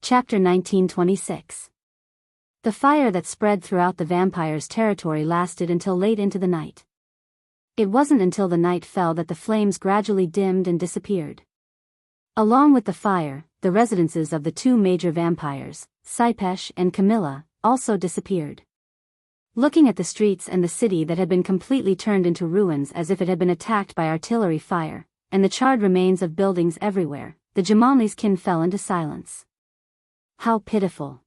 Chapter 1926. The fire that spread throughout the vampire's territory lasted until late into the night. It wasn't until the night fell that the flames gradually dimmed and disappeared. Along with the fire, the residences of the two major vampires, Cypesh and Camilla, also disappeared. Looking at the streets and the city that had been completely turned into ruins as if it had been attacked by artillery fire, and the charred remains of buildings everywhere, the Jamanli's kin fell into silence. How pitiful.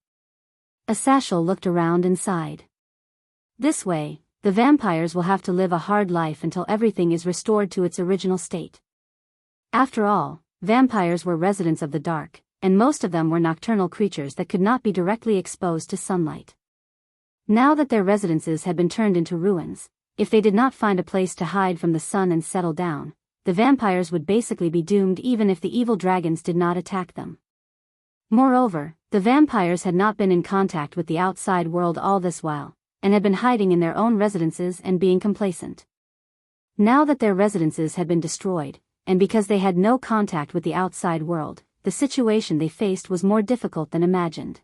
Asashel looked around and sighed. This way, the vampires will have to live a hard life until everything is restored to its original state. After all, vampires were residents of the dark, and most of them were nocturnal creatures that could not be directly exposed to sunlight. Now that their residences had been turned into ruins, if they did not find a place to hide from the sun and settle down, the vampires would basically be doomed even if the evil dragons did not attack them. Moreover, the vampires had not been in contact with the outside world all this while, and had been hiding in their own residences and being complacent. Now that their residences had been destroyed, and because they had no contact with the outside world, the situation they faced was more difficult than imagined.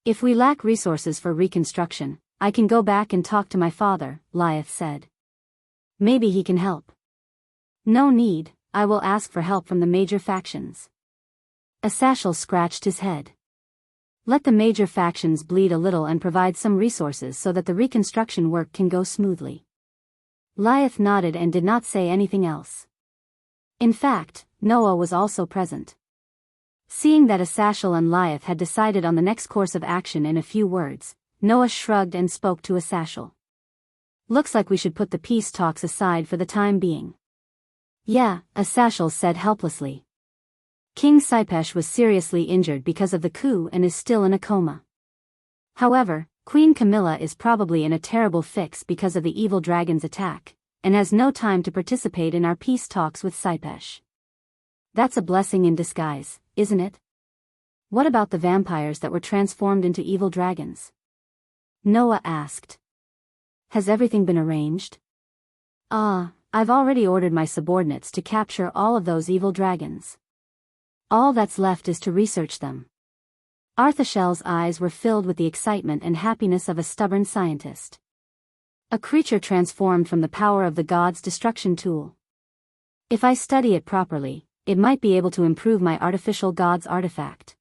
If we lack resources for reconstruction, I can go back and talk to my father, Lyeth said. Maybe he can help. No need, I will ask for help from the major factions. Asashel scratched his head. Let the major factions bleed a little and provide some resources so that the reconstruction work can go smoothly. Lyeth nodded and did not say anything else. In fact, Noah was also present. Seeing that Asashel and Lyeth had decided on the next course of action in a few words, Noah shrugged and spoke to Asashel. Looks like we should put the peace talks aside for the time being. Yeah, Asashel said helplessly. King Cypesh was seriously injured because of the coup and is still in a coma. However, Queen Camilla is probably in a terrible fix because of the evil dragon's attack, and has no time to participate in our peace talks with Cypesh. That's a blessing in disguise, isn't it? What about the vampires that were transformed into evil dragons? Noah asked. Has everything been arranged? I've already ordered my subordinates to capture all of those evil dragons. All that's left is to research them. Arthashel's eyes were filled with the excitement and happiness of a stubborn scientist. A creature transformed from the power of the god's destruction tool. If I study it properly, it might be able to improve my artificial god's artifact.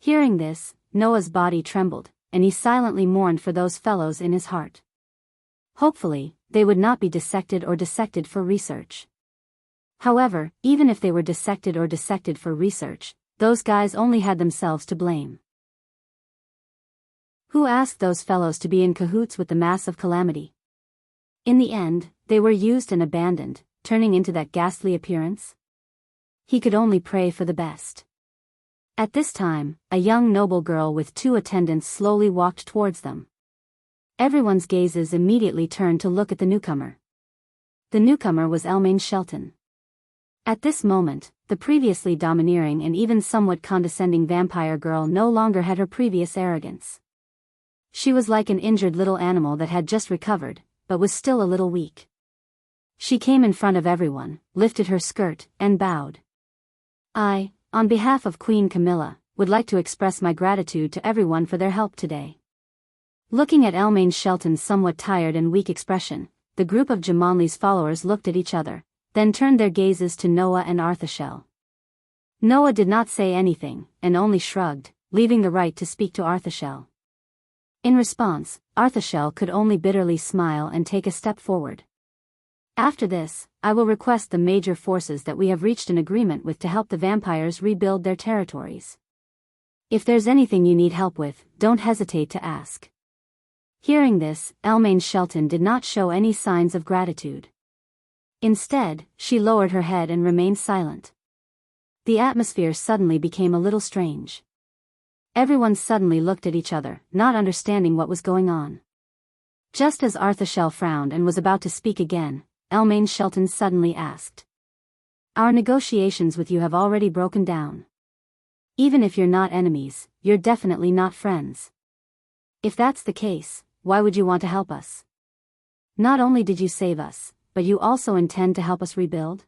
Hearing this, Noah's body trembled, and he silently mourned for those fellows in his heart. Hopefully, they would not be dissected for research. However, even if they were dissected for research, those guys only had themselves to blame. Who asked those fellows to be in cahoots with the massive calamity? In the end, they were used and abandoned, turning into that ghastly appearance. He could only pray for the best. At this time, a young noble girl with two attendants slowly walked towards them. Everyone's gazes immediately turned to look at the newcomer. The newcomer was Elmaine Shelton. At this moment, the previously domineering and even somewhat condescending vampire girl no longer had her previous arrogance. She was like an injured little animal that had just recovered, but was still a little weak. She came in front of everyone, lifted her skirt, and bowed. I, on behalf of Queen Camilla, would like to express my gratitude to everyone for their help today. Looking at Elmaine Shelton's somewhat tired and weak expression, the group of Jamanli's followers looked at each other, then turned their gazes to Noah and Arthashel. Noah did not say anything, and only shrugged, leaving the right to speak to Arthashel. In response, Arthashel could only bitterly smile and take a step forward. After this, I will request the major forces that we have reached an agreement with to help the vampires rebuild their territories. If there's anything you need help with, don't hesitate to ask. Hearing this, Elmaine Shelton did not show any signs of gratitude. Instead, she lowered her head and remained silent. The atmosphere suddenly became a little strange. Everyone suddenly looked at each other, not understanding what was going on. Just as Arthashel frowned and was about to speak again, Elmaine Shelton suddenly asked. Our negotiations with you have already broken down. Even if you're not enemies, you're definitely not friends. If that's the case, why would you want to help us? Not only did you save us, but you also intend to help us rebuild?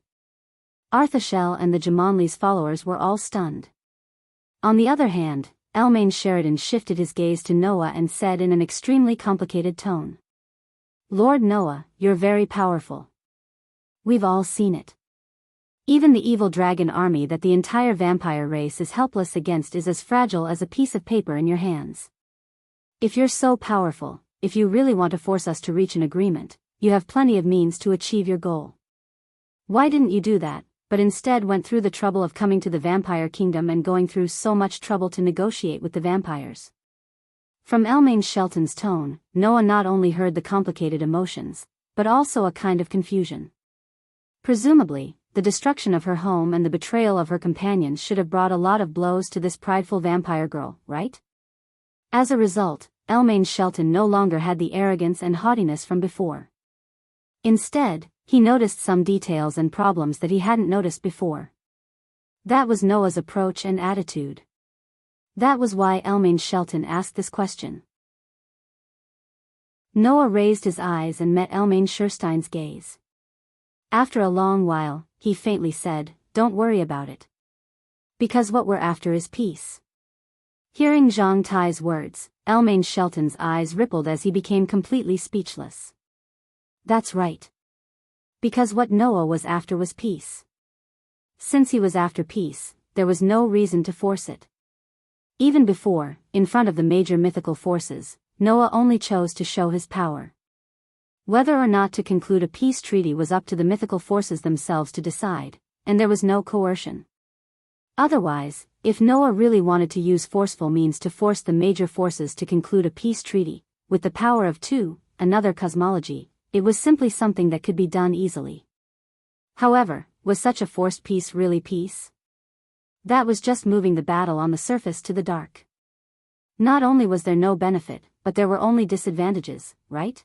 Arthashel and the Jamanli's followers were all stunned. On the other hand, Elmain Sheridan shifted his gaze to Noah and said in an extremely complicated tone. Lord Noah, you're very powerful. We've all seen it. Even the evil dragon army that the entire vampire race is helpless against is as fragile as a piece of paper in your hands. If you're so powerful, if you really want to force us to reach an agreement, you have plenty of means to achieve your goal. Why didn't you do that, but instead went through the trouble of coming to the vampire kingdom and going through so much trouble to negotiate with the vampires? From Elmain Shelton's tone, Noah not only heard the complicated emotions, but also a kind of confusion. Presumably, the destruction of her home and the betrayal of her companions should have brought a lot of blows to this prideful vampire girl, right? As a result, Elmain Shelton no longer had the arrogance and haughtiness from before. Instead, he noticed some details and problems that he hadn't noticed before. That was Noah's approach and attitude. That was why Elmain Shelton asked this question. Noah raised his eyes and met Elmain Sherstein's gaze. After a long while, he faintly said, "Don't worry about it. Because what we're after is peace." Hearing Zhang Tai's words, Elmain Shelton's eyes rippled as he became completely speechless. That's right. Because what Noah was after was peace. Since he was after peace, there was no reason to force it. Even before, in front of the major mythical forces, Noah only chose to show his power. Whether or not to conclude a peace treaty was up to the mythical forces themselves to decide, and there was no coercion. Otherwise, if Noah really wanted to use forceful means to force the major forces to conclude a peace treaty, with the power of another cosmology, it was simply something that could be done easily. However, was such a forced peace really peace? That was just moving the battle on the surface to the dark. Not only was there no benefit, but there were only disadvantages, right?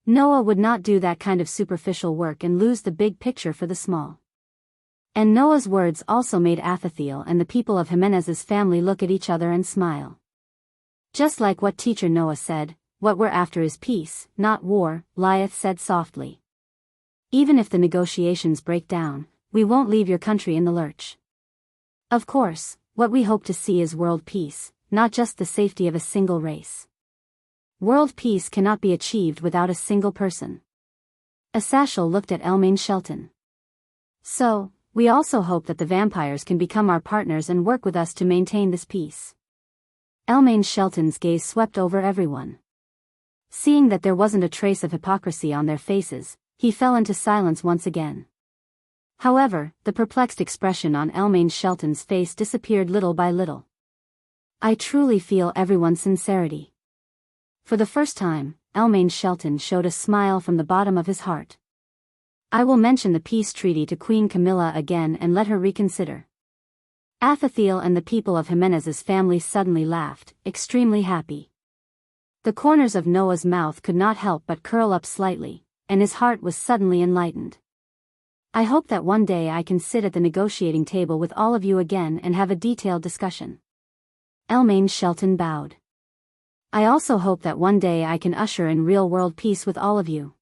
Noah would not do that kind of superficial work and lose the big picture for the small. And Noah's words also made Athathiel and the people of Jimenez's family look at each other and smile. Just like what teacher Noah said, what we're after is peace, not war, Liath said softly. Even if the negotiations break down, we won't leave your country in the lurch. Of course, what we hope to see is world peace, not just the safety of a single race. World peace cannot be achieved without a single person. Asashel looked at Elmain Shelton. So, we also hope that the vampires can become our partners and work with us to maintain this peace. Elmain Shelton's gaze swept over everyone. Seeing that there wasn't a trace of hypocrisy on their faces, he fell into silence once again. However, the perplexed expression on Elmain Shelton's face disappeared little by little. I truly feel everyone's sincerity. For the first time, Elmain Shelton showed a smile from the bottom of his heart. I will mention the peace treaty to Queen Camilla again and let her reconsider. Athathiel and the people of Jimenez's family suddenly laughed, extremely happy. The corners of Noah's mouth could not help but curl up slightly, and his heart was suddenly enlightened. I hope that one day I can sit at the negotiating table with all of you again and have a detailed discussion. Elmain Shelton bowed. I also hope that one day I can usher in real-world peace with all of you.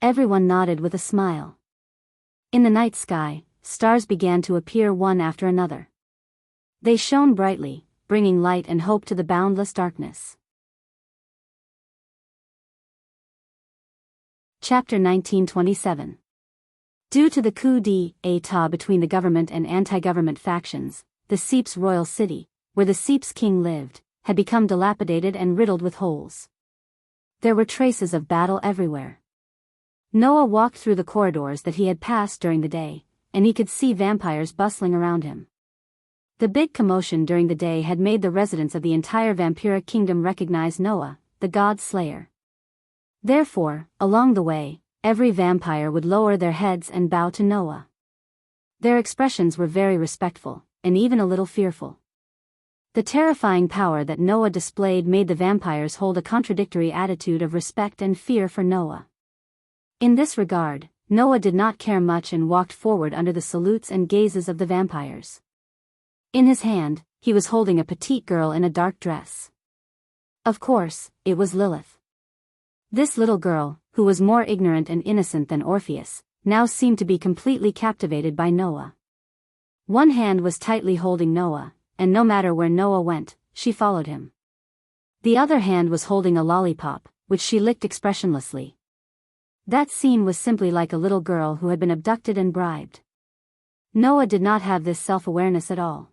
Everyone nodded with a smile. In the night sky, stars began to appear one after another. They shone brightly, bringing light and hope to the boundless darkness. Chapter 1927. Due to the coup d'état between the government and anti-government factions, the Seeps royal city, where the Seeps king lived, had become dilapidated and riddled with holes. There were traces of battle everywhere. Noah walked through the corridors that he had passed during the day, and he could see vampires bustling around him. The big commotion during the day had made the residents of the entire vampiric kingdom recognize Noah, the god slayer. Therefore, along the way, every vampire would lower their heads and bow to Noah. Their expressions were very respectful, and even a little fearful. The terrifying power that Noah displayed made the vampires hold a contradictory attitude of respect and fear for Noah. In this regard, Noah did not care much and walked forward under the salutes and gazes of the vampires. In his hand, he was holding a petite girl in a dark dress. Of course, it was Lilith. This little girl, who was more ignorant and innocent than Orpheus, now seemed to be completely captivated by Noah. One hand was tightly holding Noah, and no matter where Noah went, she followed him. The other hand was holding a lollipop, which she licked expressionlessly. That scene was simply like a little girl who had been abducted and bribed. Noah did not have this self-awareness at all.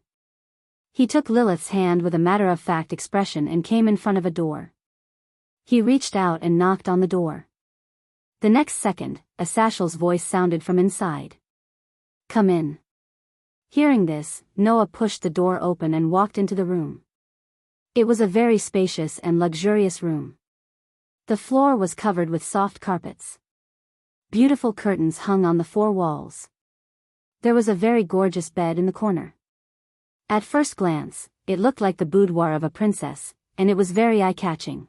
He took Lilith's hand with a matter-of-fact expression and came in front of a door. He reached out and knocked on the door. The next second, a Sashal's voice sounded from inside. "Come in." Hearing this, Noah pushed the door open and walked into the room. It was a very spacious and luxurious room. The floor was covered with soft carpets. Beautiful curtains hung on the four walls. There was a very gorgeous bed in the corner. At first glance, it looked like the boudoir of a princess, and it was very eye-catching.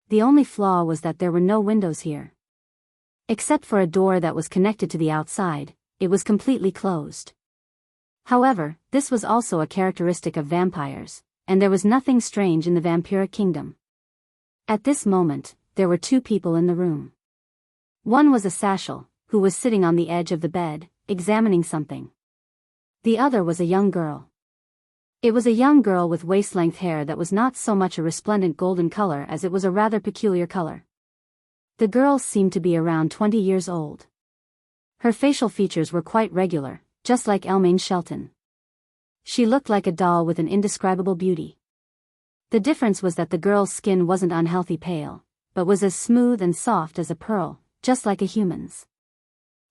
The only flaw was that there were no windows here. Except for a door that was connected to the outside, it was completely closed. However, this was also a characteristic of vampires, and there was nothing strange in the vampiric kingdom. At this moment, there were two people in the room. One was a Sashal, who was sitting on the edge of the bed, examining something. The other was a young girl. It was a young girl with waist-length hair that was not so much a resplendent golden color as it was a rather peculiar color. The girl seemed to be around 20 years old. Her facial features were quite regular, just like Elmaine Shelton. She looked like a doll with an indescribable beauty. The difference was that the girl's skin wasn't unhealthy pale, but was as smooth and soft as a pearl, just like a human's.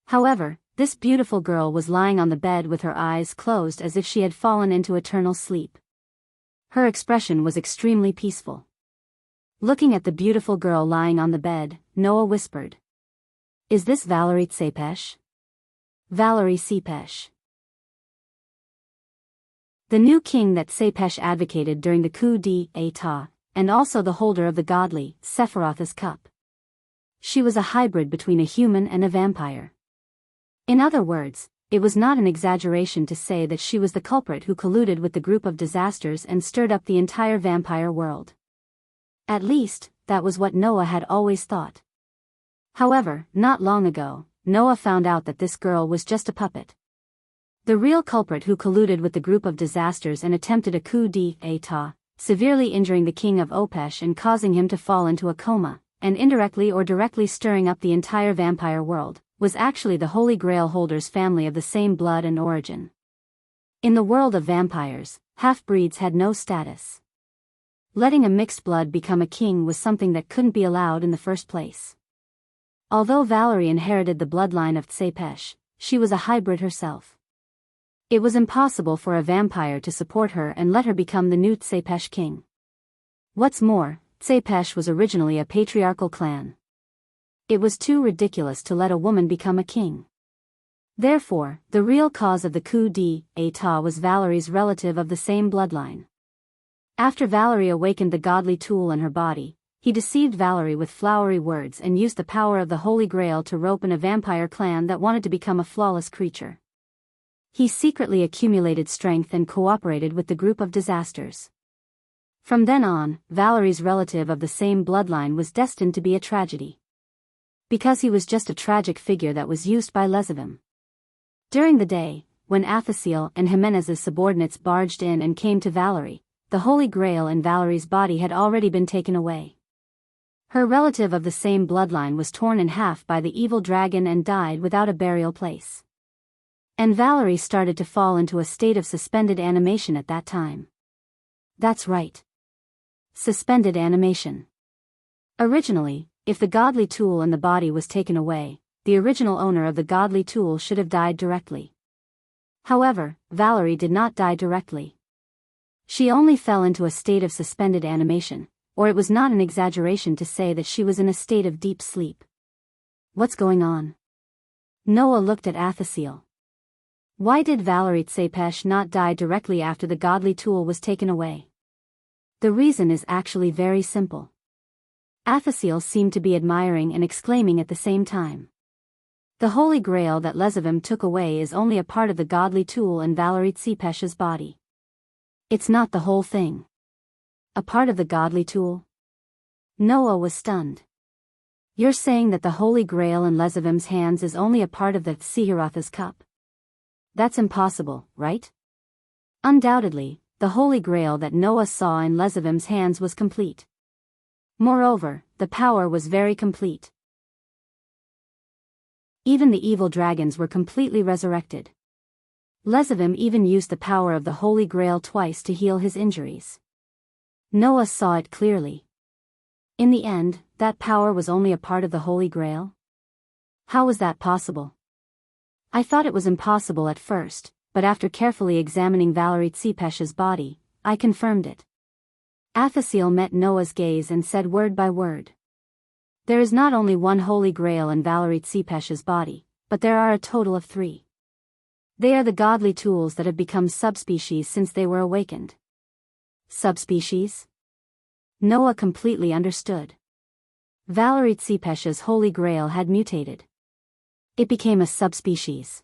However, this beautiful girl was lying on the bed with her eyes closed as if she had fallen into eternal sleep. Her expression was extremely peaceful. Looking at the beautiful girl lying on the bed, Noah whispered, "Is this Valerie Tsepesh?" Valerie Tsepesh. The new king that Tsepesh advocated during the coup d'état, and also the holder of the godly Sephiroth's cup. She was a hybrid between a human and a vampire. In other words, it was not an exaggeration to say that she was the culprit who colluded with the group of disasters and stirred up the entire vampire world. At least, that was what Noah had always thought. However, not long ago, Noah found out that this girl was just a puppet. The real culprit who colluded with the group of disasters and attempted a coup d'état, severely injuring the king of Opesh and causing him to fall into a coma, and indirectly or directly stirring up the entire vampire world, was actually the Holy Grail holder's family of the same blood and origin. In the world of vampires, half-breeds had no status. Letting a mixed blood become a king was something that couldn't be allowed in the first place. Although Valerie inherited the bloodline of Tsepesh, she was a hybrid herself. It was impossible for a vampire to support her and let her become the new Tsepesh king. What's more, Tsepesh was originally a patriarchal clan. It was too ridiculous to let a woman become a king. Therefore, the real cause of the coup d'état was Valerie's relative of the same bloodline. After Valerie awakened the godly tool in her body, he deceived Valerie with flowery words and used the power of the Holy Grail to rope in a vampire clan that wanted to become a flawless creature. He secretly accumulated strength and cooperated with the group of disasters. From then on, Valerie's relative of the same bloodline was destined to be a tragedy. Because he was just a tragic figure that was used by Lesavim. During the day, when Athasiel and Jimenez's subordinates barged in and came to Valerie, the Holy Grail in Valerie's body had already been taken away. Her relative of the same bloodline was torn in half by the evil dragon and died without a burial place. And Valerie started to fall into a state of suspended animation at that time. That's right. Suspended animation. Originally, if the godly tool in the body was taken away, the original owner of the godly tool should have died directly. However, Valerie did not die directly. She only fell into a state of suspended animation, or it was not an exaggeration to say that she was in a state of deep sleep. What's going on? Noah looked at Athasiel. Why did Valerie Tsepesh not die directly after the godly tool was taken away? The reason is actually very simple. Athasiel seemed to be admiring and exclaiming at the same time. The Holy Grail that Lesavim took away is only a part of the godly tool in Valerie Tsepesh's body. It's not the whole thing. A part of the godly tool? Noah was stunned. You're saying that the Holy Grail in Lesavim's hands is only a part of the Sephiroth's cup? That's impossible, right? Undoubtedly, the Holy Grail that Noah saw in Lezavim's hands was complete. Moreover, the power was very complete. Even the evil dragons were completely resurrected. Lezavim even used the power of the Holy Grail twice to heal his injuries. Noah saw it clearly. In the end, that power was only a part of the Holy Grail? How was that possible? I thought it was impossible at first, but after carefully examining Valerie Tsepesh's body, I confirmed it. Athasil met Noah's gaze and said word by word. There is not only one Holy Grail in Valerie Tsepesh's body, but there are a total of 3. They are the godly tools that have become subspecies since they were awakened. Subspecies? Noah completely understood. Valerie Tsepesh's Holy Grail had mutated. It became a subspecies.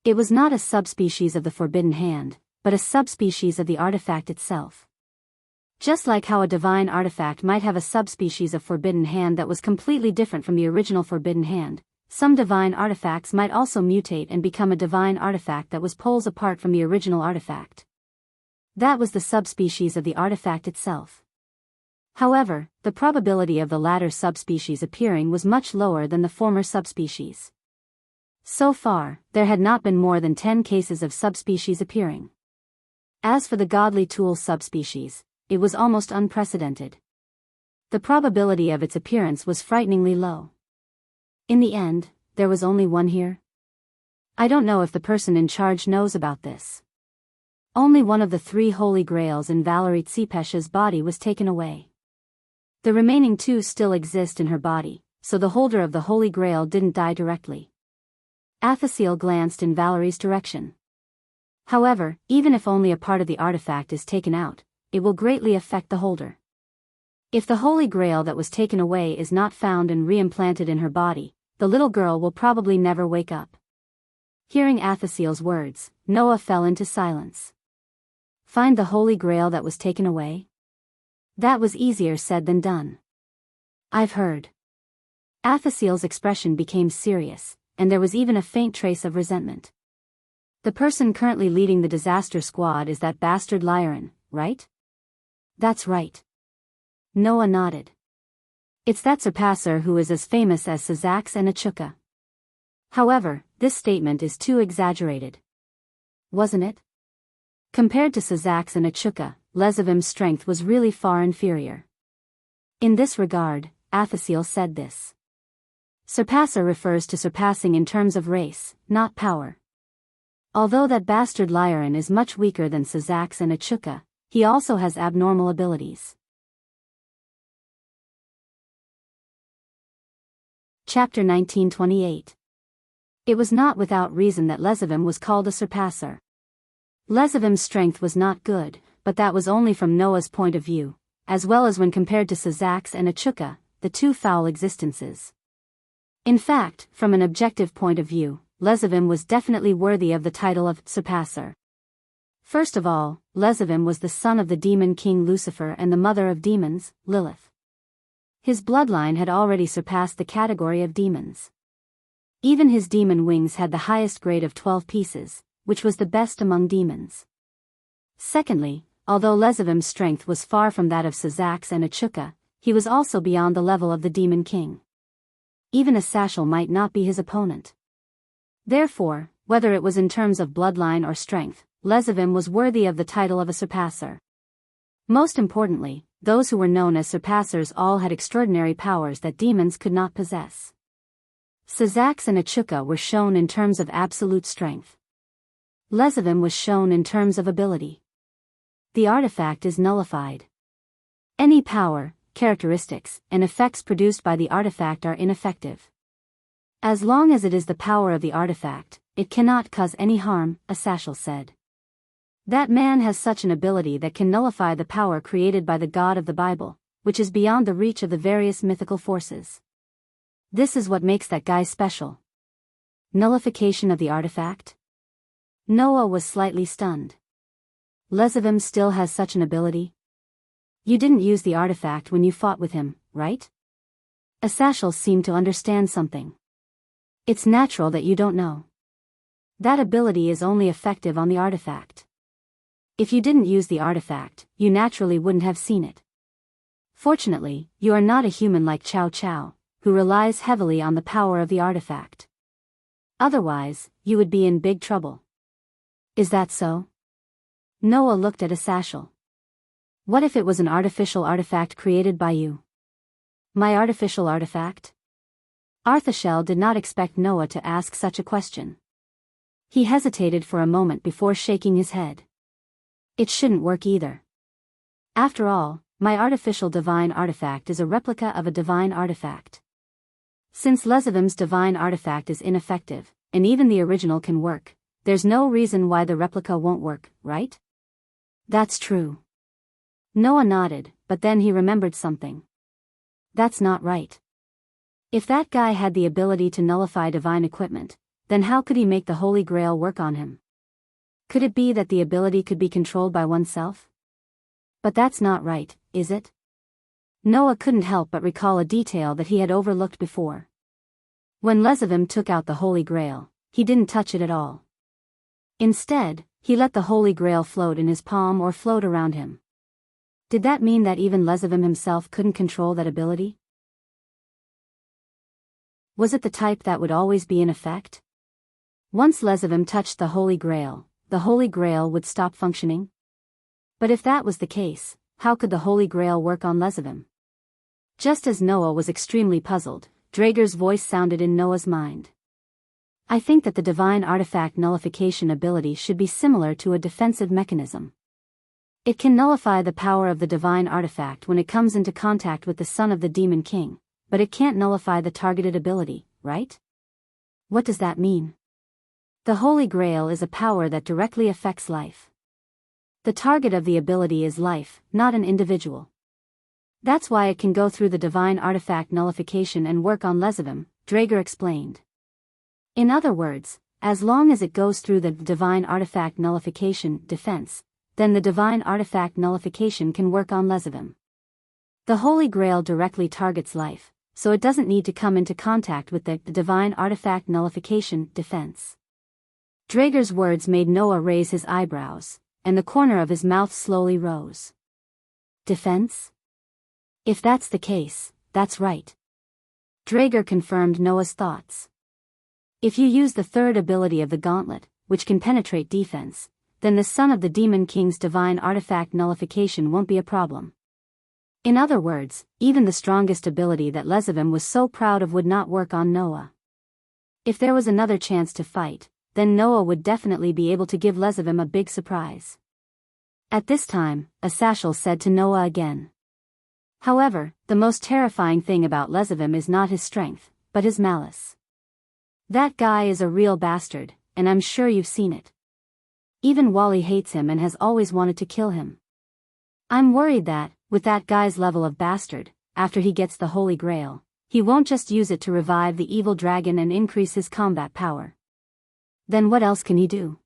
It was not a subspecies of the Forbidden Hand, but a subspecies of the artifact itself. Just like how a divine artifact might have a subspecies of Forbidden Hand that was completely different from the original Forbidden Hand, some divine artifacts might also mutate and become a divine artifact that was poles apart from the original artifact. That was the subspecies of the artifact itself. However, the probability of the latter subspecies appearing was much lower than the former subspecies. So far, there had not been more than 10 cases of subspecies appearing. As for the godly tool subspecies, it was almost unprecedented. The probability of its appearance was frighteningly low. In the end, there was only one here. I don't know if the person in charge knows about this. Only one of the 3 Holy Grails in Valerie Tsepesh's body was taken away. The remaining 2 still exist in her body, so the holder of the Holy Grail didn't die directly. Athasil glanced in Valerie's direction. However, even if only a part of the artifact is taken out, it will greatly affect the holder. If the Holy Grail that was taken away is not found and reimplanted in her body, the little girl will probably never wake up. Hearing Athasil's words, Noah fell into silence. Find the Holy Grail that was taken away? That was easier said than done. I've heard. Athasil's expression became serious, and there was even a faint trace of resentment. The person currently leading the disaster squad is that bastard Lyran, right? That's right. Noah nodded. It's that surpasser who is as famous as Sazax and Achuka. However, this statement is too exaggerated. Wasn't it? Compared to Sazax and Achuka, Lezavim's strength was really far inferior. In this regard, Athasil said this. Surpasser refers to surpassing in terms of race, not power. Although that bastard Lyran is much weaker than Sazax and Achuka, he also has abnormal abilities. Chapter 1928. It was not without reason that Lezavim was called a surpasser. Lezavim's strength was not good, but that was only from Noah's point of view, as well as when compared to Sazax and Achuka, the 2 foul existences. In fact, from an objective point of view, Lezavim was definitely worthy of the title of surpasser. First of all, Lezavim was the son of the demon king Lucifer and the mother of demons, Lilith. His bloodline had already surpassed the category of demons. Even his demon wings had the highest grade of 12 pieces, which was the best among demons. Secondly, although Lezavim's strength was far from that of Sazax and Achuka, he was also beyond the level of the demon king. Even a Sashal might not be his opponent. Therefore, whether it was in terms of bloodline or strength, Lezavim was worthy of the title of a surpasser. Most importantly, those who were known as surpassers all had extraordinary powers that demons could not possess. Sazax and Achuka were shown in terms of absolute strength. Lezavim was shown in terms of ability. The artifact is nullified. Any power, characteristics, and effects produced by the artifact are ineffective. As long as it is the power of the artifact, it cannot cause any harm, a Sashal said. That man has such an ability that can nullify the power created by the God of the Bible, which is beyond the reach of the various mythical forces. This is what makes that guy special. Nullification of the artifact? Noah was slightly stunned. Lezavim still has such an ability? You didn't use the artifact when you fought with him, right? Asashal seemed to understand something. It's natural that you don't know. That ability is only effective on the artifact. If you didn't use the artifact, you naturally wouldn't have seen it. Fortunately, you are not a human like Chow Chow, who relies heavily on the power of the artifact. Otherwise, you would be in big trouble. Is that so? Noah looked at Asashel. What if it was an artificial artifact created by you? My artificial artifact? Arthashel did not expect Noah to ask such a question. He hesitated for a moment before shaking his head. It shouldn't work either. After all, my artificial divine artifact is a replica of a divine artifact. Since Lezavim's divine artifact is ineffective, and even the original can work, there's no reason why the replica won't work, right? That's true. Noah nodded, but then he remembered something. That's not right. If that guy had the ability to nullify divine equipment, then how could he make the Holy Grail work on him? Could it be that the ability could be controlled by oneself? But that's not right, is it? Noah couldn't help but recall a detail that he had overlooked before. When Lezavim took out the Holy Grail, he didn't touch it at all. Instead, he let the Holy Grail float in his palm or float around him. Did that mean that even Lezavim himself couldn't control that ability? Was it the type that would always be in effect? Once Lezavim touched the Holy Grail would stop functioning? But if that was the case, how could the Holy Grail work on Lezavim? Just as Noah was extremely puzzled, Draeger's voice sounded in Noah's mind. I think that the divine artifact nullification ability should be similar to a defensive mechanism. It can nullify the power of the divine artifact when it comes into contact with the son of the Demon King, but it can't nullify the targeted ability, right? What does that mean? The Holy Grail is a power that directly affects life. The target of the ability is life, not an individual. That's why it can go through the divine artifact nullification and work on Lezavim, Draeger explained. In other words, as long as it goes through the divine artifact nullification defense, then the divine artifact nullification can work on Lezavim. The Holy Grail directly targets life, so it doesn't need to come into contact with the divine artifact nullification defense. Draeger's words made Noah raise his eyebrows, and the corner of his mouth slowly rose. Defense? If that's the case, that's right. Draeger confirmed Noah's thoughts. If you use the third ability of the gauntlet, which can penetrate defense, then the son of the Demon King's divine artifact nullification won't be a problem. In other words, even the strongest ability that Lezavim was so proud of would not work on Noah. If there was another chance to fight, then Noah would definitely be able to give Lezavim a big surprise. At this time, Asashel said to Noah again. However, the most terrifying thing about Lezavim is not his strength, but his malice. That guy is a real bastard, and I'm sure you've seen it. Even Wally hates him and has always wanted to kill him. I'm worried that, with that guy's level of bastard, after he gets the Holy Grail, he won't just use it to revive the evil dragon and increase his combat power. Then what else can he do?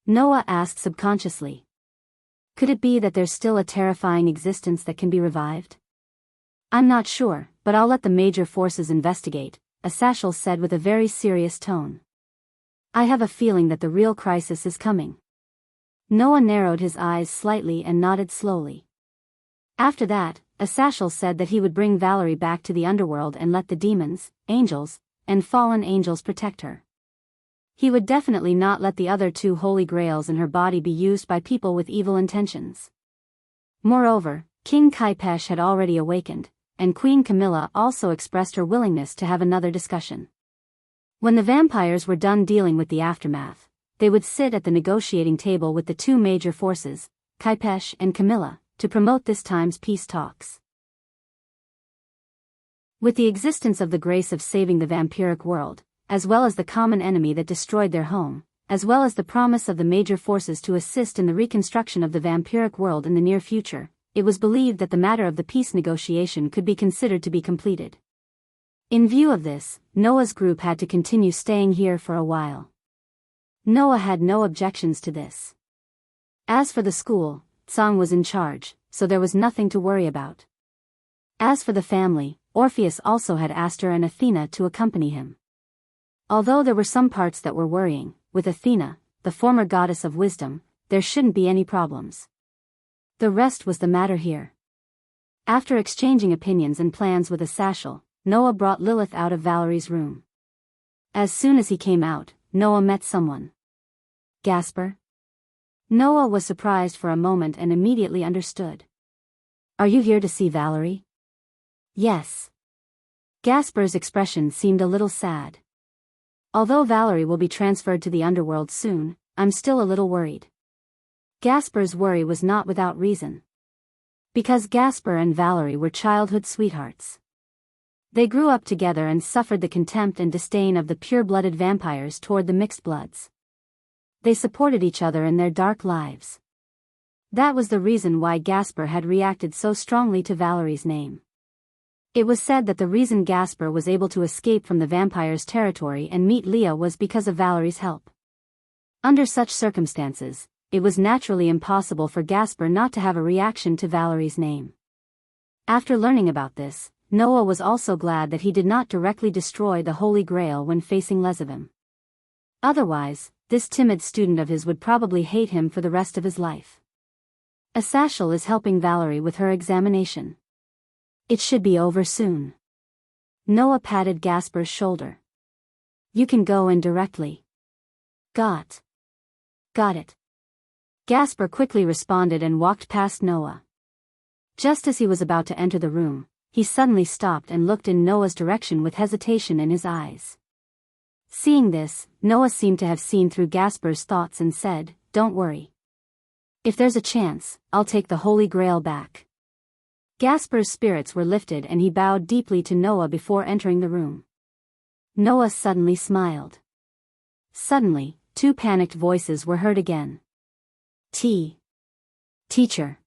Noah asked subconsciously. Could it be that there's still a terrifying existence that can be revived? I'm not sure, but I'll let the major forces investigate, Asashel said with a very serious tone. I have a feeling that the real crisis is coming. Noah narrowed his eyes slightly and nodded slowly. After that, Asashel said that he would bring Valerie back to the underworld and let the demons, angels, and fallen angels protect her. He would definitely not let the other two holy grails in her body be used by people with evil intentions. Moreover, King Kaipesh had already awakened, and Queen Camilla also expressed her willingness to have another discussion. When the vampires were done dealing with the aftermath, they would sit at the negotiating table with the two major forces, Kaipesh and Camilla, to promote this time's peace talks. With the existence of the grace of saving the vampiric world, as well as the common enemy that destroyed their home, as well as the promise of the major forces to assist in the reconstruction of the vampiric world in the near future, it was believed that the matter of the peace negotiation could be considered to be completed. In view of this, Noah's group had to continue staying here for a while. Noah had no objections to this. As for the school, Tsang was in charge, so there was nothing to worry about. As for the family, Orpheus also had Aster and Athena to accompany him. Although there were some parts that were worrying, with Athena, the former goddess of wisdom, there shouldn't be any problems. The rest was the matter here. After exchanging opinions and plans with a satchel, Noah brought Lilith out of Valerie's room. As soon as he came out, Noah met someone. Gasper? Noah was surprised for a moment and immediately understood. Are you here to see Valerie? Yes. Gasper's expression seemed a little sad. Although Valerie will be transferred to the underworld soon, I'm still a little worried. Gasper's worry was not without reason. Because Gasper and Valerie were childhood sweethearts. They grew up together and suffered the contempt and disdain of the pure-blooded vampires toward the mixed bloods. They supported each other in their dark lives. That was the reason why Gasper had reacted so strongly to Valerie's name. It was said that the reason Gasper was able to escape from the vampire's territory and meet Leah was because of Valerie's help. Under such circumstances, it was naturally impossible for Gasper not to have a reaction to Valerie's name. After learning about this, Noah was also glad that he did not directly destroy the Holy Grail when facing Lesavim. Otherwise, this timid student of his would probably hate him for the rest of his life. Asashel is helping Valerie with her examination. It should be over soon. Noah patted Gasper's shoulder. You can go in directly. Got it. Gasper quickly responded and walked past Noah. Just as he was about to enter the room, he suddenly stopped and looked in Noah's direction with hesitation in his eyes. Seeing this, Noah seemed to have seen through Gasper's thoughts and said, Don't worry. If there's a chance, I'll take the Holy Grail back. Gasper's spirits were lifted and he bowed deeply to Noah before entering the room. Noah suddenly smiled. Suddenly, two panicked voices were heard again. Teacher.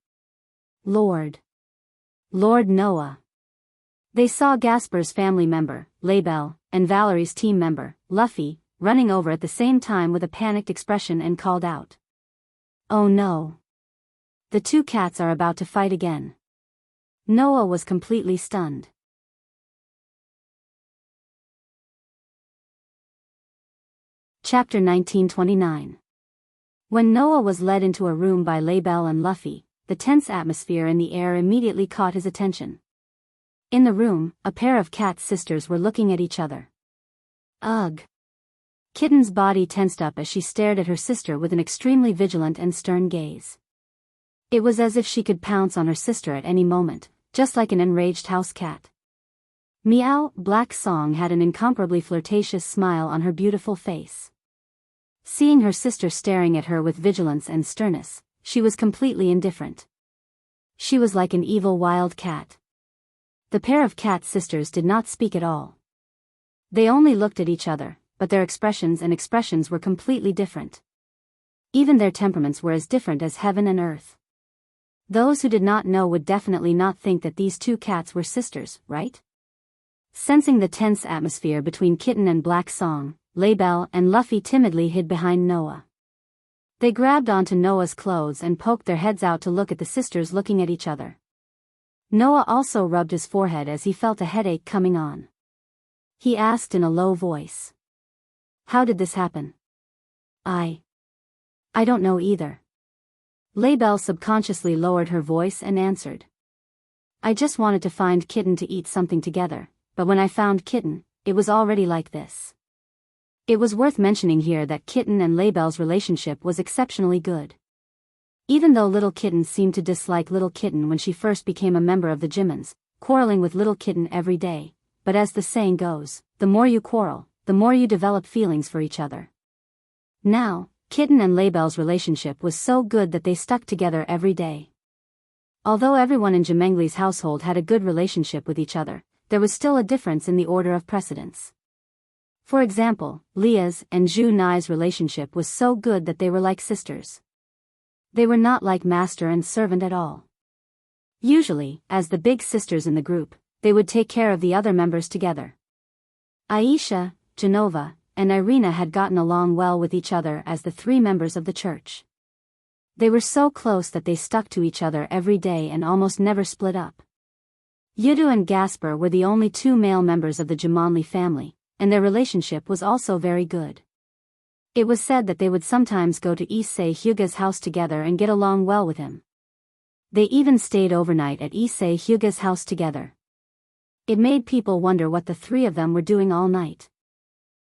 Lord Noah. They saw Gasper's family member, Label, and Valerie's team member, Luffy, running over at the same time with a panicked expression and called out. Oh no. The two cats are about to fight again. Noah was completely stunned. Chapter 1929. When Noah was led into a room by Label and Luffy, the tense atmosphere in the air immediately caught his attention. In the room, a pair of cat sisters were looking at each other. Ugh! Kitten's body tensed up as she stared at her sister with an extremely vigilant and stern gaze. It was as if she could pounce on her sister at any moment, just like an enraged house cat. Meow, Black Song had an incomparably flirtatious smile on her beautiful face. Seeing her sister staring at her with vigilance and sternness, she was completely indifferent. She was like an evil wild cat. The pair of cat sisters did not speak at all. They only looked at each other, but their expressions were completely different. Even their temperaments were as different as heaven and earth. Those who did not know would definitely not think that these two cats were sisters, right? Sensing the tense atmosphere between Kitten and Black Song, Label and Luffy timidly hid behind Noah. They grabbed onto Noah's clothes and poked their heads out to look at the sisters looking at each other. Noah also rubbed his forehead as he felt a headache coming on. He asked in a low voice. How did this happen? I don't know either. Label subconsciously lowered her voice and answered. I just wanted to find Kitten to eat something together, but when I found Kitten, it was already like this. It was worth mentioning here that Kitten and Label's relationship was exceptionally good. Even though Little Kitten seemed to dislike Little Kitten when she first became a member of the Jimmins, quarreling with Little Kitten every day, but as the saying goes, the more you quarrel, the more you develop feelings for each other. Now, Kitten and Label's relationship was so good that they stuck together every day. Although everyone in Jimengli's household had a good relationship with each other, there was still a difference in the order of precedence. For example, Leah's and Zhu Nai's relationship was so good that they were like sisters. They were not like master and servant at all. Usually, as the big sisters in the group, they would take care of the other members together. Aisha, Genova, and Irina had gotten along well with each other as the three members of the church. They were so close that they stuck to each other every day and almost never split up. Yudu and Gasper were the only two male members of the Jumanli family, and their relationship was also very good. It was said that they would sometimes go to Issei Hyuga's house together and get along well with him. They even stayed overnight at Issei Hyuga's house together. It made people wonder what the three of them were doing all night.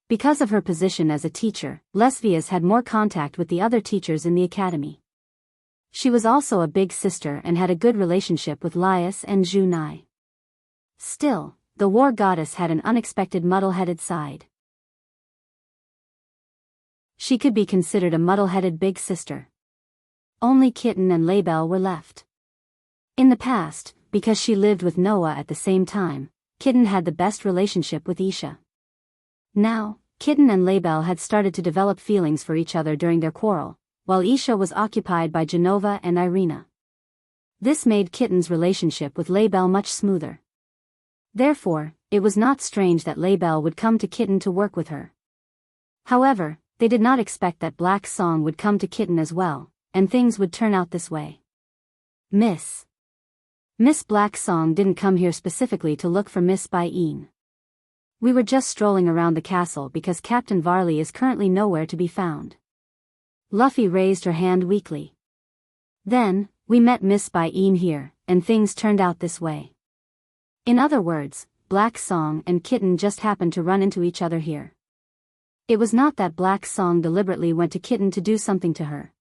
Because of her position as a teacher, Lesvias had more contact with the other teachers in the academy. She was also a big sister and had a good relationship with Laius and Junai. Still, the war goddess had an unexpected muddle-headed side. She could be considered a muddle-headed big sister. Only Kitten and Label were left. In the past, because she lived with Noah at the same time, Kitten had the best relationship with Isha. Now, Kitten and Label had started to develop feelings for each other during their quarrel, while Isha was occupied by Genova and Irina. This made Kitten's relationship with Label much smoother. Therefore, it was not strange that Label would come to Kitten to work with her. However, they did not expect that Black Song would come to Kitten as well, and things would turn out this way. Miss Black Song didn't come here specifically to look for Miss Bain. We were just strolling around the castle because Captain Varley is currently nowhere to be found. Luffy raised her hand weakly. Then, we met Miss Bain here, and things turned out this way. In other words, Black Song and Kitten just happened to run into each other here. It was not that Black Song deliberately went to Kitten to do something to her.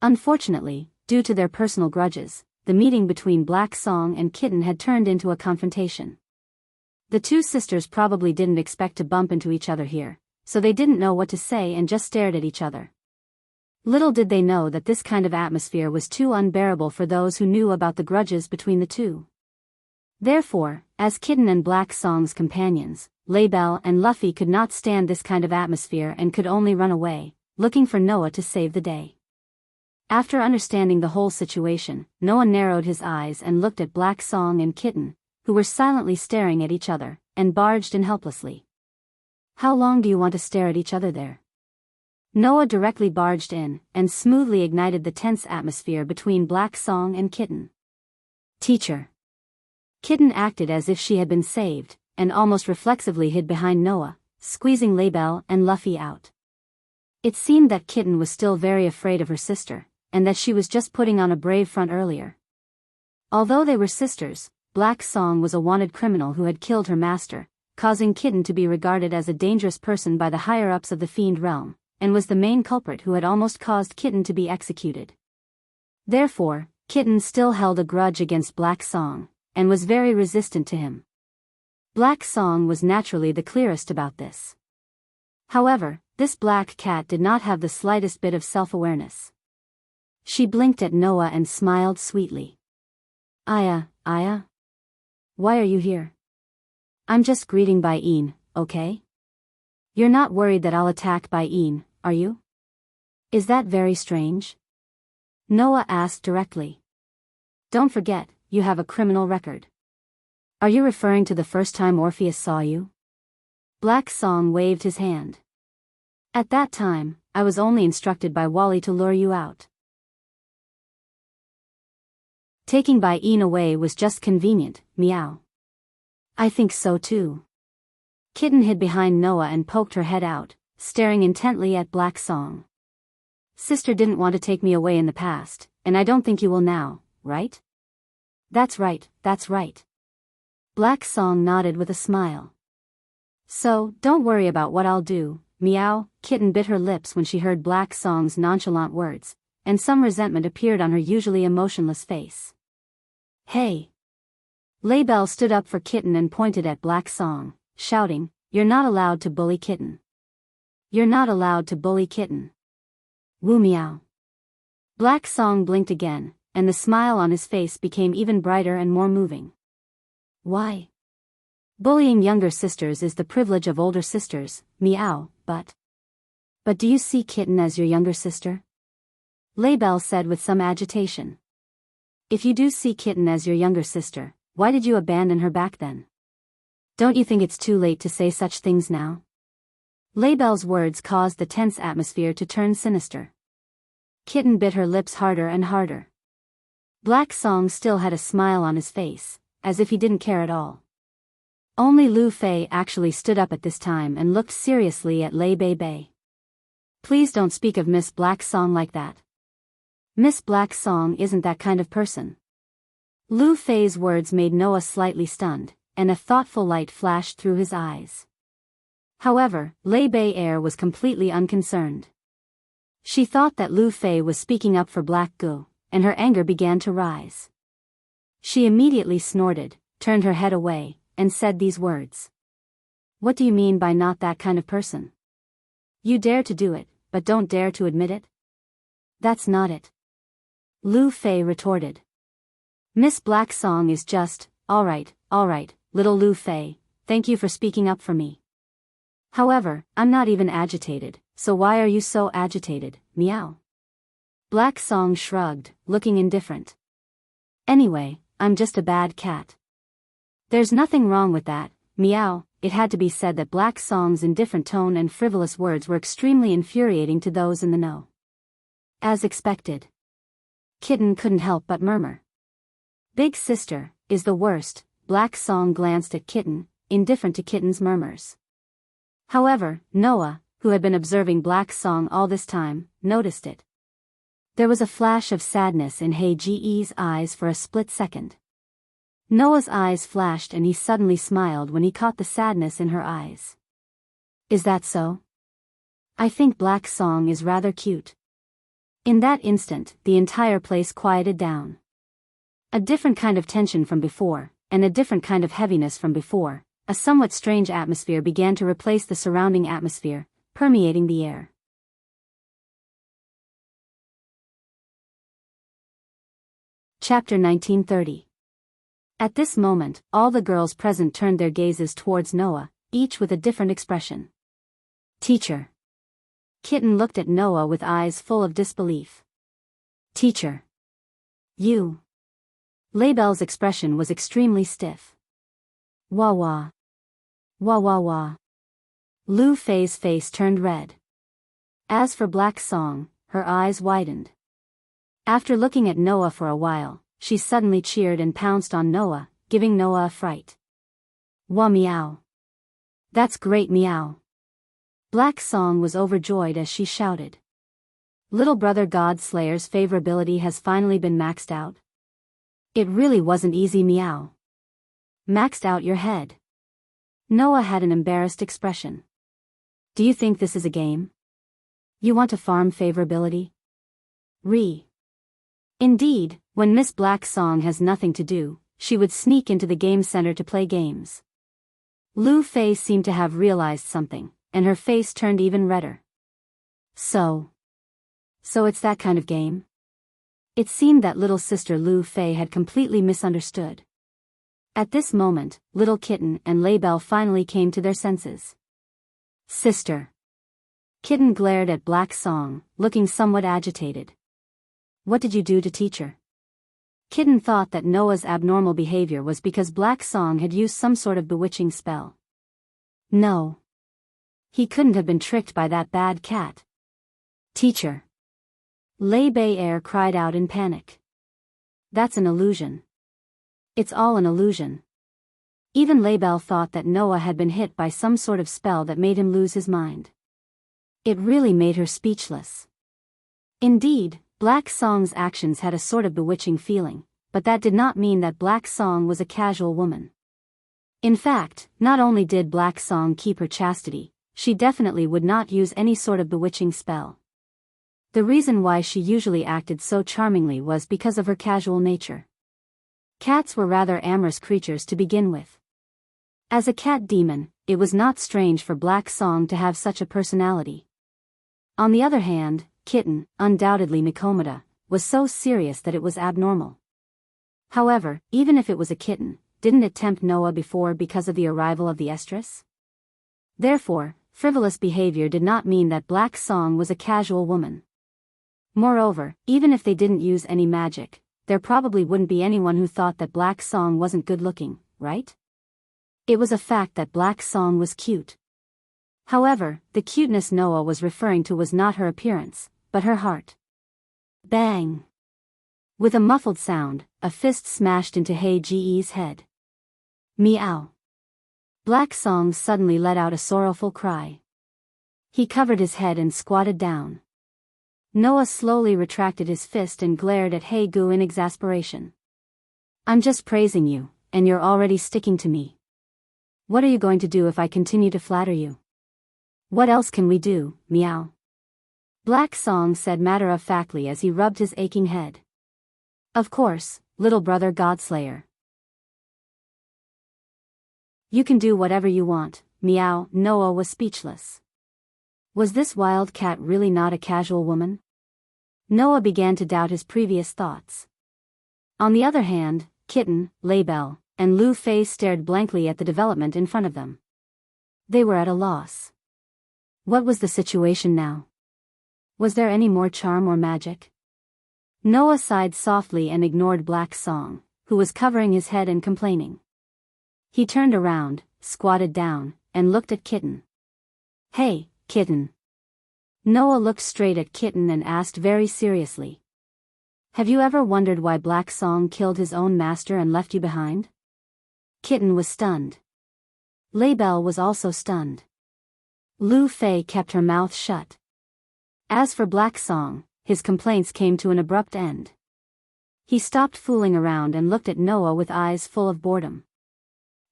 Unfortunately, due to their personal grudges, the meeting between Black Song and Kitten had turned into a confrontation. The two sisters probably didn't expect to bump into each other here, so they didn't know what to say and just stared at each other. Little did they know that this kind of atmosphere was too unbearable for those who knew about the grudges between the two. Therefore, as Kitten and Black Song's companions, Label and Luffy could not stand this kind of atmosphere and could only run away, looking for Noah to save the day. After understanding the whole situation, Noah narrowed his eyes and looked at Black Song and Kitten, who were silently staring at each other, and barged in helplessly. How long do you want to stare at each other there? Noah directly barged in, and smoothly ignited the tense atmosphere between Black Song and Kitten. Teacher. Kitten acted as if she had been saved, and almost reflexively hid behind Noah, squeezing Label and Luffy out. It seemed that Kitten was still very afraid of her sister, and that she was just putting on a brave front earlier. Although they were sisters, Black Song was a wanted criminal who had killed her master, causing Kitten to be regarded as a dangerous person by the higher-ups of the Fiend realm, and was the main culprit who had almost caused Kitten to be executed. Therefore, Kitten still held a grudge against Black Song, and was very resistant to him. Black Song was naturally the clearest about this. However, this black cat did not have the slightest bit of self-awareness. She blinked at Noah and smiled sweetly. Aya. Why are you here? I'm just greeting Bain, okay? You're not worried that I'll attack Bain, are you? Is that very strange? Noah asked directly. Don't forget, you have a criminal record. Are you referring to the first time Orpheus saw you? Black Song waved his hand. At that time, I was only instructed by Wally to lure you out. Taking Bain away was just convenient, meow. I think so too. Kitten hid behind Noah and poked her head out, staring intently at Black Song. Sister didn't want to take me away in the past, and I don't think you will now, right? That's right. Black Song nodded with a smile. So, don't worry about what I'll do, meow. Kitten bit her lips when she heard Black Song's nonchalant words, and some resentment appeared on her usually emotionless face. Hey! Label stood up for Kitten and pointed at Black Song, shouting, You're not allowed to bully Kitten. You're not allowed to bully Kitten. Woo meow. Black Song blinked again, and the smile on his face became even brighter and more moving. Why? Bullying younger sisters is the privilege of older sisters, meow, but do you see Kitten as your younger sister? Label said with some agitation. If you do see Kitten as your younger sister, why did you abandon her back then? Don't you think it's too late to say such things now? Label's words caused the tense atmosphere to turn sinister. Kitten bit her lips harder and harder. Black Song still had a smile on his face, as if he didn't care at all. Only Lu Fei actually stood up at this time and looked seriously at Lei Bei Bei. Please don't speak of Miss Black Song like that. Miss Black Song isn't that kind of person. Lu Fei's words made Noah slightly stunned, and a thoughtful light flashed through his eyes. However, Lei Bei Er was completely unconcerned. She thought that Lu Fei was speaking up for Black Gu, and her anger began to rise. She immediately snorted, turned her head away, and said these words. What do you mean by not that kind of person? You dare to do it, but don't dare to admit it? That's not it. Lu Fei retorted. Miss Black Song is just, all right, little Lu Fei, thank you for speaking up for me. However, I'm not even agitated, so why are you so agitated, meow? Black Song shrugged, looking indifferent. Anyway, I'm just a bad cat. There's nothing wrong with that, meow. It had to be said that Black Song's indifferent tone and frivolous words were extremely infuriating to those in the know. As expected. Kitten couldn't help but murmur. Big sister is the worst. Black Song glanced at Kitten, indifferent to Kitten's murmurs. However, Noah, who had been observing Black Song all this time, noticed it. There was a flash of sadness in He Ji's eyes for a split second. Noah's eyes flashed and he suddenly smiled when he caught the sadness in her eyes. Is that so? I think Black Song is rather cute. In that instant, the entire place quieted down. A different kind of tension from before, and a different kind of heaviness from before, a somewhat strange atmosphere began to replace the surrounding atmosphere, permeating the air. Chapter 1930. At this moment, all the girls present turned their gazes towards Noah, each with a different expression. Teacher. Kitten looked at Noah with eyes full of disbelief. Teacher. You. Label's expression was extremely stiff. Wah wah. Wah wah wah. Lu Fei's face turned red. As for Black Song, her eyes widened. After looking at Noah for a while, she suddenly cheered and pounced on Noah, giving Noah a fright. Wah meow. That's great meow. Black Song was overjoyed as she shouted. Little brother God Slayer's favorability has finally been maxed out. It really wasn't easy meow. Maxed out your head. Noah had an embarrassed expression. Do you think this is a game? You want to farm favorability? Indeed, when Miss Black Song has nothing to do, she would sneak into the game center to play games. Lu Fei seemed to have realized something, and her face turned even redder. So it's that kind of game? It seemed that little sister Lu Fei had completely misunderstood. At this moment, little Kitten and Label finally came to their senses. Sister. Kitten glared at Black Song, looking somewhat agitated. What did you do to teacher? Kitten thought that Noah's abnormal behavior was because Black Song had used some sort of bewitching spell. No. He couldn't have been tricked by that bad cat. Teacher. Lei Bei Er cried out in panic. That's an illusion. It's all an illusion. Even Label thought that Noah had been hit by some sort of spell that made him lose his mind. It really made her speechless. Indeed, Black Song's actions had a sort of bewitching feeling, but that did not mean that Black Song was a casual woman. In fact, not only did Black Song keep her chastity, she definitely would not use any sort of bewitching spell. The reason why she usually acted so charmingly was because of her casual nature. Cats were rather amorous creatures to begin with. As a cat demon, it was not strange for Black Song to have such a personality. On the other hand, Kitten, undoubtedly Nikomata, was so serious that it was abnormal. However, even if it was a kitten, didn't it tempt Noah before because of the arrival of the estrus? Therefore, frivolous behavior did not mean that Black Song was a casual woman. Moreover, even if they didn't use any magic, there probably wouldn't be anyone who thought that Black Song wasn't good-looking, right? It was a fact that Black Song was cute. However, the cuteness Noah was referring to was not her appearance, but her heart. Bang! With a muffled sound, a fist smashed into He Ji's head. Meow! Black Song suddenly let out a sorrowful cry. He covered his head and squatted down. Noah slowly retracted his fist and glared at Haegu in exasperation. I'm just praising you, and you're already sticking to me. What are you going to do if I continue to flatter you? What else can we do, meow? Black Song said matter-of-factly as he rubbed his aching head. Of course, little brother Godslayer. You can do whatever you want, meow. Noah was speechless. Was this wild cat really not a casual woman? Noah began to doubt his previous thoughts. On the other hand, Kitten, Laybell, and Lu Fei stared blankly at the development in front of them. They were at a loss. What was the situation now? Was there any more charm or magic? Noah sighed softly and ignored Black Song, who was covering his head and complaining. He turned around, squatted down, and looked at Kitten. Hey, Kitten. Noah looked straight at Kitten and asked very seriously. Have you ever wondered why Black Song killed his own master and left you behind? Kitten was stunned. Laybell was also stunned. Lu Fei kept her mouth shut. As for Black Song, his complaints came to an abrupt end. He stopped fooling around and looked at Noah with eyes full of boredom.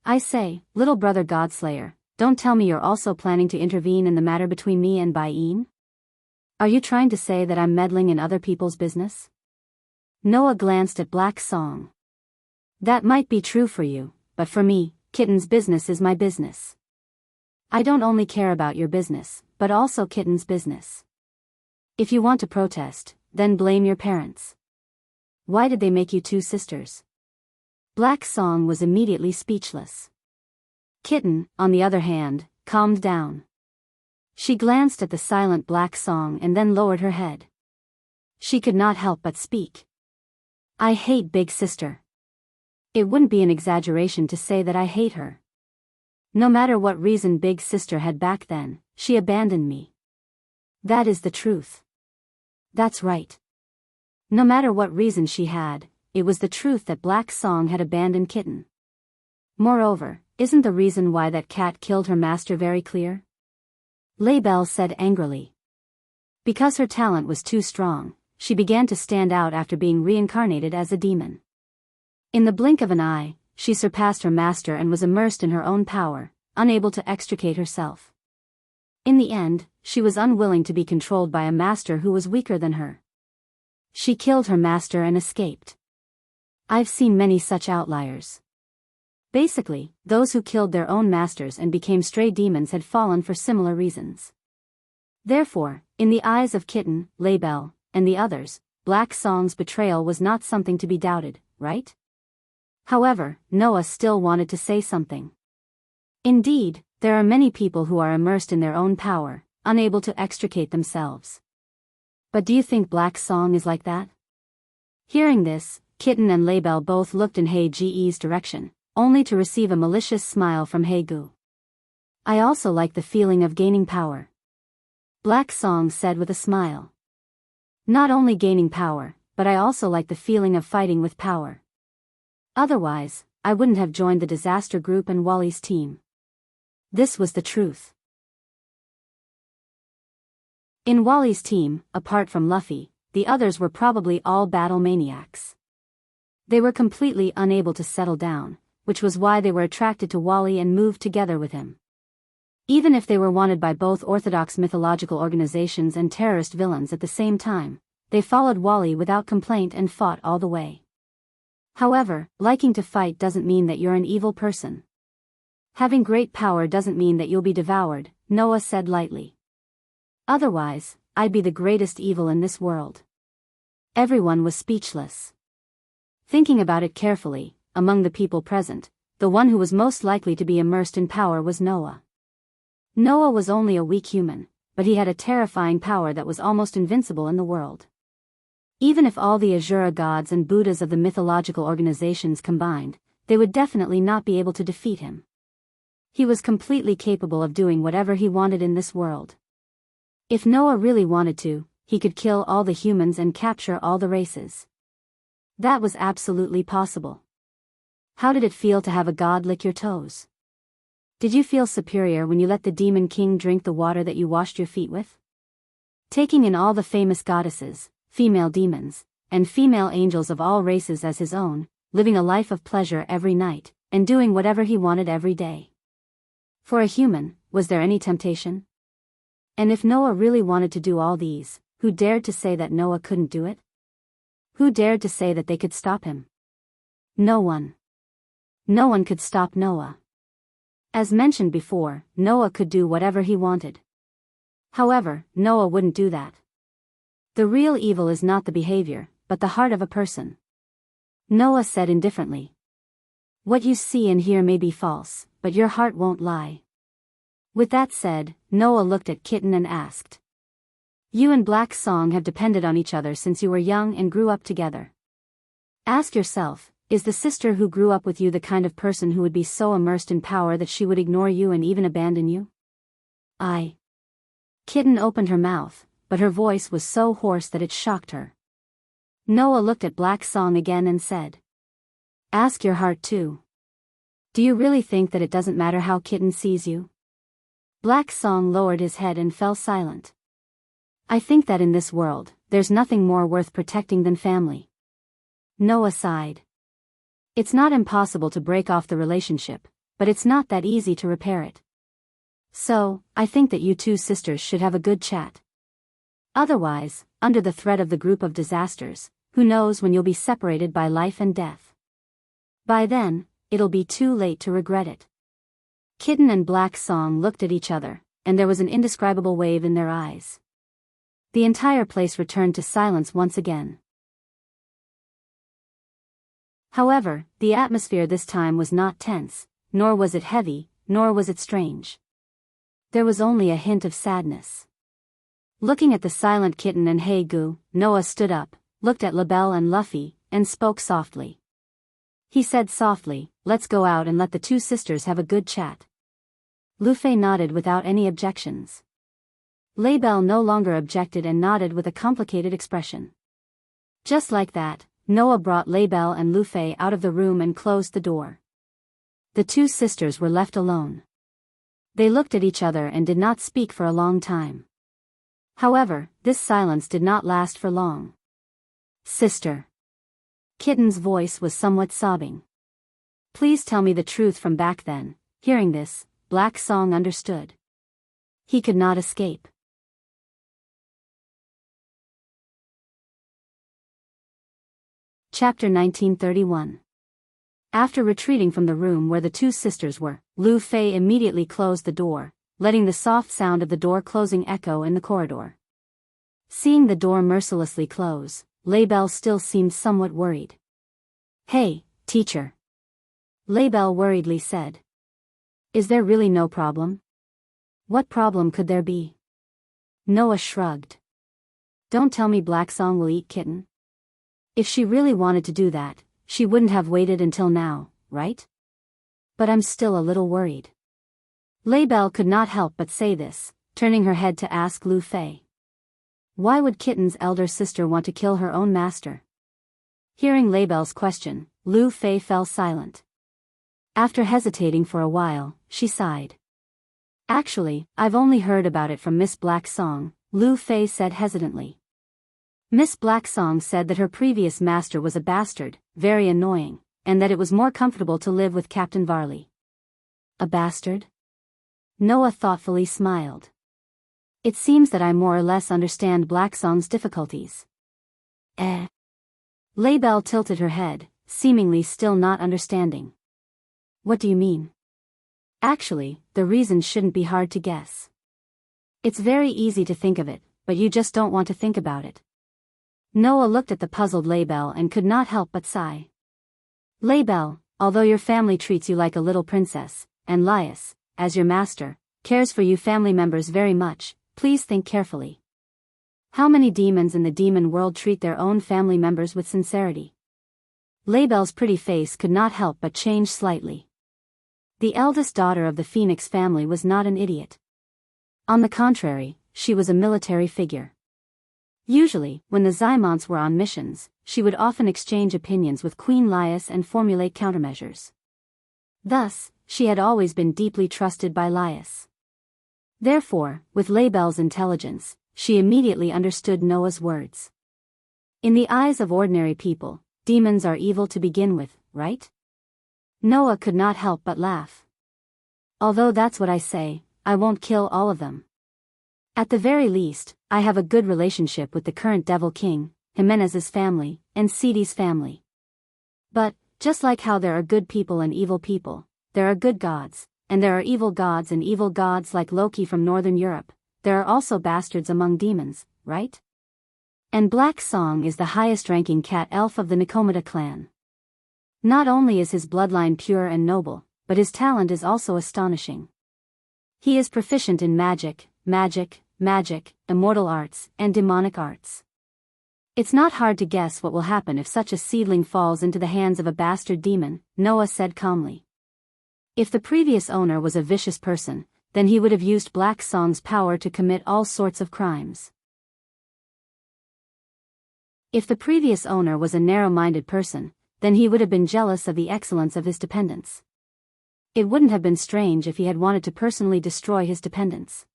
I say, little brother Godslayer, don't tell me you're also planning to intervene in the matter between me and Baiyin? Are you trying to say that I'm meddling in other people's business? Noah glanced at Black Song. That might be true for you, but for me, Kitten's business is my business. I don't only care about your business, but also Kitten's business. If you want to protest, then blame your parents. Why did they make you two sisters? Black Song was immediately speechless. Kitten, on the other hand, calmed down. She glanced at the silent Black Song and then lowered her head. She could not help but speak. I hate Big Sister. It wouldn't be an exaggeration to say that I hate her. No matter what reason Big Sister had back then, she abandoned me. That is the truth. That's right. No matter what reason she had, it was the truth that Black Song had abandoned Kitten. Moreover, isn't the reason why that cat killed her master very clear? Laybell said angrily. Because her talent was too strong, she began to stand out after being reincarnated as a demon. In the blink of an eye, she surpassed her master and was immersed in her own power, unable to extricate herself. In the end, she was unwilling to be controlled by a master who was weaker than her. She killed her master and escaped. I've seen many such outliers. Basically, those who killed their own masters and became stray demons had fallen for similar reasons. Therefore, in the eyes of Kitten, Laybell, and the others, Black Song's betrayal was not something to be doubted, right? However, Noah still wanted to say something. Indeed, there are many people who are immersed in their own power, unable to extricate themselves. But do you think Black Song is like that? Hearing this, Kitten and Laybell both looked in Hei-Ge's direction, only to receive a malicious smile from Hei-Gu. I also like the feeling of gaining power. Black Song said with a smile. Not only gaining power, but I also like the feeling of fighting with power. Otherwise, I wouldn't have joined the disaster group and Wally's team. This was the truth. In Wally's team, apart from Luffy, the others were probably all battle maniacs. They were completely unable to settle down, which was why they were attracted to Wally and moved together with him. Even if they were wanted by both orthodox mythological organizations and terrorist villains at the same time, they followed Wally without complaint and fought all the way. However, liking to fight doesn't mean that you're an evil person. Having great power doesn't mean that you'll be devoured, Noah said lightly. Otherwise, I'd be the greatest evil in this world. Everyone was speechless. Thinking about it carefully, among the people present, the one who was most likely to be immersed in power was Noah. Noah was only a weak human, but he had a terrifying power that was almost invincible in the world. Even if all the Asura gods and Buddhas of the mythological organizations combined, they would definitely not be able to defeat him. He was completely capable of doing whatever he wanted in this world. If Noah really wanted to, he could kill all the humans and capture all the races. That was absolutely possible. How did it feel to have a god lick your toes? Did you feel superior when you let the demon king drink the water that you washed your feet with? Taking in all the famous goddesses, female demons, and female angels of all races as his own, living a life of pleasure every night, and doing whatever he wanted every day. For a human, was there any temptation? And if Noah really wanted to do all these, who dared to say that Noah couldn't do it? Who dared to say that they could stop him? No one. No one could stop Noah. As mentioned before, Noah could do whatever he wanted. However, Noah wouldn't do that. The real evil is not the behavior, but the heart of a person. Noah said indifferently. What you see and hear may be false, but your heart won't lie. With that said, Noah looked at Kitten and asked. You and Black Song have depended on each other since you were young and grew up together. Ask yourself, is the sister who grew up with you the kind of person who would be so immersed in power that she would ignore you and even abandon you? Kitten opened her mouth, but her voice was so hoarse that it shocked her. Noah looked at Black Song again and said. Ask your heart too. Do you really think that it doesn't matter how Kitten sees you? Black Song lowered his head and fell silent. I think that in this world, there's nothing more worth protecting than family. Noah sighed. It's not impossible to break off the relationship, but it's not that easy to repair it. So, I think that you two sisters should have a good chat. Otherwise, under the threat of the group of disasters, who knows when you'll be separated by life and death. By then, it'll be too late to regret it. Kitten and Black Song looked at each other, and there was an indescribable wave in their eyes. The entire place returned to silence once again. However, the atmosphere this time was not tense, nor was it heavy, nor was it strange. There was only a hint of sadness. Looking at the silent Kitten and Haegu, Noah stood up, looked at LaBelle and Luffy, and spoke softly. He said softly, let's go out and let the two sisters have a good chat. Luffy nodded without any objections. LaBelle no longer objected and nodded with a complicated expression. Just like that, Noah brought LaBelle and Luffy out of the room and closed the door. The two sisters were left alone. They looked at each other and did not speak for a long time. However, this silence did not last for long. Sister. Kitten's voice was somewhat sobbing. Please tell me the truth from back then. Hearing this, Black Song understood. He could not escape. Chapter 1931. After retreating from the room where the two sisters were, Lu Fei immediately closed the door, letting the soft sound of the door closing echo in the corridor. Seeing the door mercilessly close, LaBelle still seemed somewhat worried. Hey, teacher. LaBelle worriedly said. Is there really no problem? What problem could there be? Noah shrugged. Don't tell me Black Song will eat Kitten. If she really wanted to do that, she wouldn't have waited until now, right? But I'm still a little worried. LaBelle could not help but say this, turning her head to ask Lu Fei. Why would Kitten's elder sister want to kill her own master? Hearing LaBelle's question, Lu Fei fell silent. After hesitating for a while, she sighed. Actually, I've only heard about it from Miss Black Song, Lu Fei said hesitantly. Miss Black Song said that her previous master was a bastard, very annoying, and that it was more comfortable to live with Captain Varley. A bastard? Noah thoughtfully smiled. It seems that I more or less understand Black Song's difficulties. LaBelle tilted her head, seemingly still not understanding. What do you mean? Actually, the reason shouldn't be hard to guess. It's very easy to think of it, but you just don't want to think about it. Noah looked at the puzzled LaBelle and could not help but sigh. LaBelle, although your family treats you like a little princess, and Lias, as your master, cares for you family members very much, please think carefully. How many demons in the demon world treat their own family members with sincerity? LaBelle's pretty face could not help but change slightly. The eldest daughter of the Phoenix family was not an idiot. On the contrary, she was a military figure. Usually, when the Zymonts were on missions, she would often exchange opinions with Queen Lias and formulate countermeasures. Thus, she had always been deeply trusted by Laius. Therefore, with Label's intelligence, she immediately understood Noah's words. In the eyes of ordinary people, demons are evil to begin with, right? Noah could not help but laugh. Although that's what I say, I won't kill all of them. At the very least, I have a good relationship with the current Devil King, Jimenez's family, and Sidi's family. But, just like how there are good people and evil people, there are good gods, and there are evil gods and evil gods like Loki from Northern Europe, there are also bastards among demons, right? And Black Song is the highest-ranking cat elf of the Nicomata clan. Not only is his bloodline pure and noble, but his talent is also astonishing. He is proficient in magic, immortal arts, and demonic arts. It's not hard to guess what will happen if such a seedling falls into the hands of a bastard demon, Noah said calmly. If the previous owner was a vicious person, then he would have used Black Song's power to commit all sorts of crimes. If the previous owner was a narrow-minded person, then he would have been jealous of the excellence of his dependents. It wouldn't have been strange if he had wanted to personally destroy his dependents.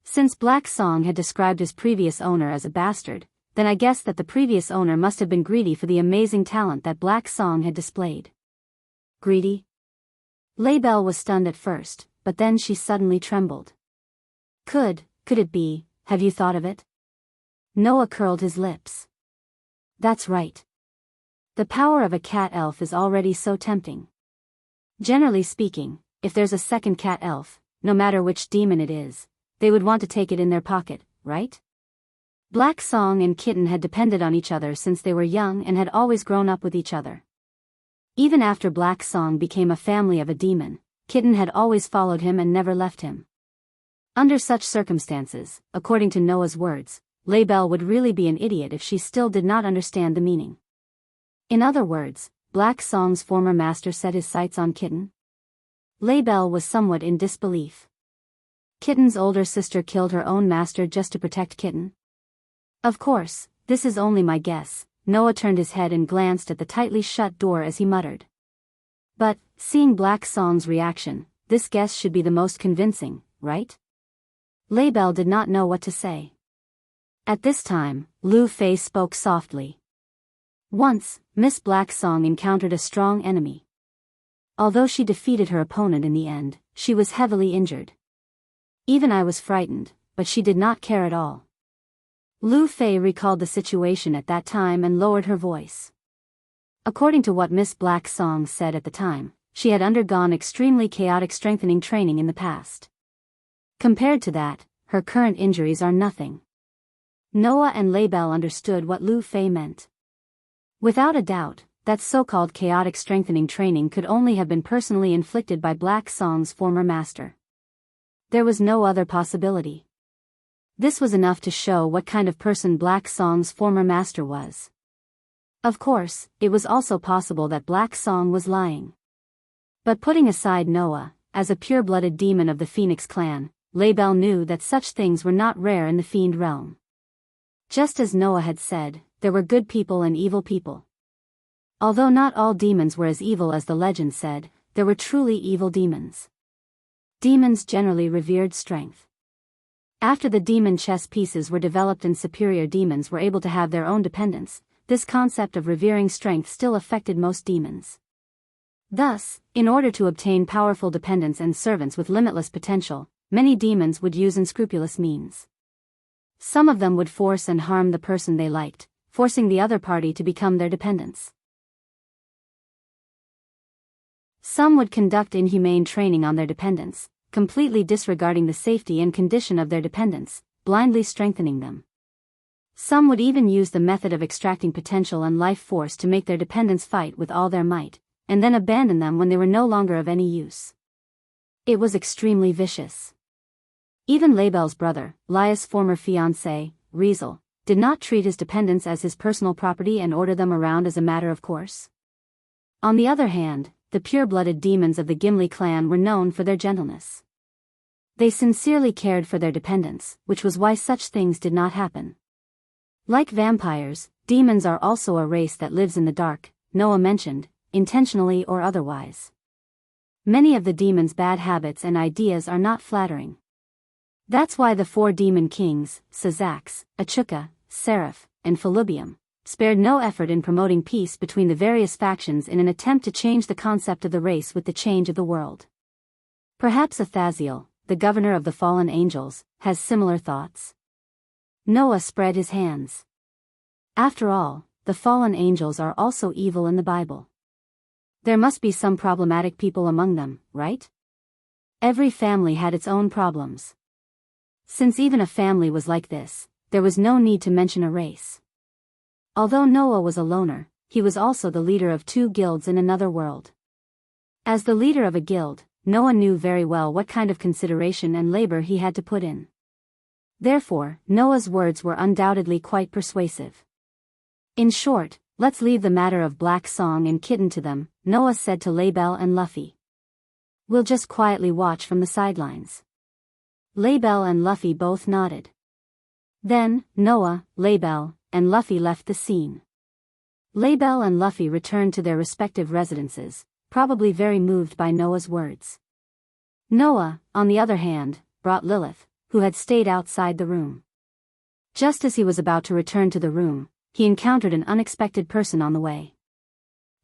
Since Black Song had described his previous owner as a bastard, then I guess that the previous owner must have been greedy for the amazing talent that Black Song had displayed. Greedy? Label was stunned at first, but then she suddenly trembled. Could it be, have you thought of it? Noah curled his lips. That's right. The power of a cat elf is already so tempting. Generally speaking, if there's a second cat elf, no matter which demon it is, they would want to take it in their pocket, right? Black Song and Kitten had depended on each other since they were young and had always grown up with each other. Even after Black Song became a family of a demon, Kitten had always followed him and never left him. Under such circumstances, according to Noah's words, Label would really be an idiot if she still did not understand the meaning. In other words, Black Song's former master set his sights on Kitten? Label was somewhat in disbelief. Kitten's older sister killed her own master just to protect Kitten? Of course, this is only my guess. Noah turned his head and glanced at the tightly shut door as he muttered. But, seeing Black Song's reaction, this guess should be the most convincing, right? Label did not know what to say. At this time, Lu Fei spoke softly. Once, Miss Black Song encountered a strong enemy. Although she defeated her opponent in the end, she was heavily injured. Even I was frightened, but she did not care at all. Lu Fei recalled the situation at that time and lowered her voice. According to what Miss Black Song said at the time, she had undergone extremely chaotic strengthening training in the past. Compared to that, her current injuries are nothing. Noah and Label understood what Lu Fei meant. Without a doubt, that so-called chaotic strengthening training could only have been personally inflicted by Black Song's former master. There was no other possibility. This was enough to show what kind of person Black Song's former master was. Of course, it was also possible that Black Song was lying. But putting aside Noah, as a pure-blooded demon of the Phoenix clan, Label knew that such things were not rare in the fiend realm. Just as Noah had said, there were good people and evil people. Although not all demons were as evil as the legend said, there were truly evil demons. Demons generally revered strength. After the demon chess pieces were developed and superior demons were able to have their own dependents, this concept of revering strength still affected most demons. Thus, in order to obtain powerful dependents and servants with limitless potential, many demons would use unscrupulous means. Some of them would force and harm the person they liked, forcing the other party to become their dependents. Some would conduct inhumane training on their dependents, completely disregarding the safety and condition of their dependents, blindly strengthening them. Some would even use the method of extracting potential and life force to make their dependents fight with all their might, and then abandon them when they were no longer of any use. It was extremely vicious. Even Label's brother, Laius' former fiancé, Riesel, did not treat his dependents as his personal property and order them around as a matter of course. On the other hand, the pure-blooded demons of the Gimli clan were known for their gentleness. They sincerely cared for their dependents, which was why such things did not happen. Like vampires, demons are also a race that lives in the dark, Noah mentioned, intentionally or otherwise. Many of the demon's bad habits and ideas are not flattering. That's why the 4 demon kings, Sazax, Achuka, Seraph, and Felubium, spared no effort in promoting peace between the various factions in an attempt to change the concept of the race with the change of the world. Perhaps Athaziel, the governor of the fallen angels, has similar thoughts. Noah spread his hands. After all, the fallen angels are also evil in the Bible. There must be some problematic people among them, right? Every family had its own problems. Since even a family was like this, there was no need to mention a race. Although Noah was a loner, he was also the leader of 2 guilds in another world. As the leader of a guild, Noah knew very well what kind of consideration and labor he had to put in. Therefore, Noah's words were undoubtedly quite persuasive. In short, let's leave the matter of Black Song and Kitten to them, Noah said to Label and Luffy. We'll just quietly watch from the sidelines. Label and Luffy both nodded. Then, Noah, Label, and Luffy left the scene. Label and Luffy returned to their respective residences, probably very moved by Noah's words. Noah, on the other hand, brought Lilith, who had stayed outside the room. Just as he was about to return to the room, he encountered an unexpected person on the way.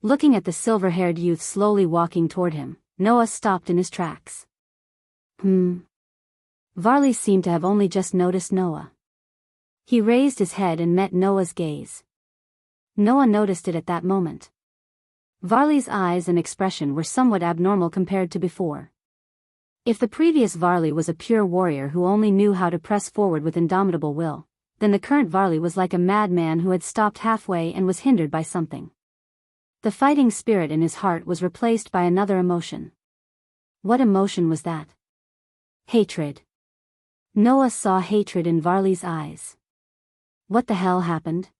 Looking at the silver-haired youth slowly walking toward him, Noah stopped in his tracks. Varley seemed to have only just noticed Noah. He raised his head and met Noah's gaze. Noah noticed it at that moment. Varley's eyes and expression were somewhat abnormal compared to before. If the previous Varley was a pure warrior who only knew how to press forward with indomitable will, then the current Varley was like a madman who had stopped halfway and was hindered by something. The fighting spirit in his heart was replaced by another emotion. What emotion was that? Hatred. Noah saw hatred in Varley's eyes. What the hell happened?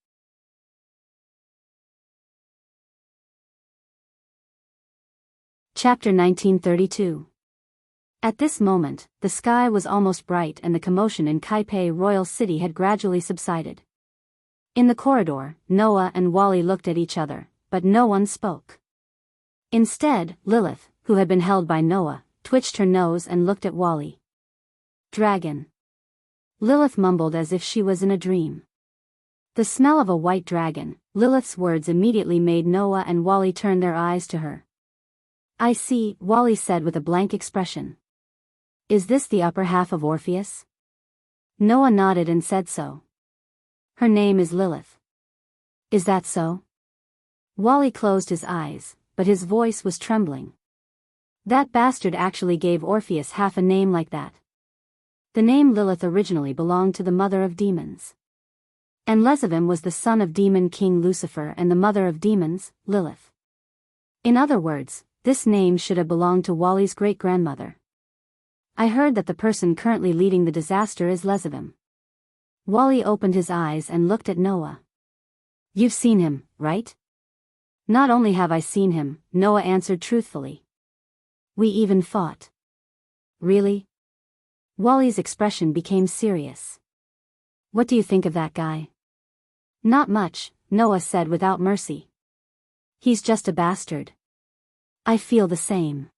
Chapter 1932. At this moment, the sky was almost bright and the commotion in Kaipei Royal City had gradually subsided. In the corridor, Noah and Wally looked at each other, but no one spoke. Instead, Lilith, who had been held by Noah, twitched her nose and looked at Wally. Dragon. Lilith mumbled as if she was in a dream. The smell of a white dragon, Lilith's words immediately made Noah and Wally turn their eyes to her. I see, Wally said with a blank expression. Is this the upper half of Orpheus? Noah nodded and said so. Her name is Lilith. Is that so? Wally closed his eyes, but his voice was trembling. That bastard actually gave Orpheus half a name like that. The name Lilith originally belonged to the mother of demons. And Lesavim was the son of demon king Lucifer and the mother of demons, Lilith. In other words, this name should have belonged to Wally's great-grandmother. I heard that the person currently leading the disaster is Lesavim. Wally opened his eyes and looked at Noah. You've seen him, right? Not only have I seen him, Noah answered truthfully. We even fought. Really? Wally's expression became serious. What do you think of that guy? Not much, Noah said without mercy. He's just a bastard. I feel the same.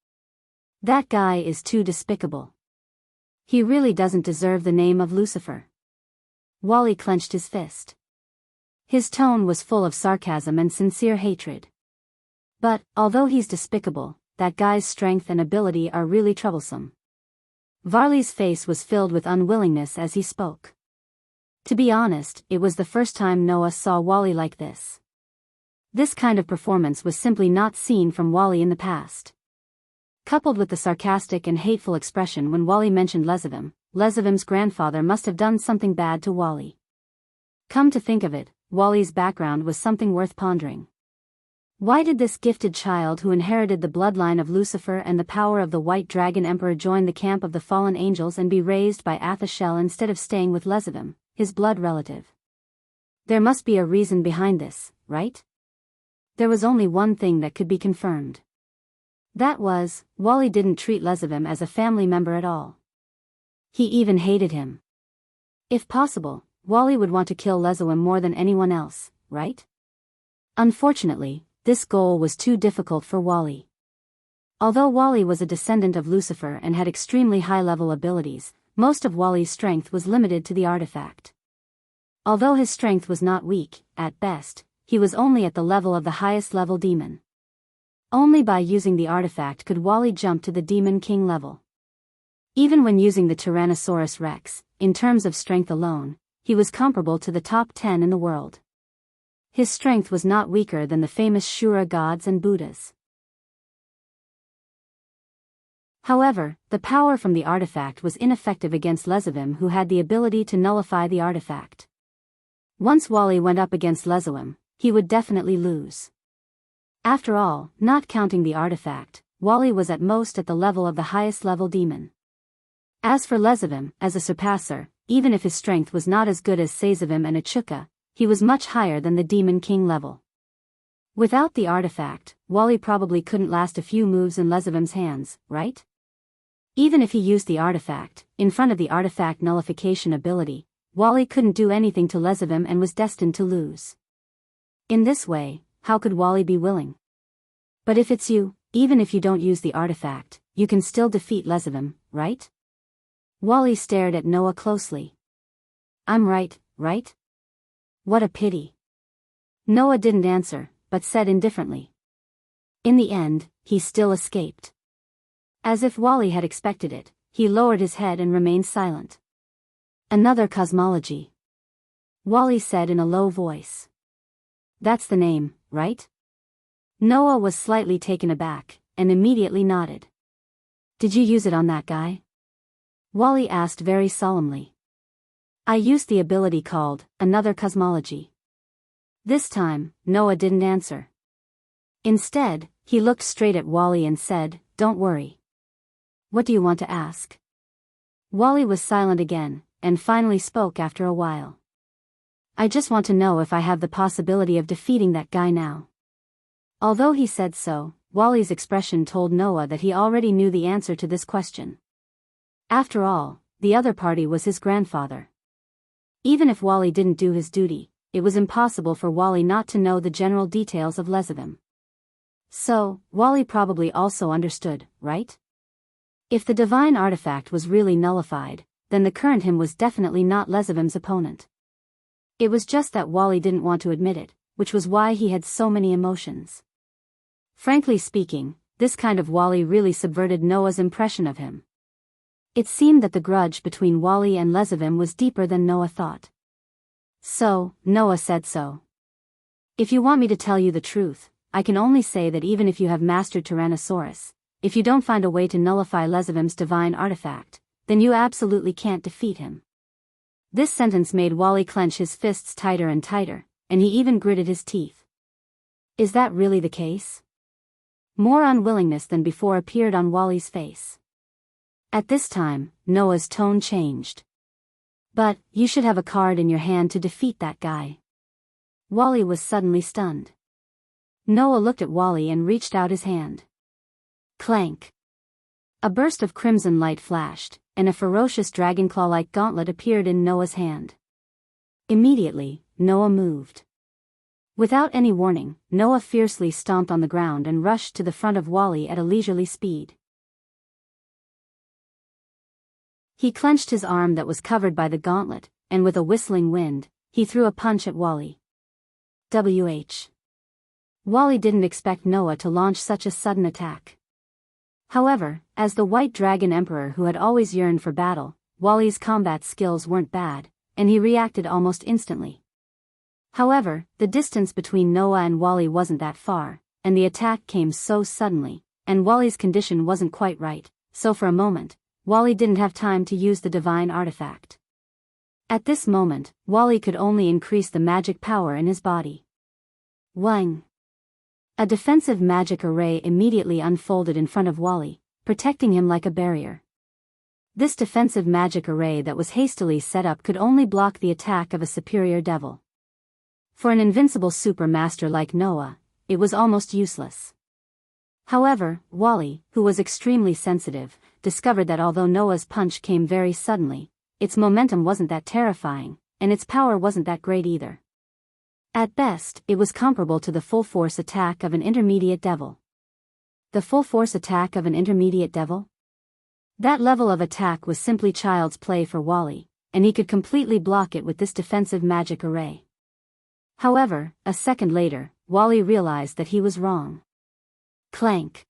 That guy is too despicable. He really doesn't deserve the name of Lucifer. Wally clenched his fist. His tone was full of sarcasm and sincere hatred. But, although he's despicable, that guy's strength and ability are really troublesome. Varley's face was filled with unwillingness as he spoke. To be honest, it was the first time Noah saw Wally like this. This kind of performance was simply not seen from Wally in the past. Coupled with the sarcastic and hateful expression when Wally mentioned Lesavim, Lesavim's grandfather must have done something bad to Wally. Come to think of it, Wally's background was something worth pondering. Why did this gifted child who inherited the bloodline of Lucifer and the power of the White Dragon Emperor join the camp of the fallen angels and be raised by Athashel instead of staying with Lesavim, his blood relative? There must be a reason behind this, right? There was only one thing that could be confirmed. That was, Wally didn't treat Lesavim as a family member at all. He even hated him. If possible, Wally would want to kill Lesavim more than anyone else, right? Unfortunately, this goal was too difficult for Wally. Although Wally was a descendant of Lucifer and had extremely high-level abilities, most of Wally's strength was limited to the artifact. Although his strength was not weak, at best, he was only at the level of the highest level demon. Only by using the artifact could Wally jump to the Demon King level. Even when using the Tyrannosaurus Rex, in terms of strength alone, he was comparable to the top 10 in the world. His strength was not weaker than the famous Shura gods and Buddhas. However, the power from the artifact was ineffective against Lezavim, who had the ability to nullify the artifact. Once Wally went up against Lezavim, he would definitely lose. After all, not counting the artifact, Wally was at most at the level of the highest level demon. As for Lezavim, as a surpasser, even if his strength was not as good as Sazavim and Achuka, he was much higher than the Demon King level. Without the artifact, Wally probably couldn't last a few moves in Lezavim's hands, right? Even if he used the artifact, in front of the artifact nullification ability, Wally couldn't do anything to Lezavim and was destined to lose. In this way, how could Wally be willing? But if it's you, even if you don't use the artifact, you can still defeat Lezavim, right? Wally stared at Noah closely. I'm right, right? What a pity. Noah didn't answer, but said indifferently. In the end, he still escaped. As if Wally had expected it, he lowered his head and remained silent. Another cosmology. Wally said in a low voice. That's the name, right? Noah was slightly taken aback, and immediately nodded. Did you use it on that guy? Wally asked very solemnly. I used the ability called Another Cosmology. This time, Noah didn't answer. Instead, he looked straight at Wally and said, Don't worry. What do you want to ask? Wally was silent again, and finally spoke after a while. I just want to know if I have the possibility of defeating that guy now. Although he said so, Wally's expression told Noah that he already knew the answer to this question. After all, the other party was his grandfather. Even if Wally didn't do his duty, it was impossible for Wally not to know the general details of Lezavim. So, Wally probably also understood, right? If the divine artifact was really nullified, then the current him was definitely not Lezavim's opponent. It was just that Wally didn't want to admit it, which was why he had so many emotions. Frankly speaking, this kind of Wally really subverted Noah's impression of him. It seemed that the grudge between Wally and Lezavim was deeper than Noah thought. So, Noah said so. If you want me to tell you the truth, I can only say that even if you have mastered Tyrannosaurus, if you don't find a way to nullify Lezavim's divine artifact, then you absolutely can't defeat him. This sentence made Wally clench his fists tighter and tighter, and he even gritted his teeth. Is that really the case? More unwillingness than before appeared on Wally's face. At this time, Noah's tone changed. But, you should have a card in your hand to defeat that guy. Wally was suddenly stunned. Noah looked at Wally and reached out his hand. Clank. A burst of crimson light flashed, and a ferocious dragonclaw-like gauntlet appeared in Noah's hand. Immediately, Noah moved. Without any warning, Noah fiercely stomped on the ground and rushed to the front of Wally at a leisurely speed. He clenched his arm that was covered by the gauntlet, and with a whistling wind, he threw a punch at Wally. Wally didn't expect Noah to launch such a sudden attack. However, as the White Dragon Emperor who had always yearned for battle, Wally's combat skills weren't bad, and he reacted almost instantly. However, the distance between Noah and Wally wasn't that far, and the attack came so suddenly, and Wally's condition wasn't quite right, so for a moment, Wally didn't have time to use the divine artifact. At this moment, Wally could only increase the magic power in his body. Wang! A defensive magic array immediately unfolded in front of Wally, protecting him like a barrier. This defensive magic array that was hastily set up could only block the attack of a superior devil. For an invincible super master like Noah, it was almost useless. However, Wally, who was extremely sensitive, discovered that although Noah's punch came very suddenly, its momentum wasn't that terrifying, and its power wasn't that great either. At best, it was comparable to the full-force attack of an intermediate devil. The full force attack of an intermediate devil? That level of attack was simply child's play for Wally, and he could completely block it with this defensive magic array. However, a second later, Wally realized that he was wrong. Clank.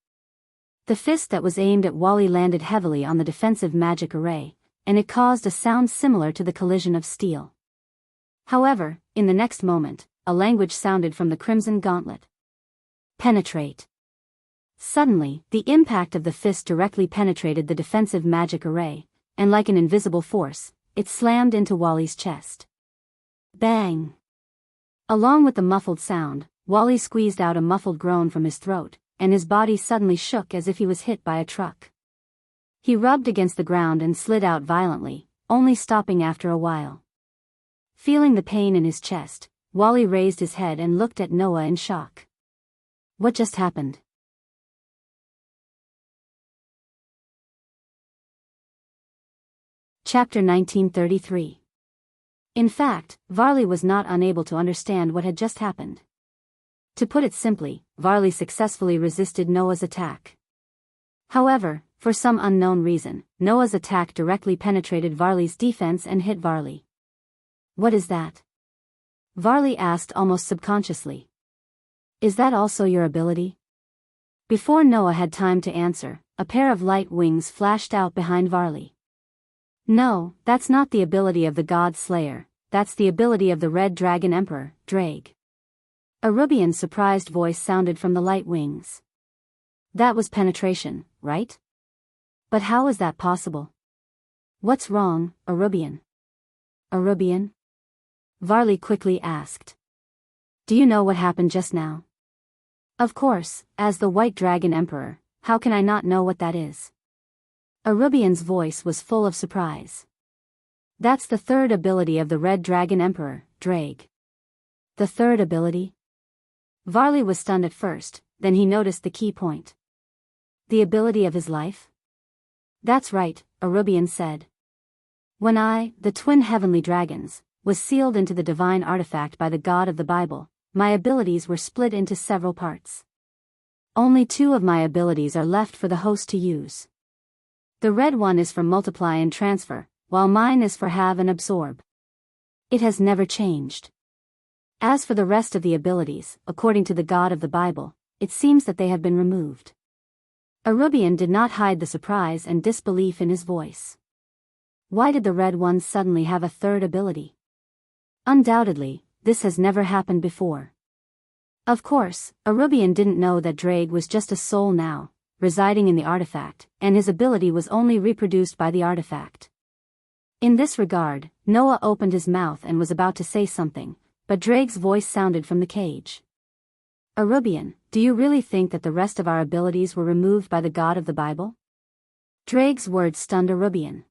The fist that was aimed at Wally landed heavily on the defensive magic array, and it caused a sound similar to the collision of steel. However, in the next moment, a language sounded from the crimson gauntlet. Penetrate. Suddenly, the impact of the fist directly penetrated the defensive magic array, and like an invisible force, it slammed into Wally's chest. Bang! Along with the muffled sound, Wally squeezed out a muffled groan from his throat, and his body suddenly shook as if he was hit by a truck. He rubbed against the ground and slid out violently, only stopping after a while. Feeling the pain in his chest, Wally raised his head and looked at Noah in shock. What just happened? Chapter 1933. In fact, Varley was not unable to understand what had just happened. To put it simply, Varley successfully resisted Noah's attack. However, for some unknown reason, Noah's attack directly penetrated Varley's defense and hit Varley. What is that? Varley asked almost subconsciously. Is that also your ability? Before Noah had time to answer, a pair of light wings flashed out behind Varley. No, that's not the ability of the God Slayer, that's the ability of the Red Dragon Emperor, Drake. A Rubian's surprised voice sounded from the light wings. That was penetration, right? But how is that possible? What's wrong, Arubian? Arubian? Varley quickly asked. Do you know what happened just now? Of course, as the White Dragon Emperor, how can I not know what that is? Arubian's voice was full of surprise. That's the third ability of the Red Dragon Emperor, Drake. The third ability? Varley was stunned at first, then he noticed the key point. The ability of his life? That's right, Arubian said. When I, the twin heavenly dragons, was sealed into the divine artifact by the God of the Bible, my abilities were split into several parts. Only 2 of my abilities are left for the host to use. The red one is for multiply and transfer, while mine is for have and absorb. It has never changed. As for the rest of the abilities, according to the God of the Bible, it seems that they have been removed. Arubian did not hide the surprise and disbelief in his voice. Why did the red one suddenly have a third ability? Undoubtedly, this has never happened before. Of course, Arubian didn't know that Drake was just a soul now, residing in the artifact, and his ability was only reproduced by the artifact. In this regard, Noah opened his mouth and was about to say something, but Drake's voice sounded from the cage. Arubian, do you really think that the rest of our abilities were removed by the God of the Bible? Drake's words stunned Arubian.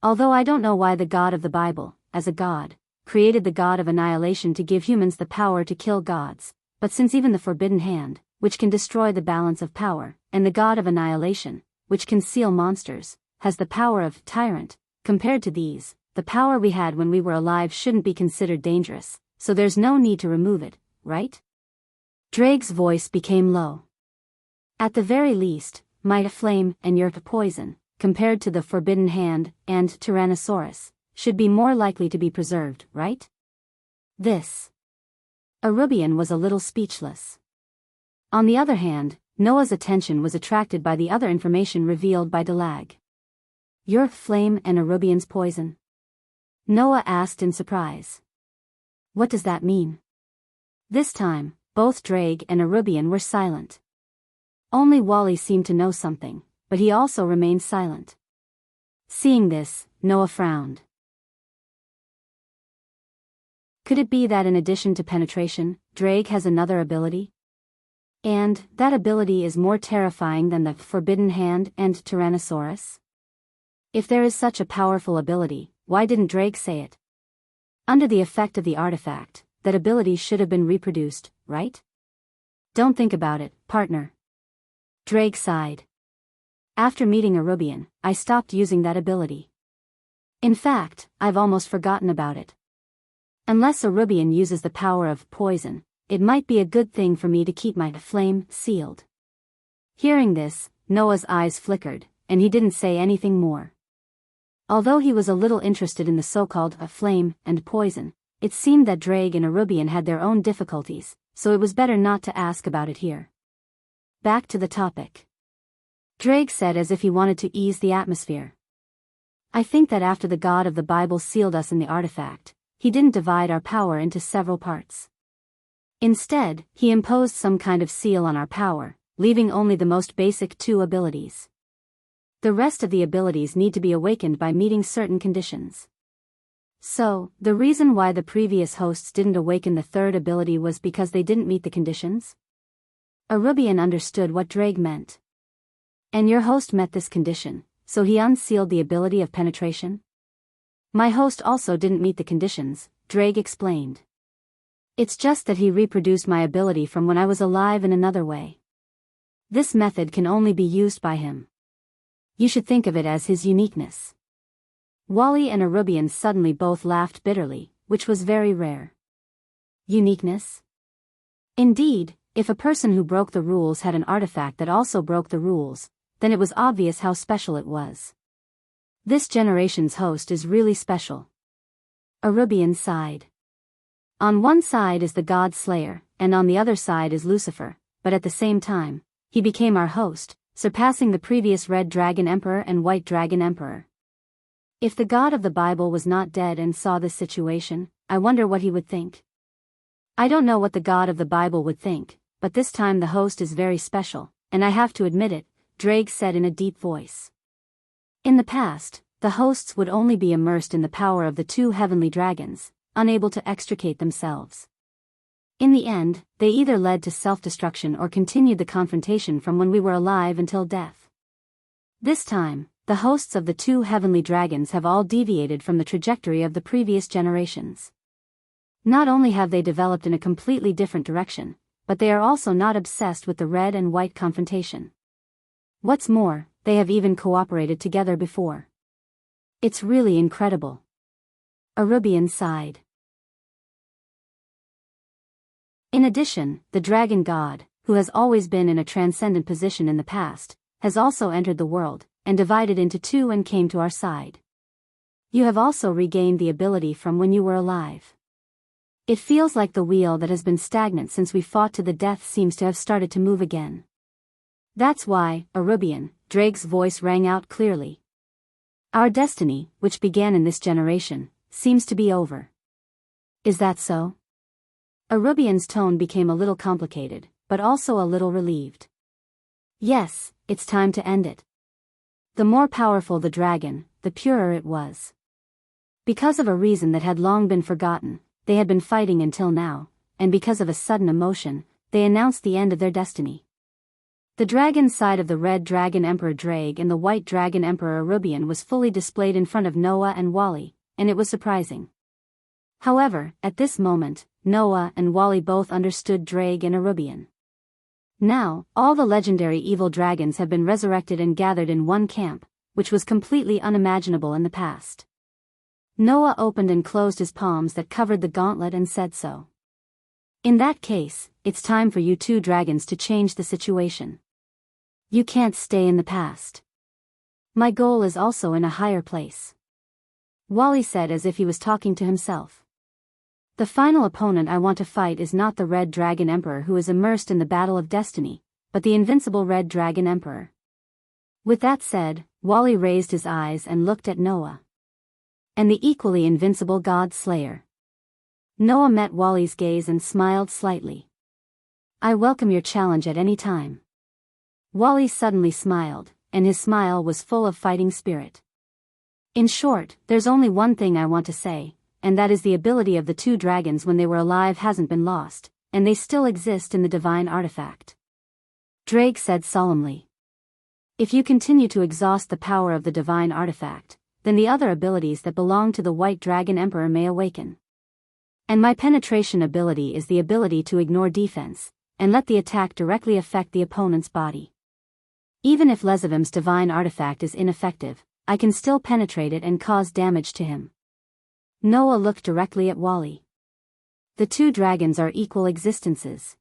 Although I don't know why the God of the Bible, as a god, created the God of annihilation to give humans the power to kill gods, but since even the Forbidden Hand, which can destroy the balance of power, and the God of annihilation, which can seal monsters, has the power of tyrant, compared to these, the power we had when we were alive shouldn't be considered dangerous, so there's no need to remove it, right? Drake's voice became low. At the very least, might flame and your poison, compared to the Forbidden Hand and Tyrannosaurus, should be more likely to be preserved, right? This. Arubian was a little speechless. On the other hand, Noah's attention was attracted by the other information revealed by Dalag. Your flame and Arubian's poison? Noah asked in surprise. What does that mean? This time, both Drake and Arubian were silent. Only Wally seemed to know something, but he also remained silent. Seeing this, Noah frowned. Could it be that in addition to penetration, Drake has another ability? And that ability is more terrifying than the Forbidden Hand and Tyrannosaurus? If there is such a powerful ability, why didn't Drake say it? Under the effect of the artifact, that ability should have been reproduced, right? Don't think about it, partner. Drake sighed. After meeting Arubian, I stopped using that ability. In fact, I've almost forgotten about it. Unless Arubian uses the power of poison, it might be a good thing for me to keep my flame sealed. Hearing this, Noah's eyes flickered, and he didn't say anything more. Although he was a little interested in the so-called flame and poison, it seemed that Drake and Arubian had their own difficulties, so it was better not to ask about it here. Back to the topic. Drake said as if he wanted to ease the atmosphere. I think that after the God of the Bible sealed us in the artifact, he didn't divide our power into several parts. Instead, he imposed some kind of seal on our power, leaving only the most basic 2 abilities. The rest of the abilities need to be awakened by meeting certain conditions. So, the reason why the previous hosts didn't awaken the 3rd ability was because they didn't meet the conditions? Arubian understood what Drake meant. And your host met this condition, so he unsealed the ability of penetration? My host also didn't meet the conditions, Drake explained. It's just that he reproduced my ability from when I was alive in another way. This method can only be used by him. You should think of it as his uniqueness. Wally and Arubian suddenly both laughed bitterly, which was very rare. Uniqueness? Indeed, if a person who broke the rules had an artifact that also broke the rules, then it was obvious how special it was. This generation's host is really special. Arubian sighed. On one side is the God Slayer, and on the other side is Lucifer, but at the same time, he became our host, surpassing the previous Red Dragon Emperor and White Dragon Emperor. If the God of the Bible was not dead and saw this situation, I wonder what he would think. I don't know what the God of the Bible would think, but this time the host is very special, and I have to admit it, Drake said in a deep voice. In the past, the hosts would only be immersed in the power of the 2 heavenly dragons, unable to extricate themselves. In the end, they either led to self-destruction or continued the confrontation from when we were alive until death. This time, the hosts of the 2 heavenly dragons have all deviated from the trajectory of the previous generations. Not only have they developed in a completely different direction, but they are also not obsessed with the red and white confrontation. What's more, they have even cooperated together before. It's really incredible. Arubian sighed. In addition, the dragon god, who has always been in a transcendent position in the past, has also entered the world, and divided into 2 and came to our side. You have also regained the ability from when you were alive. It feels like the wheel that has been stagnant since we fought to the death seems to have started to move again. That's why, Arubian, Drake's voice rang out clearly. Our destiny, which began in this generation, seems to be over. Is that so? Arubian's tone became a little complicated, but also a little relieved. Yes, it's time to end it. The more powerful the dragon, the purer it was. Because of a reason that had long been forgotten, they had been fighting until now, and because of a sudden emotion, they announced the end of their destiny. The dragon side of the Red Dragon Emperor Drake and the White Dragon Emperor Arubian was fully displayed in front of Noah and Wally, and it was surprising. However, at this moment, Noah and Wally both understood Drake and Arubian. Now, all the legendary evil dragons have been resurrected and gathered in one camp, which was completely unimaginable in the past. Noah opened and closed his palms that covered the gauntlet and said so. In that case, it's time for you 2 dragons to change the situation. You can't stay in the past. My goal is also in a higher place. Wally said as if he was talking to himself. The final opponent I want to fight is not the Red Dragon Emperor who is immersed in the battle of destiny, but the invincible Red Dragon Emperor. With that said, Wally raised his eyes and looked at Noah. And the equally invincible God Slayer. Noah met Wally's gaze and smiled slightly. I welcome your challenge at any time. Wally suddenly smiled, and his smile was full of fighting spirit. In short, there's only one thing I want to say, and that is the ability of the 2 dragons when they were alive hasn't been lost, and they still exist in the divine artifact. Drake said solemnly. If you continue to exhaust the power of the divine artifact, then the other abilities that belong to the White Dragon Emperor may awaken. And my penetration ability is the ability to ignore defense, and let the attack directly affect the opponent's body. Even if Lezavim's divine artifact is ineffective, I can still penetrate it and cause damage to him. Noah looked directly at Wally. The 2 dragons are equal existences.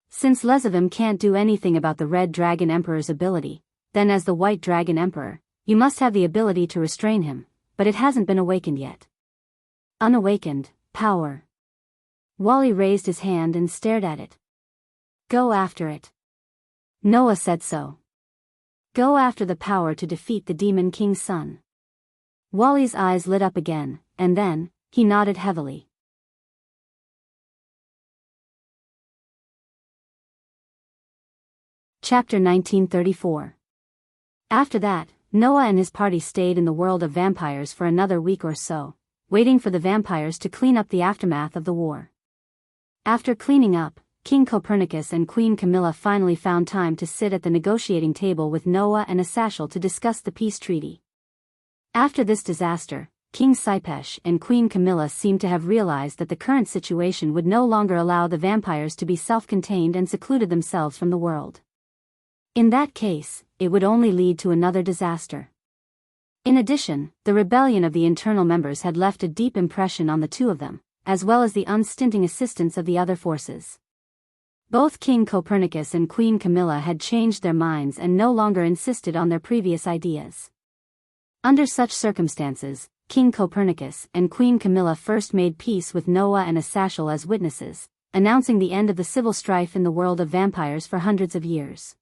Since Lesavim can't do anything about the Red Dragon Emperor's ability, then as the White Dragon Emperor, you must have the ability to restrain him, but it hasn't been awakened yet. Unawakened, power. Wally raised his hand and stared at it. Go after it. Noah said so. Go after the power to defeat the Demon King's son. Wally's eyes lit up again, and then, he nodded heavily. Chapter 1934. After that, Noah and his party stayed in the world of vampires for another week or so, waiting for the vampires to clean up the aftermath of the war. After cleaning up, King Copernicus and Queen Camilla finally found time to sit at the negotiating table with Noah and Asashel to discuss the peace treaty. After this disaster, King Saipesh and Queen Camilla seemed to have realized that the current situation would no longer allow the vampires to be self-contained and secluded themselves from the world. In that case, it would only lead to another disaster. In addition, the rebellion of the internal members had left a deep impression on the two of them, as well as the unstinting assistance of the other forces. Both King Copernicus and Queen Camilla had changed their minds and no longer insisted on their previous ideas. Under such circumstances, King Copernicus and Queen Camilla first made peace with Noah and Asashel as witnesses, announcing the end of the civil strife in the world of vampires for hundreds of years.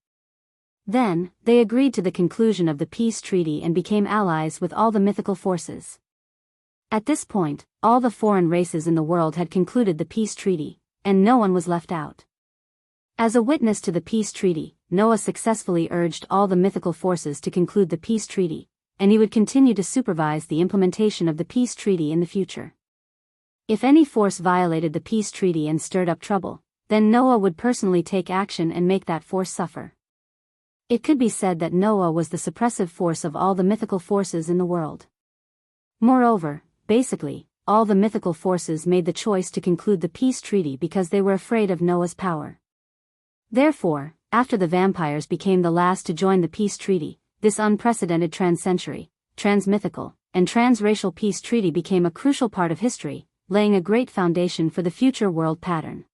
Then, they agreed to the conclusion of the peace treaty and became allies with all the mythical forces. At this point, all the foreign races in the world had concluded the peace treaty, and no one was left out. As a witness to the peace treaty, Noah successfully urged all the mythical forces to conclude the peace treaty, and he would continue to supervise the implementation of the peace treaty in the future. If any force violated the peace treaty and stirred up trouble, then Noah would personally take action and make that force suffer. It could be said that Noah was the suppressive force of all the mythical forces in the world. Moreover, basically, all the mythical forces made the choice to conclude the peace treaty because they were afraid of Noah's power. Therefore, after the vampires became the last to join the peace treaty, this unprecedented trans-century, trans-mythical, and trans-racial peace treaty became a crucial part of history, laying a great foundation for the future world pattern.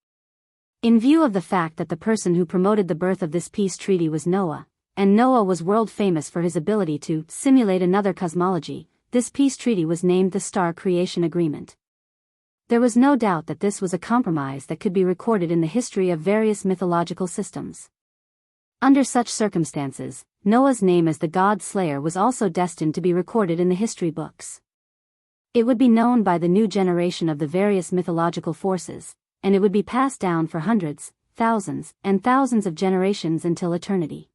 In view of the fact that the person who promoted the birth of this peace treaty was Noah, and Noah was world famous for his ability to simulate another cosmology, this peace treaty was named the Star Creation Agreement. There was no doubt that this was a compromise that could be recorded in the history of various mythological systems. Under such circumstances, Noah's name as the God Slayer was also destined to be recorded in the history books. It would be known by the new generation of the various mythological forces, and it would be passed down for hundreds, thousands, and thousands of generations until eternity.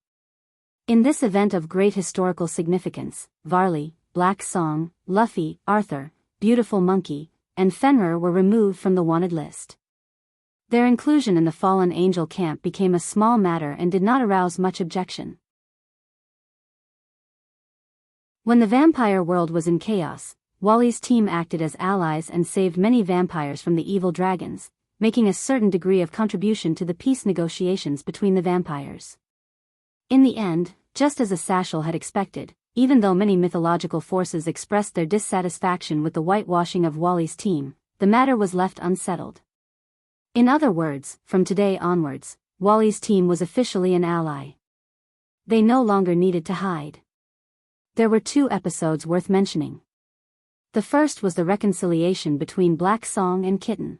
In this event of great historical significance, Varley, Black Song, Luffy, Arthur, Beautiful Monkey, and Fenrir were removed from the wanted list. Their inclusion in the fallen angel camp became a small matter and did not arouse much objection. When the vampire world was in chaos, Wally's team acted as allies and saved many vampires from the evil dragons, making a certain degree of contribution to the peace negotiations between the vampires. In the end, just as Asashel had expected, even though many mythological forces expressed their dissatisfaction with the whitewashing of Wally's team, the matter was left unsettled. In other words, from today onwards, Wally's team was officially an ally. They no longer needed to hide. There were two episodes worth mentioning. The first was the reconciliation between Black Song and Kitten.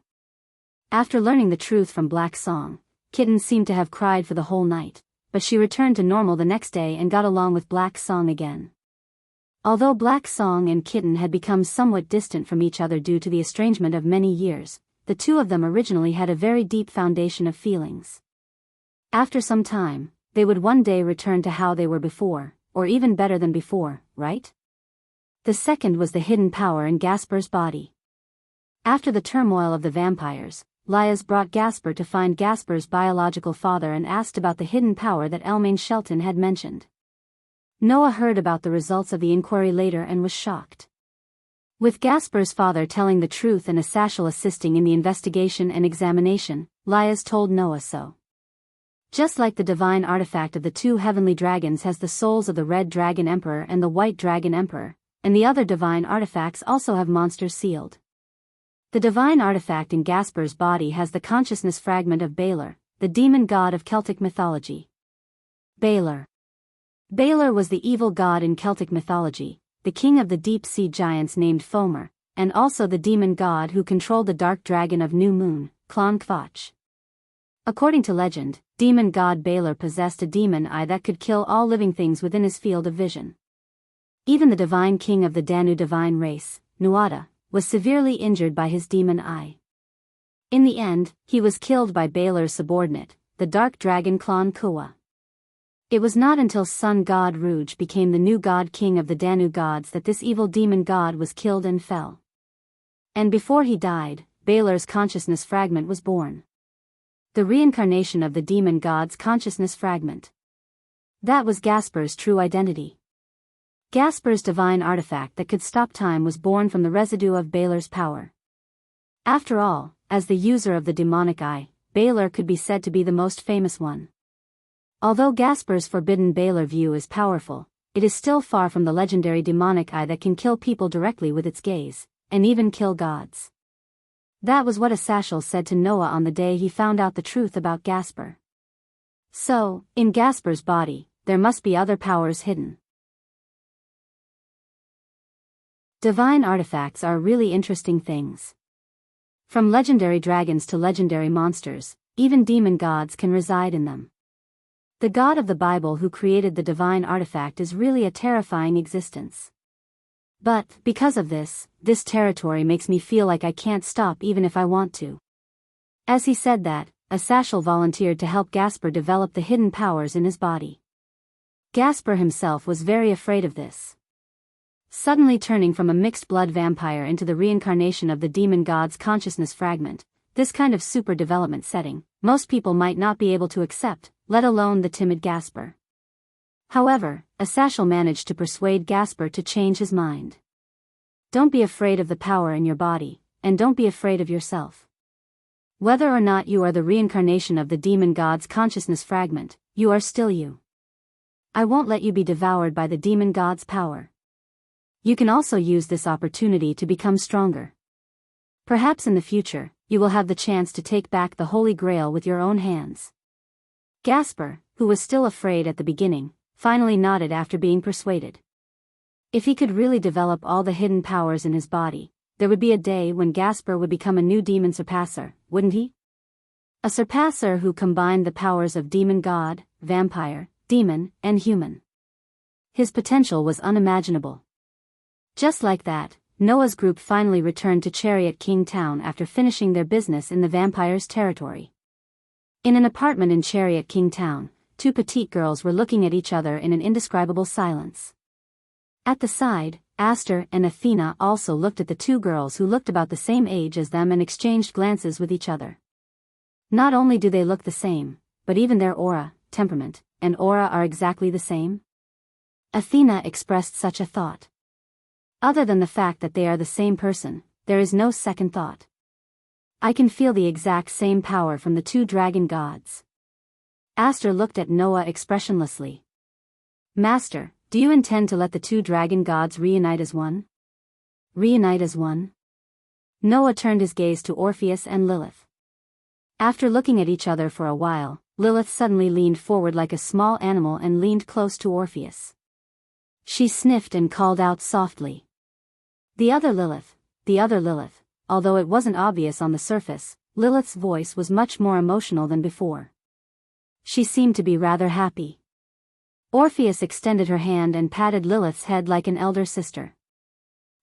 After learning the truth from Black Song, Kitten seemed to have cried for the whole night, but she returned to normal the next day and got along with Black Song again. Although Black Song and Kitten had become somewhat distant from each other due to the estrangement of many years, the two of them originally had a very deep foundation of feelings. After some time, they would one day return to how they were before, or even better than before, right? The second was the hidden power in Gasper's body. After the turmoil of the vampires, Lias brought Gasper to find Gasper's biological father and asked about the hidden power that Elmaine Shelton had mentioned. Noah heard about the results of the inquiry later and was shocked. With Gasper's father telling the truth and Asashel assisting in the investigation and examination, Lias told Noah so. Just like the divine artifact of the two heavenly dragons has the souls of the Red Dragon Emperor and the White Dragon Emperor, and the other divine artifacts also have monsters sealed. The divine artifact in Gasper's body has the consciousness fragment of Baylor, the demon god of Celtic mythology. Balor. Balor was the evil god in Celtic mythology, the king of the deep-sea giants named Fomor, and also the demon god who controlled the dark dragon of New Moon, Clon Kvotch. According to legend, demon god Balor possessed a demon eye that could kill all living things within his field of vision. Even the divine king of the Danu divine race, Nuada, was severely injured by his demon eye. In the end, he was killed by Balor's subordinate, the dark dragon Clon Kua. It was not until sun god Rouge became the new god king of the Danu gods that this evil demon god was killed and fell. And before he died, Balor's consciousness fragment was born. The reincarnation of the demon god's consciousness fragment. That was Gasper's true identity. Gasper's divine artifact that could stop time was born from the residue of Balor's power. After all, as the user of the demonic eye, Balor could be said to be the most famous one. Although Gasper's forbidden Balor view is powerful, it is still far from the legendary demonic eye that can kill people directly with its gaze, and even kill gods. That was what Asashel said to Noah on the day he found out the truth about Gasper. So, in Gasper's body, there must be other powers hidden. Divine artifacts are really interesting things. From legendary dragons to legendary monsters, even demon gods can reside in them. The God of the Bible who created the divine artifact is really a terrifying existence. But, because of this territory makes me feel like I can't stop even if I want to. As he said that, Asashel volunteered to help Gasper develop the hidden powers in his body. Gasper himself was very afraid of this. Suddenly turning from a mixed-blood vampire into the reincarnation of the demon god's consciousness fragment, this kind of super development setting, most people might not be able to accept, let alone the timid Gasper. However, Asashel managed to persuade Gasper to change his mind. Don't be afraid of the power in your body, and don't be afraid of yourself. Whether or not you are the reincarnation of the demon god's consciousness fragment, you are still you. I won't let you be devoured by the demon god's power. You can also use this opportunity to become stronger. Perhaps in the future, you will have the chance to take back the Holy Grail with your own hands. Gasper, who was still afraid at the beginning, finally nodded after being persuaded. If he could really develop all the hidden powers in his body, there would be a day when Gasper would become a new demon surpasser, wouldn't he? A surpasser who combined the powers of demon god, vampire, demon, and human. His potential was unimaginable. Just like that, Noah's group finally returned to Chariot King Town after finishing their business in the vampire's territory. In an apartment in Chariot King Town, two petite girls were looking at each other in an indescribable silence. At the side, Aster and Athena also looked at the two girls who looked about the same age as them and exchanged glances with each other. Not only do they look the same, but even their aura, temperament, and aura are exactly the same. Athena expressed such a thought. Other than the fact that they are the same person, there is no second thought. I can feel the exact same power from the two dragon gods. Aster looked at Noah expressionlessly. Master, do you intend to let the two dragon gods reunite as one? Reunite as one? Noah turned his gaze to Orpheus and Lilith. After looking at each other for a while, Lilith suddenly leaned forward like a small animal and leaned close to Orpheus. She sniffed and called out softly. The other Lilith, although it wasn't obvious on the surface, Lilith's voice was much more emotional than before. She seemed to be rather happy. Orpheus extended her hand and patted Lilith's head like an elder sister.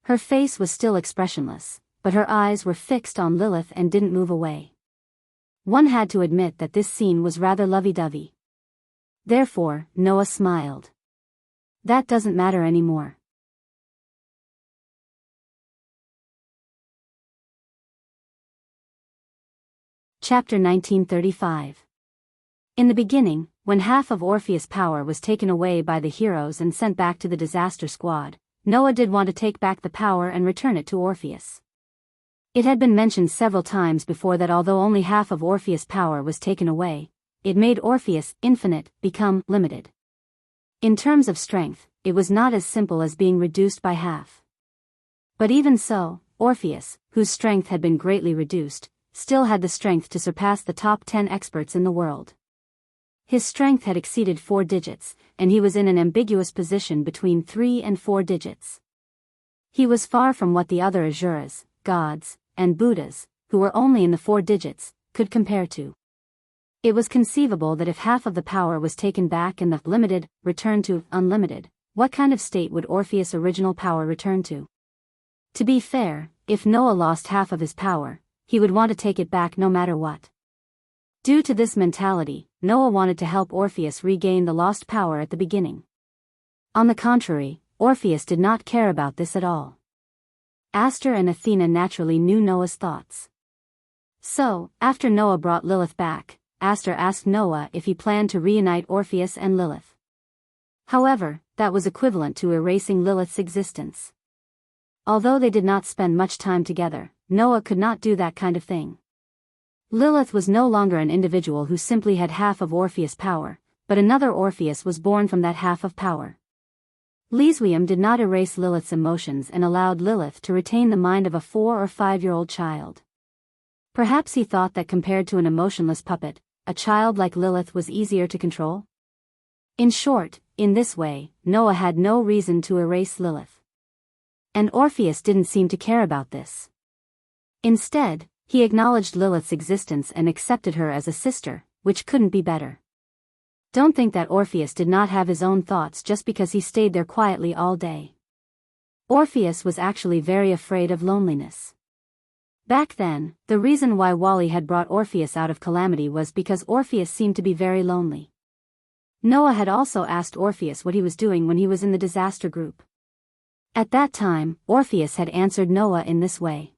Her face was still expressionless, but her eyes were fixed on Lilith and didn't move away. One had to admit that this scene was rather lovey-dovey. Therefore, Noah smiled. That doesn't matter anymore. Chapter 1935. In the beginning, when half of Orpheus' power was taken away by the heroes and sent back to the disaster squad, Noah did want to take back the power and return it to Orpheus. It had been mentioned several times before that although only half of Orpheus' power was taken away, it made Orpheus, infinite, become limited. In terms of strength, it was not as simple as being reduced by half. But even so, Orpheus, whose strength had been greatly reduced, still had the strength to surpass the top 10 experts in the world. His strength had exceeded 4 digits, and he was in an ambiguous position between 3 and 4 digits. He was far from what the other Asuras, gods, and Buddhas, who were only in the 4 digits, could compare to. It was conceivable that if half of the power was taken back and the limited returned to unlimited, what kind of state would Orpheus' original power return to? To be fair, if Noah lost half of his power, he would want to take it back no matter what. Due to this mentality, Noah wanted to help Orpheus regain the lost power at the beginning. On the contrary, Orpheus did not care about this at all. Aster and Athena naturally knew Noah's thoughts. So, after Noah brought Lilith back, Aster asked Noah if he planned to reunite Orpheus and Lilith. However, that was equivalent to erasing Lilith's existence. Although they did not spend much time together, Noah could not do that kind of thing. Lilith was no longer an individual who simply had half of Orpheus' power, but another Orpheus was born from that half of power. Leswium did not erase Lilith's emotions and allowed Lilith to retain the mind of a 4 or 5-year-old child. Perhaps he thought that compared to an emotionless puppet, a child like Lilith was easier to control? In short, in this way, Noah had no reason to erase Lilith. And Orpheus didn't seem to care about this. Instead, he acknowledged Lilith's existence and accepted her as a sister, which couldn't be better. Don't think that Orpheus did not have his own thoughts just because he stayed there quietly all day. Orpheus was actually very afraid of loneliness. Back then, the reason why Wally had brought Orpheus out of calamity was because Orpheus seemed to be very lonely. Noah had also asked Orpheus what he was doing when he was in the disaster group. At that time, Orpheus had answered Noah in this way.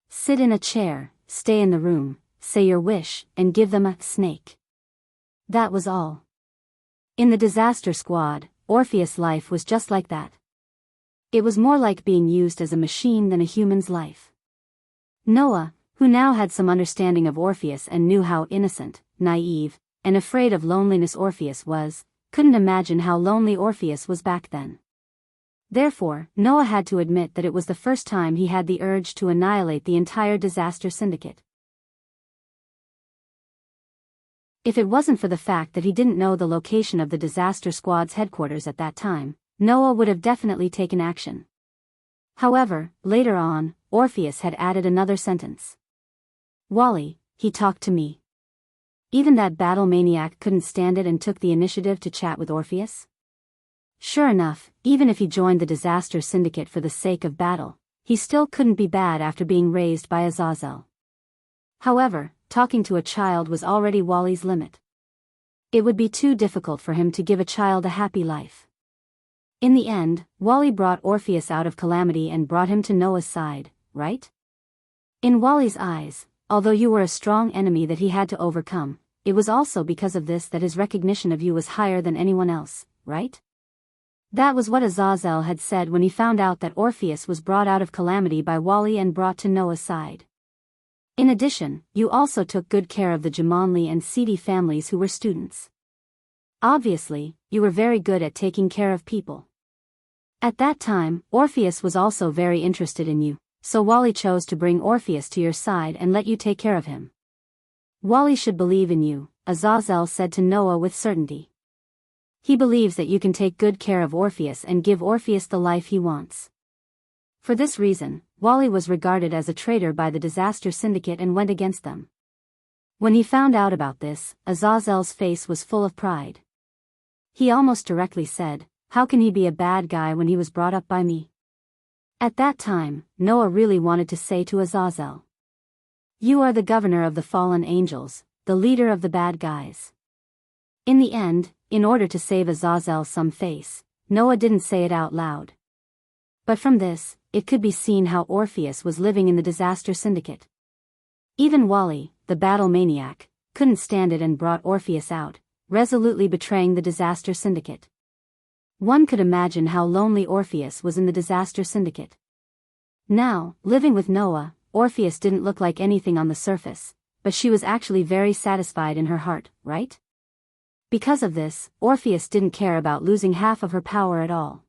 Sit in a chair, stay in the room, say your wish, and give them a snake. That was all. In the disaster squad, Orpheus' life was just like that. It was more like being used as a machine than a human's life. Noah, who now had some understanding of Orpheus and knew how innocent, naive, and afraid of loneliness Orpheus was, couldn't imagine how lonely Orpheus was back then. Therefore, Noah had to admit that it was the first time he had the urge to annihilate the entire disaster syndicate. If it wasn't for the fact that he didn't know the location of the disaster squad's headquarters at that time, Noah would have definitely taken action. However, later on, Orpheus had added another sentence. Wally, he talked to me. Even that battle maniac couldn't stand it and took the initiative to chat with Orpheus? Sure enough, even if he joined the disaster syndicate for the sake of battle, he still couldn't be bad after being raised by Azazel. However, talking to a child was already Wally's limit. It would be too difficult for him to give a child a happy life. In the end, Wally brought Orpheus out of calamity and brought him to Noah's side, right? In Wally's eyes, although you were a strong enemy that he had to overcome, it was also because of this that his recognition of you was higher than anyone else, right? That was what Azazel had said when he found out that Orpheus was brought out of calamity by Wally and brought to Noah's side. In addition, you also took good care of the Jumanli and Seedy families who were students. Obviously, you were very good at taking care of people. At that time, Orpheus was also very interested in you, so Wally chose to bring Orpheus to your side and let you take care of him. Wally should believe in you, Azazel said to Noah with certainty. He believes that you can take good care of Orpheus and give Orpheus the life he wants. For this reason, Wally was regarded as a traitor by the disaster syndicate and went against them. When he found out about this, Azazel's face was full of pride. He almost directly said, "How can he be a bad guy when he was brought up by me?" At that time, Noah really wanted to say to Azazel, "You are the governor of the fallen angels, the leader of the bad guys." In the end, in order to save Azazel some face, Noah didn't say it out loud. But from this, it could be seen how Orpheus was living in the disaster syndicate. Even Wally, the battle maniac, couldn't stand it and brought Orpheus out, resolutely betraying the disaster syndicate. One could imagine how lonely Orpheus was in the disaster syndicate. Now, living with Noah, Orpheus didn't look like anything on the surface, but she was actually very satisfied in her heart, right? Because of this, Orpheus didn't care about losing half of her power at all.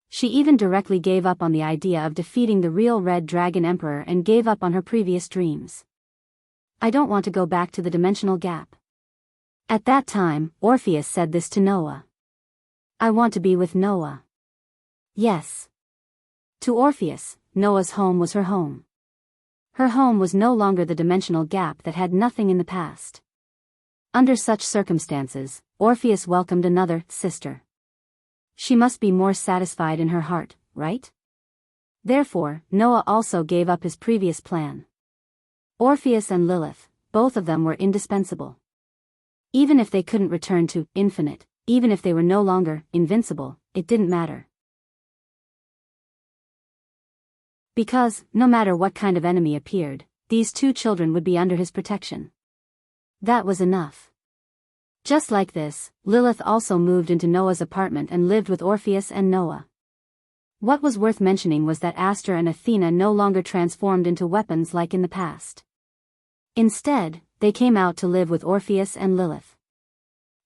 She even directly gave up on the idea of defeating the real Red Dragon Emperor and gave up on her previous dreams. I don't want to go back to the dimensional gap. At that time, Orpheus said this to Noah. I want to be with Noah. Yes. To Orpheus, Noah's home was her home. Her home was no longer the dimensional gap that had nothing in the past. Under such circumstances, Orpheus welcomed another sister. She must be more satisfied in her heart, right? Therefore, Noah also gave up his previous plan. Orpheus and Lilith, both of them were indispensable. Even if they couldn't return to infinite, even if they were no longer invincible, it didn't matter. Because, no matter what kind of enemy appeared, these two children would be under his protection. That was enough. Just like this, Lilith also moved into Noah's apartment and lived with Orpheus and Noah. What was worth mentioning was that Aster and Athena no longer transformed into weapons like in the past. Instead, they came out to live with Orpheus and Lilith.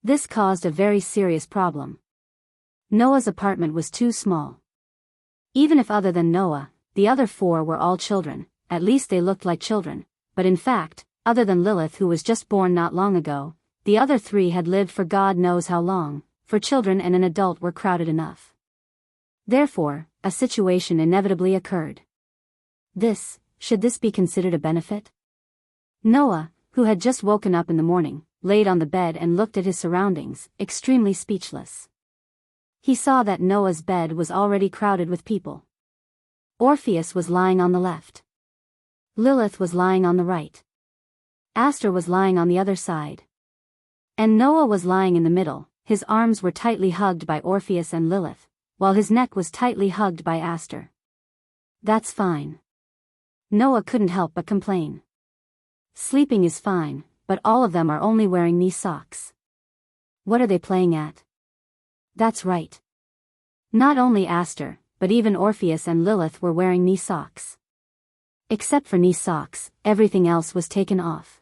This caused a very serious problem. Noah's apartment was too small. Even if other than Noah, the other four were all children, at least they looked like children, but in fact, other than Lilith who was just born not long ago, the other three had lived for God knows how long, for children and an adult were crowded enough. Therefore, a situation inevitably occurred. Should this be considered a benefit? Noah, who had just woken up in the morning, laid on the bed and looked at his surroundings, extremely speechless. He saw that Noah's bed was already crowded with people. Orpheus was lying on the left. Lilith was lying on the right. Aster was lying on the other side. And Noah was lying in the middle. His arms were tightly hugged by Orpheus and Lilith, while his neck was tightly hugged by Aster. That's fine. Noah couldn't help but complain. Sleeping is fine, but all of them are only wearing knee socks. What are they playing at? That's right. Not only Aster, but even Orpheus and Lilith were wearing knee socks. Except for knee socks, everything else was taken off.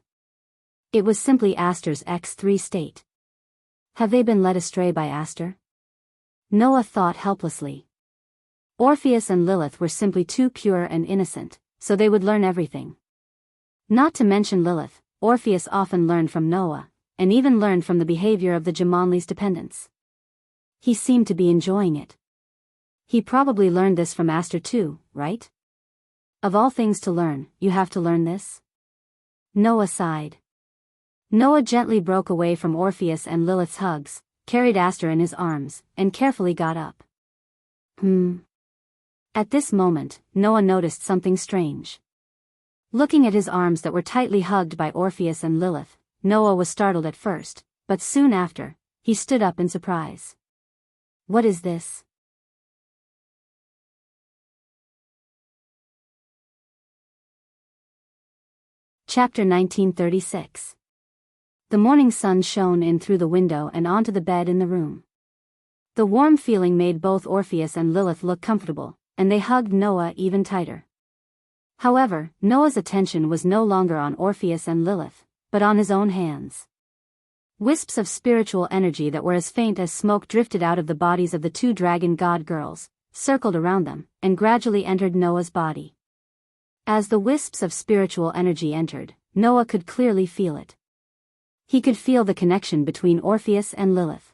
It was simply Aster's X3 state. Have they been led astray by Aster? Noah thought helplessly. Orpheus and Lilith were simply too pure and innocent, so they would learn everything. Not to mention Lilith, Orpheus often learned from Noah, and even learned from the behavior of the Jumanli's dependents. He seemed to be enjoying it. He probably learned this from Aster too, right? Of all things to learn, you have to learn this? Noah sighed. Noah gently broke away from Orpheus and Lilith's hugs, carried Aster in his arms, and carefully got up. At this moment, Noah noticed something strange. Looking at his arms that were tightly hugged by Orpheus and Lilith, Noah was startled at first, but soon after, he stood up in surprise. What is this? Chapter 1936. The morning sun shone in through the window and onto the bed in the room. The warm feeling made both Orpheus and Lilith look comfortable, and they hugged Noah even tighter. However, Noah's attention was no longer on Orpheus and Lilith, but on his own hands. Wisps of spiritual energy that were as faint as smoke drifted out of the bodies of the two dragon god girls, circled around them, and gradually entered Noah's body. As the wisps of spiritual energy entered, Noah could clearly feel it. He could feel the connection between Orpheus and Lilith.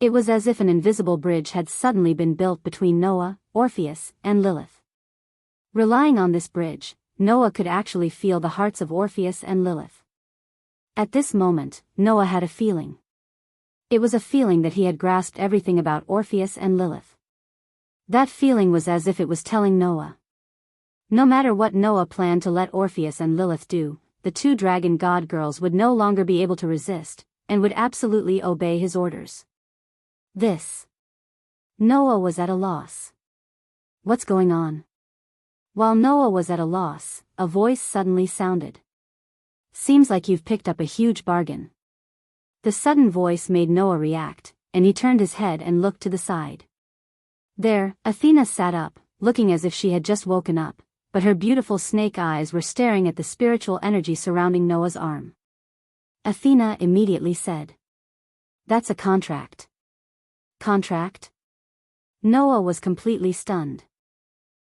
It was as if an invisible bridge had suddenly been built between Noah, Orpheus, and Lilith. Relying on this bridge, Noah could actually feel the hearts of Orpheus and Lilith. At this moment, Noah had a feeling. It was a feeling that he had grasped everything about Orpheus and Lilith. That feeling was as if it was telling Noah. No matter what Noah planned to let Orpheus and Lilith do, the two dragon god girls would no longer be able to resist, and would absolutely obey his orders. Noah was at a loss. What's going on? While Noah was at a loss, a voice suddenly sounded. Seems like you've picked up a huge bargain. The sudden voice made Noah react, and he turned his head and looked to the side. There, Athena sat up, looking as if she had just woken up, but her beautiful snake eyes were staring at the spiritual energy surrounding Noah's arm. Athena immediately said, "That's a contract." Contract? Noah was completely stunned.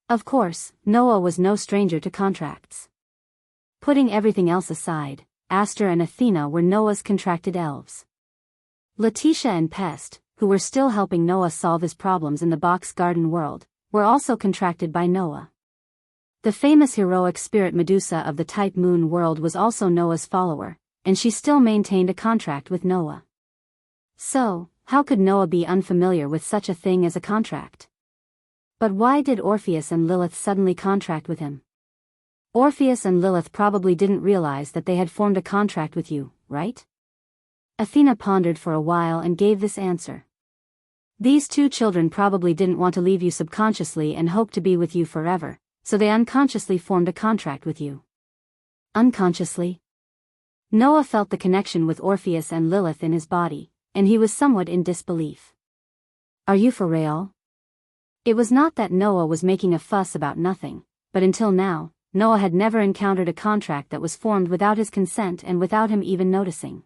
Of course, Noah was no stranger to contracts. Putting everything else aside, Aster and Athena were Noah's contracted elves. Letitia and Pest, who were still helping Noah solve his problems in the box garden world, were also contracted by Noah. The famous heroic spirit Medusa of the Type Moon world was also Noah's follower, and she still maintained a contract with Noah. So, how could Noah be unfamiliar with such a thing as a contract? But why did Orpheus and Lilith suddenly contract with him? Orpheus and Lilith probably didn't realize that they had formed a contract with you, right? Athena pondered for a while and gave this answer. These two children probably didn't want to leave you subconsciously and hoped to be with you forever, so they unconsciously formed a contract with you. Unconsciously? Noah felt the connection with Orpheus and Lilith in his body, and he was somewhat in disbelief. Are you for real? It was not that Noah was making a fuss about nothing, but until now, Noah had never encountered a contract that was formed without his consent and without him even noticing.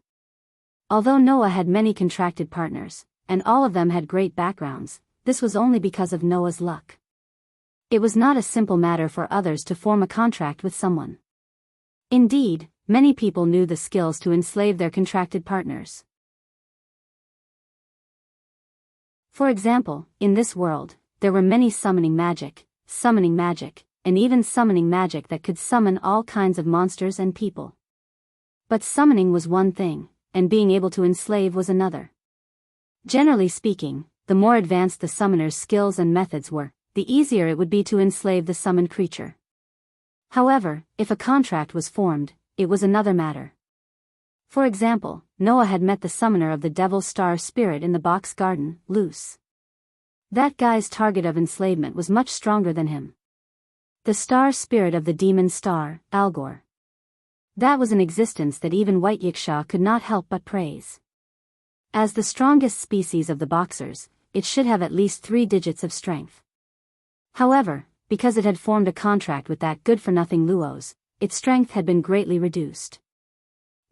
Although Noah had many contracted partners, and all of them had great backgrounds, this was only because of Noah's luck. It was not a simple matter for others to form a contract with someone. Indeed, many people knew the skills to enslave their contracted partners. For example, in this world, there were many summoning magic, and even summoning magic that could summon all kinds of monsters and people. But summoning was one thing, and being able to enslave was another. Generally speaking, the more advanced the summoner's skills and methods were, the easier it would be to enslave the summoned creature. However, if a contract was formed, it was another matter. For example, Noah had met the summoner of the Devil's Star spirit in the box garden, Luce. That guy's target of enslavement was much stronger than him. The star spirit of the demon star, Algor. That was an existence that even White Yiksha could not help but praise. As the strongest species of the boxers, it should have at least 3 digits of strength. However, because it had formed a contract with that good-for-nothing Luos, its strength had been greatly reduced.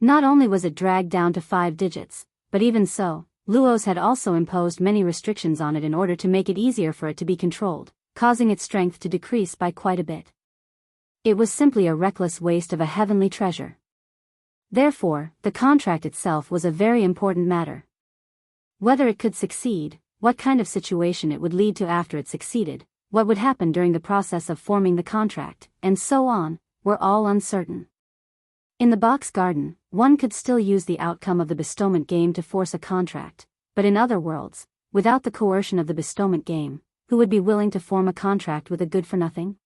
Not only was it dragged down to 5 digits, but even so, Luos had also imposed many restrictions on it in order to make it easier for it to be controlled, causing its strength to decrease by quite a bit. It was simply a reckless waste of a heavenly treasure. Therefore, the contract itself was a very important matter. Whether it could succeed, what kind of situation it would lead to after it succeeded, what would happen during the process of forming the contract, and so on, were all uncertain. In the box garden, one could still use the outcome of the bestowment game to force a contract, but in other worlds, without the coercion of the bestowment game, who would be willing to form a contract with a good-for-nothing?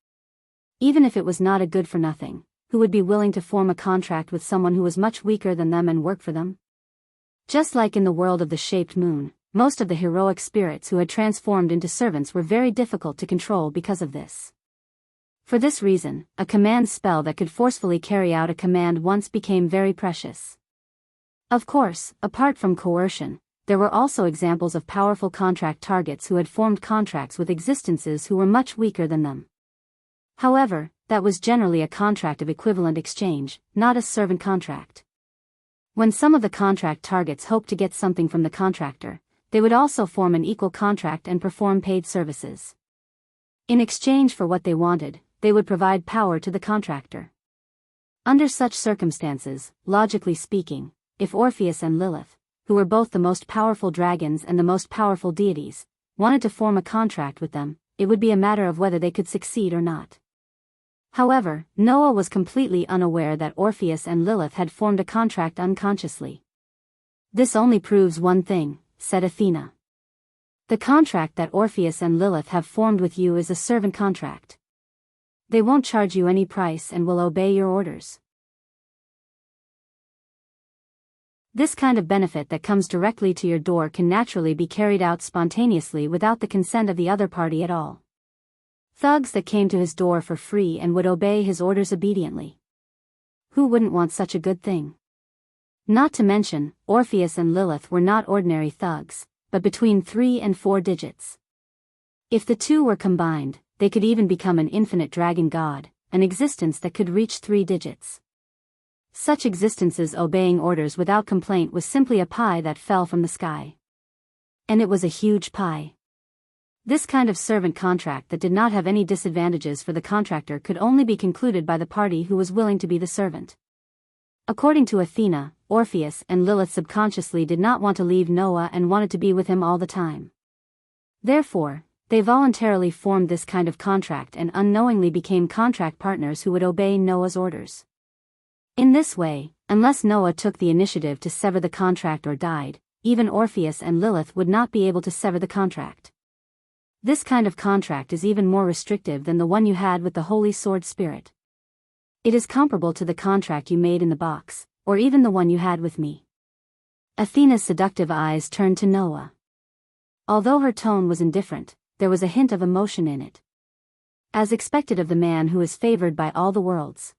Even if it was not a good-for-nothing, who would be willing to form a contract with someone who was much weaker than them and work for them? Just like in the world of the shaped moon, most of the heroic spirits who had transformed into servants were very difficult to control because of this. For this reason, a command spell that could forcefully carry out a command once became very precious. Of course, apart from coercion, there were also examples of powerful contract targets who had formed contracts with existences who were much weaker than them. However, that was generally a contract of equivalent exchange, not a servant contract. When some of the contract targets hoped to get something from the contractor, they would also form an equal contract and perform paid services. In exchange for what they wanted, they would provide power to the contractor. Under such circumstances, logically speaking, if Orpheus and Lilith, who were both the most powerful dragons and the most powerful deities, wanted to form a contract with them, it would be a matter of whether they could succeed or not. However, Noah was completely unaware that Orpheus and Lilith had formed a contract unconsciously. This only proves one thing, said Athena. The contract that Orpheus and Lilith have formed with you is a servant contract. They won't charge you any price and will obey your orders. This kind of benefit that comes directly to your door can naturally be carried out spontaneously without the consent of the other party at all. Thugs that came to his door for free and would obey his orders obediently. Who wouldn't want such a good thing? Not to mention, Orpheus and Lilith were not ordinary thugs, but between 3 and 4 digits. If the two were combined, they could even become an infinite dragon god, an existence that could reach 3 digits. Such existences obeying orders without complaint was simply a pie that fell from the sky. And it was a huge pie. This kind of servant contract that did not have any disadvantages for the contractor could only be concluded by the party who was willing to be the servant. According to Athena, Orpheus and Lilith subconsciously did not want to leave Noah and wanted to be with him all the time. Therefore, they voluntarily formed this kind of contract and unknowingly became contract partners who would obey Noah's orders. In this way, unless Noah took the initiative to sever the contract or died, even Orpheus and Lilith would not be able to sever the contract. This kind of contract is even more restrictive than the one you had with the Holy Sword Spirit. It is comparable to the contract you made in the box, or even the one you had with me. Athena's seductive eyes turned to Noah. Although her tone was indifferent, there was a hint of emotion in it. As expected of the man who is favored by all the worlds.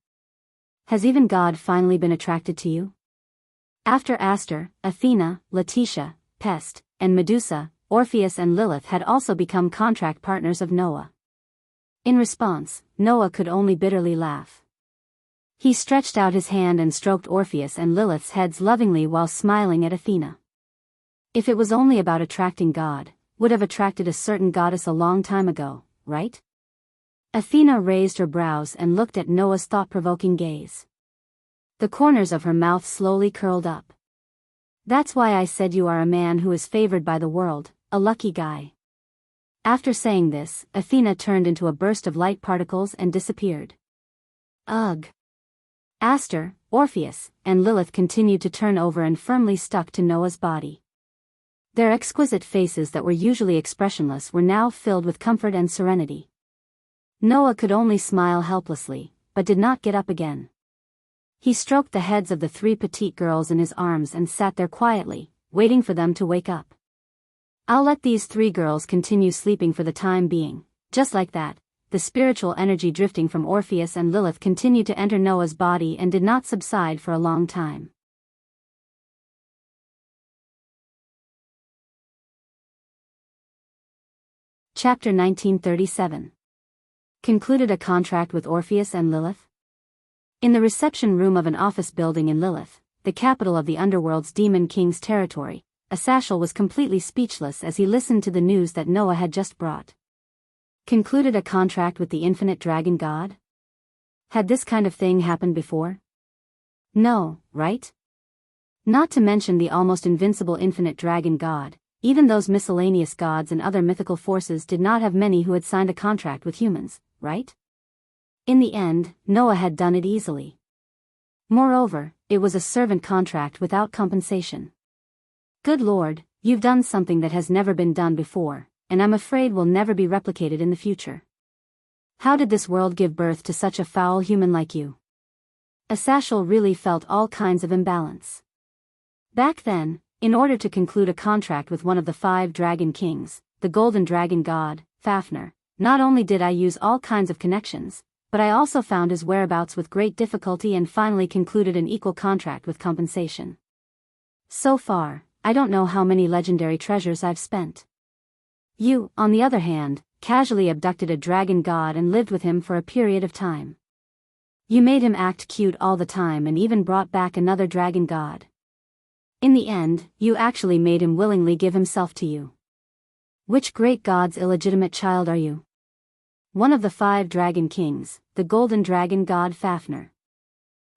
Has even God finally been attracted to you? After Aster, Athena, Letitia, Pest, and Medusa, Orpheus and Lilith had also become contract partners of Noah. In response, Noah could only bitterly laugh. He stretched out his hand and stroked Orpheus and Lilith's heads lovingly while smiling at Athena. If it was only about attracting God, would have attracted a certain goddess a long time ago, right? Athena raised her brows and looked at Noah's thought-provoking gaze. The corners of her mouth slowly curled up. That's why I said you are a man who is favored by the world, a lucky guy. After saying this, Athena turned into a burst of light particles and disappeared. Ugh! Aster, Orpheus, and Lilith continued to turn over and firmly stuck to Noah's body. Their exquisite faces that were usually expressionless were now filled with comfort and serenity. Noah could only smile helplessly, but did not get up again. He stroked the heads of the three petite girls in his arms and sat there quietly, waiting for them to wake up. I'll let these three girls continue sleeping for the time being. Just like that, the spiritual energy drifting from Orpheus and Lilith continued to enter Noah's body and did not subside for a long time. Chapter 1937. Concluded a contract with Orpheus and Lilith? In the reception room of an office building in Lilith, the capital of the underworld's demon king's territory, Asashel was completely speechless as he listened to the news that Noah had just brought. Concluded a contract with the infinite dragon god? Had this kind of thing happened before? No, right? Not to mention the almost invincible infinite dragon god, even those miscellaneous gods and other mythical forces did not have many who had signed a contract with humans, right? In the end, Noah had done it easily. Moreover, it was a servant contract without compensation. Good Lord, you've done something that has never been done before, and I'm afraid will never be replicated in the future. How did this world give birth to such a foul human like you? Asashel really felt all kinds of imbalance. Back then, in order to conclude a contract with one of the 5 dragon kings, the golden dragon god, Fafnir, not only did I use all kinds of connections, but I also found his whereabouts with great difficulty and finally concluded an equal contract with compensation. So far, I don't know how many legendary treasures I've spent. You, on the other hand, casually abducted a dragon god and lived with him for a period of time. You made him act cute all the time and even brought back another dragon god. In the end, you actually made him willingly give himself to you. Which great god's illegitimate child are you? One of the 5 dragon kings, the golden dragon god Fafnir.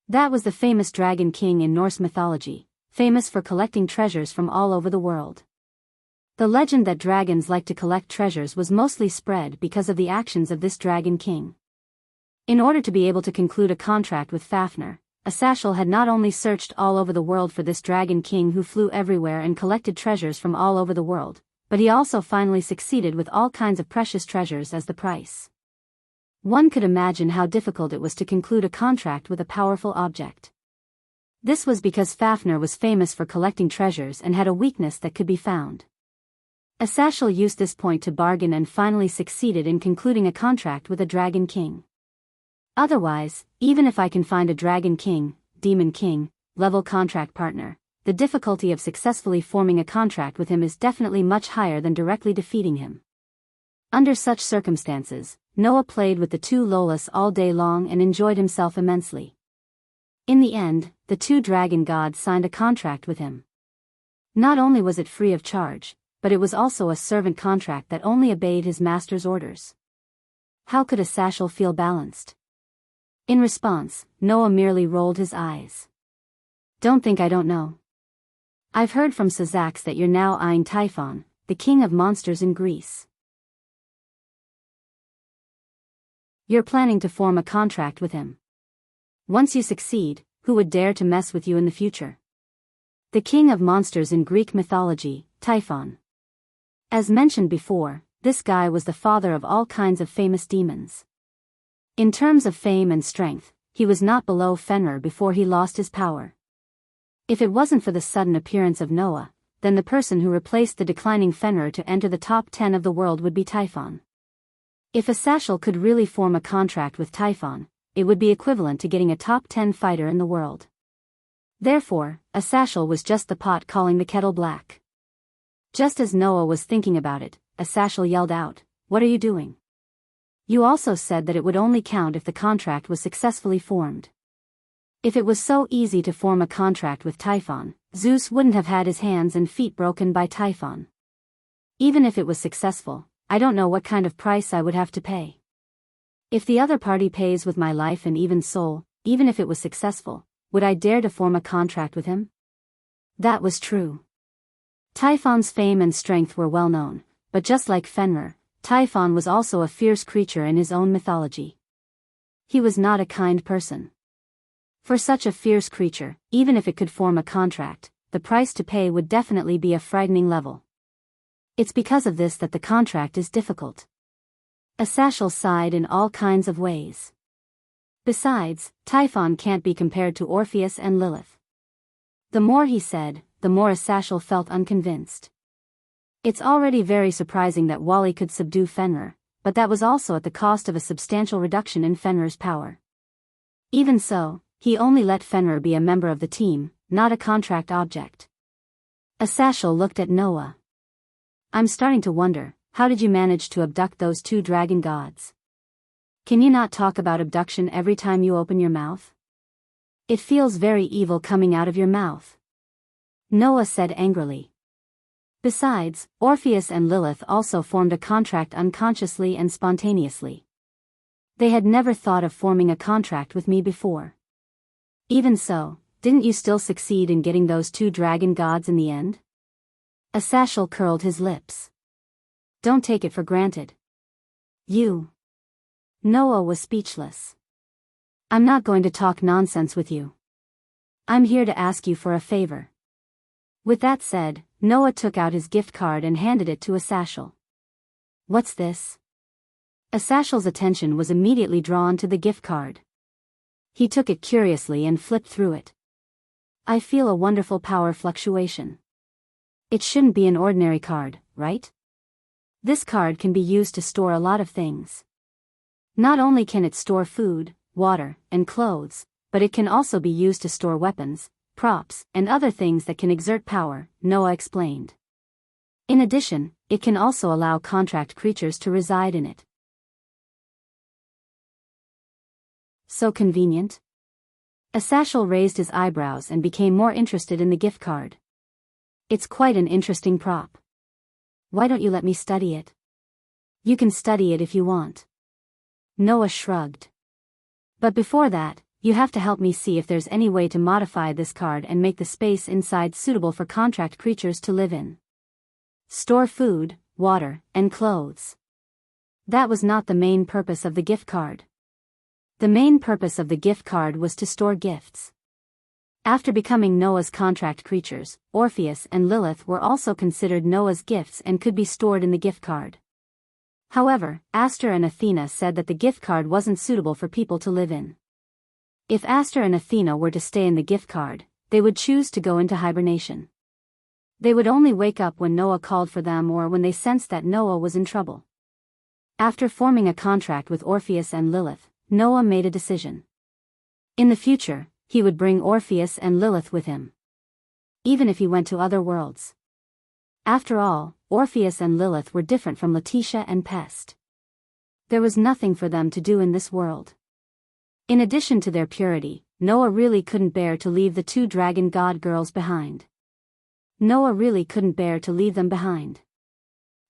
That was the famous dragon king in Norse mythology, famous for collecting treasures from all over the world. The legend that dragons like to collect treasures was mostly spread because of the actions of this dragon king. In order to be able to conclude a contract with Fafnir, Asashel had not only searched all over the world for this dragon king who flew everywhere and collected treasures from all over the world, but he also finally succeeded with all kinds of precious treasures as the price. One could imagine how difficult it was to conclude a contract with a powerful object. This was because Fafnir was famous for collecting treasures and had a weakness that could be found. Asashel used this point to bargain and finally succeeded in concluding a contract with a dragon king. Otherwise, even if I can find a dragon king, demon king, level contract partner, the difficulty of successfully forming a contract with him is definitely much higher than directly defeating him. Under such circumstances, Noah played with the 2 Lolas all day long and enjoyed himself immensely. In the end, the 2 dragon gods signed a contract with him. Not only was it free of charge, but it was also a servant contract that only obeyed his master's orders. How could a Sashal feel balanced? In response, Noah merely rolled his eyes. Don't think I don't know. I've heard from Sazax that you're now eyeing Typhon, the king of monsters in Greece. You're planning to form a contract with him. Once you succeed, who would dare to mess with you in the future? The king of monsters in Greek mythology, Typhon. As mentioned before, this guy was the father of all kinds of famous demons. In terms of fame and strength, he was not below Fenrir before he lost his power. If it wasn't for the sudden appearance of Noah, then the person who replaced the declining Fenrir to enter the top 10 of the world would be Typhon. If a Sashal could really form a contract with Typhon, it would be equivalent to getting a top 10 fighter in the world. Therefore, a Sashal was just the pot calling the kettle black. Just as Noah was thinking about it, a Sashal yelled out, "What are you doing? You also said that it would only count if the contract was successfully formed." If it was so easy to form a contract with Typhon, Zeus wouldn't have had his hands and feet broken by Typhon. Even if it was successful, I don't know what kind of price I would have to pay. If the other party pays with my life and even soul, even if it was successful, would I dare to form a contract with him? That was true. Typhon's fame and strength were well known, but just like Fenrir, Typhon was also a fierce creature in his own mythology. He was not a kind person. For such a fierce creature, even if it could form a contract, the price to pay would definitely be a frightening level. It's because of this that the contract is difficult. A Sashal sighed in all kinds of ways. Besides, Typhon can't be compared to Orpheus and Lilith. The more he said, the more a Sashal felt unconvinced. It's already very surprising that Wally could subdue Fenrir, but that was also at the cost of a substantial reduction in Fenrir's power. Even so, he only let Fenrir be a member of the team, not a contract object. A Sashal looked at Noah. I'm starting to wonder, how did you manage to abduct those two dragon gods? Can you not talk about abduction every time you open your mouth? It feels very evil coming out of your mouth. Noah said angrily. Besides, Orpheus and Lilith also formed a contract unconsciously and spontaneously. They had never thought of forming a contract with me before. Even so, didn't you still succeed in getting those two dragon gods in the end? A Sashal curled his lips. Don't take it for granted. You. Noah was speechless. I'm not going to talk nonsense with you. I'm here to ask you for a favor. With that said, Noah took out his gift card and handed it to a Sashal. What's this? A Sashal's attention was immediately drawn to the gift card. He took it curiously and flipped through it. I feel a wonderful power fluctuation. It shouldn't be an ordinary card, right? This card can be used to store a lot of things. Not only can it store food, water, and clothes, but it can also be used to store weapons, props, and other things that can exert power, Noah explained. In addition, it can also allow contract creatures to reside in it. So convenient? A Sashal raised his eyebrows and became more interested in the gift card. It's quite an interesting prop. Why don't you let me study it? You can study it if you want. Noah shrugged. But before that, you have to help me see if there's any way to modify this card and make the space inside suitable for contract creatures to live in. Store food, water, and clothes. That was not the main purpose of the gift card. The main purpose of the gift card was to store gifts. After becoming Noah's contract creatures, Orpheus and Lilith were also considered Noah's gifts and could be stored in the gift card. However, Aster and Athena said that the gift card wasn't suitable for people to live in. If Aster and Athena were to stay in the gift card, they would choose to go into hibernation. They would only wake up when Noah called for them or when they sensed that Noah was in trouble. After forming a contract with Orpheus and Lilith, Noah made a decision. In the future, he would bring Orpheus and Lilith with him. Even if he went to other worlds. After all, Orpheus and Lilith were different from Letitia and Pest. There was nothing for them to do in this world. In addition to their purity, Noah really couldn't bear to leave the two dragon god girls behind. Noah really couldn't bear to leave them behind.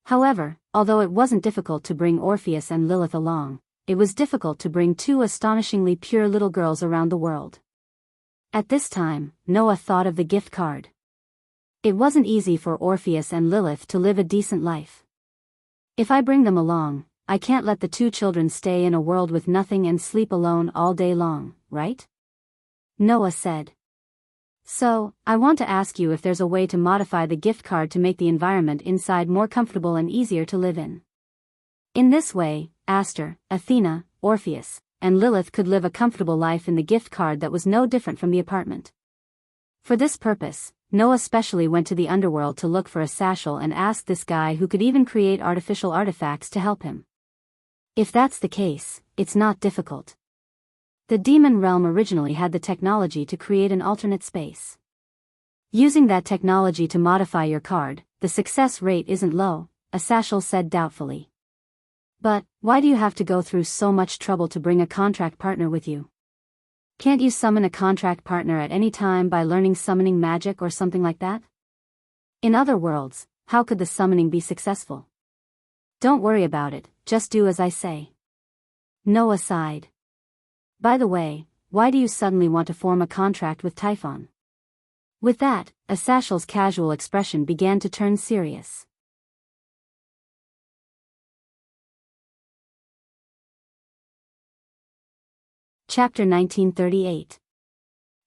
However, although it wasn't difficult to bring Orpheus and Lilith along, it was difficult to bring two astonishingly pure little girls around the world. At this time, Noah thought of the gift card. It wasn't easy for Orpheus and Lilith to live a decent life. If I bring them along, I can't let the two children stay in a world with nothing and sleep alone all day long, right? Noah said. So, I want to ask you if there's a way to modify the gift card to make the environment inside more comfortable and easier to live in. In this way, Aster, Athena, Orpheus, and Lilith could live a comfortable life in the gift card that was no different from the apartment. For this purpose, Noah specially went to the underworld to look for a Sashal and asked this guy who could even create artificial artifacts to help him. If that's the case, it's not difficult. The demon realm originally had the technology to create an alternate space. Using that technology to modify your card, the success rate isn't low, a Sashal said doubtfully. But, why do you have to go through so much trouble to bring a contract partner with you? Can't you summon a contract partner at any time by learning summoning magic or something like that? In other worlds, how could the summoning be successful? Don't worry about it, just do as I say. Noah sighed. By the way, why do you suddenly want to form a contract with Typhon? With that, Asashal's casual expression began to turn serious. Chapter 1938.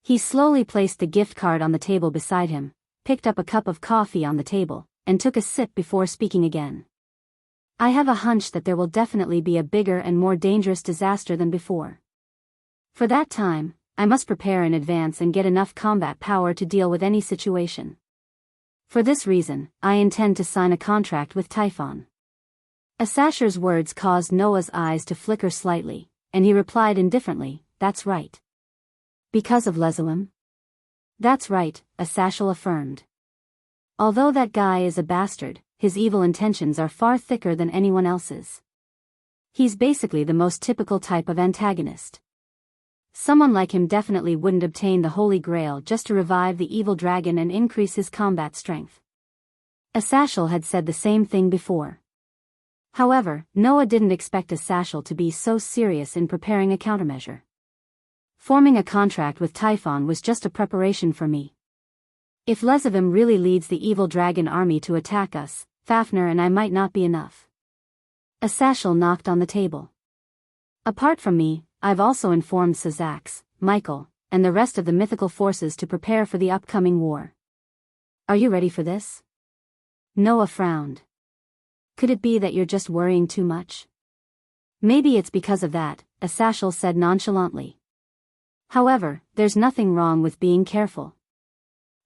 He slowly placed the gift card on the table beside him, picked up a cup of coffee on the table, and took a sip before speaking again. I have a hunch that there will definitely be a bigger and more dangerous disaster than before. For that time, I must prepare in advance and get enough combat power to deal with any situation. For this reason, I intend to sign a contract with Typhon. Asasher's words caused Noah's eyes to flicker slightly, and he replied indifferently, "That's right." Because of Lezoim? That's right, Asashel affirmed. Although that guy is a bastard, his evil intentions are far thicker than anyone else's. He's basically the most typical type of antagonist. Someone like him definitely wouldn't obtain the Holy Grail just to revive the evil dragon and increase his combat strength. Asashel had said the same thing before. However, Noah didn't expect Asashel to be so serious in preparing a countermeasure. Forming a contract with Typhon was just a preparation for me. If Lezoim really leads the evil dragon army to attack us, Fafnir and I might not be enough. Asashel knocked on the table. Apart from me, I've also informed Sazax, Michael, and the rest of the mythical forces to prepare for the upcoming war. Are you ready for this? Noah frowned. Could it be that you're just worrying too much? Maybe it's because of that, Asashel said nonchalantly. However, there's nothing wrong with being careful.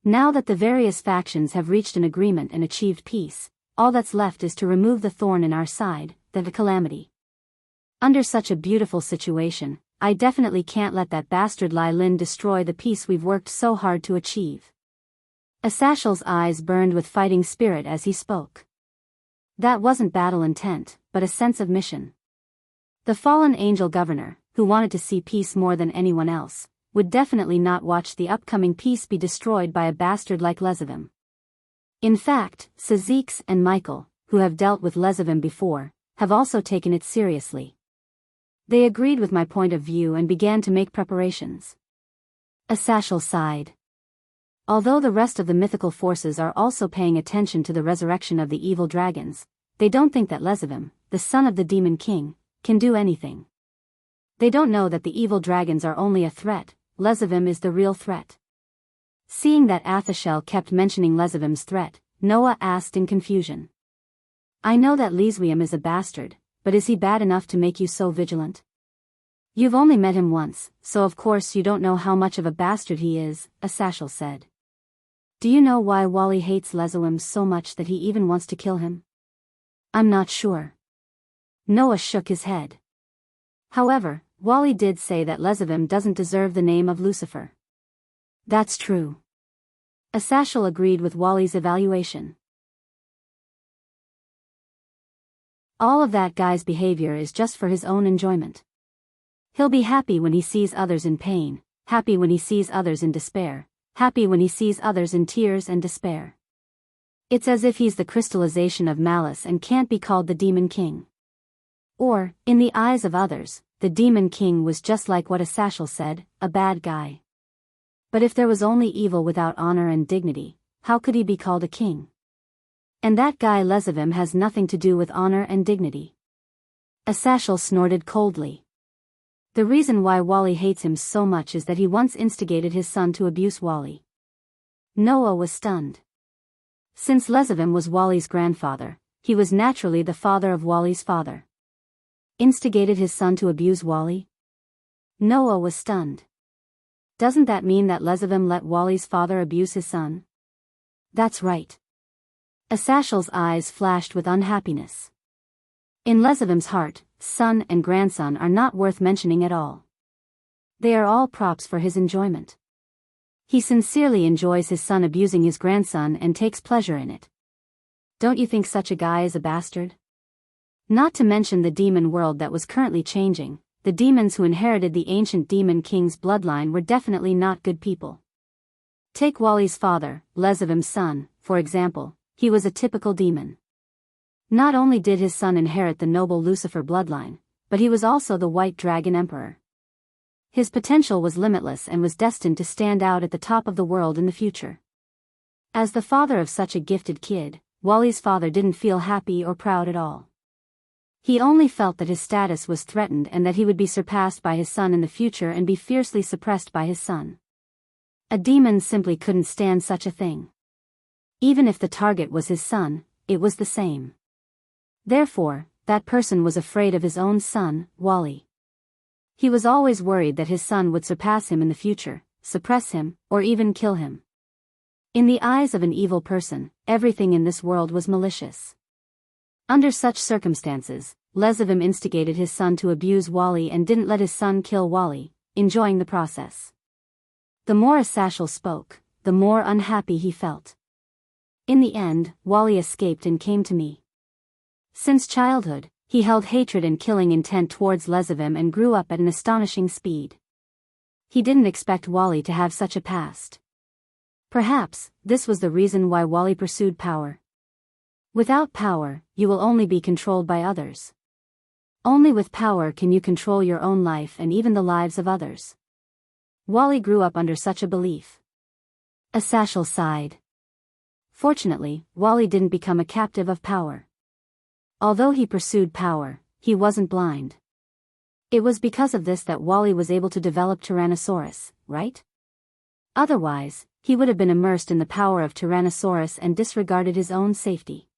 Now that the various factions have reached an agreement and achieved peace, all that's left is to remove the thorn in our side, the calamity. Under such a beautiful situation, I definitely can't let that bastard Lai Lin destroy the peace we've worked so hard to achieve. Asashel's eyes burned with fighting spirit as he spoke. That wasn't battle intent, but a sense of mission. The fallen angel governor, who wanted to see peace more than anyone else, would definitely not watch the upcoming peace be destroyed by a bastard like Lezoim. In fact, Sazax and Michael, who have dealt with Lezoim before, have also taken it seriously. They agreed with my point of view and began to make preparations. Asashel sighed. Although the rest of the mythical forces are also paying attention to the resurrection of the evil dragons, they don't think that Lezoim, the son of the demon king, can do anything. They don't know that the evil dragons are only a threat, Lezoim is the real threat. Seeing that Athashel kept mentioning Lezoim's threat, Noah asked in confusion. I know that Lezoim is a bastard, but is he bad enough to make you so vigilant? You've only met him once, so of course you don't know how much of a bastard he is, Asashel said. Do you know why Wally hates Lezoim so much that he even wants to kill him? I'm not sure. Noah shook his head. However, Wally did say that Lezoim doesn't deserve the name of Lucifer. That's true. Asashel agreed with Wally's evaluation. All of that guy's behavior is just for his own enjoyment. He'll be happy when he sees others in pain, happy when he sees others in despair, happy when he sees others in tears and despair. It's as if he's the crystallization of malice and can't be called the Demon King. Or, in the eyes of others, the Demon King was just like what Asashel said, a bad guy. But if there was only evil without honor and dignity, how could he be called a king? And that guy Lesavim has nothing to do with honor and dignity. Asashel snorted coldly. The reason why Wally hates him so much is that he once instigated his son to abuse Wally. Noah was stunned. Since Lesavim was Wally's grandfather, he was naturally the father of Wally's father. Instigated his son to abuse Wally? Noah was stunned. Doesn't that mean that Lesavim let Wally's father abuse his son? That's right. Asashel's eyes flashed with unhappiness. In Lesavim's heart, son and grandson are not worth mentioning at all. They are all props for his enjoyment. He sincerely enjoys his son abusing his grandson and takes pleasure in it. Don't you think such a guy is a bastard? Not to mention the demon world that was currently changing, the demons who inherited the ancient demon king's bloodline were definitely not good people. Take Wally's father, Lesavim's son, for example. He was a typical demon. Not only did his son inherit the noble Lucifer bloodline, but he was also the White Dragon Emperor. His potential was limitless and was destined to stand out at the top of the world in the future. As the father of such a gifted kid, Wally's father didn't feel happy or proud at all. He only felt that his status was threatened and that he would be surpassed by his son in the future and be fiercely suppressed by his son. A demon simply couldn't stand such a thing. Even if the target was his son, it was the same. Therefore, that person was afraid of his own son, Wally. He was always worried that his son would surpass him in the future, suppress him, or even kill him. In the eyes of an evil person, everything in this world was malicious. Under such circumstances, Lesavim instigated his son to abuse Wally and didn't let his son kill Wally, enjoying the process. The more Asashel spoke, the more unhappy he felt. In the end, Wally escaped and came to me. Since childhood, he held hatred and killing intent towards Lesavim and grew up at an astonishing speed. He didn't expect Wally to have such a past. Perhaps, this was the reason why Wally pursued power. Without power, you will only be controlled by others. Only with power can you control your own life and even the lives of others. Wally grew up under such a belief. Asashel sighed. Fortunately, Wally didn't become a captive of power. Although he pursued power, he wasn't blind. It was because of this that Wally was able to develop Tyrannosaurus, right? Otherwise, he would have been immersed in the power of Tyrannosaurus and disregarded his own safety.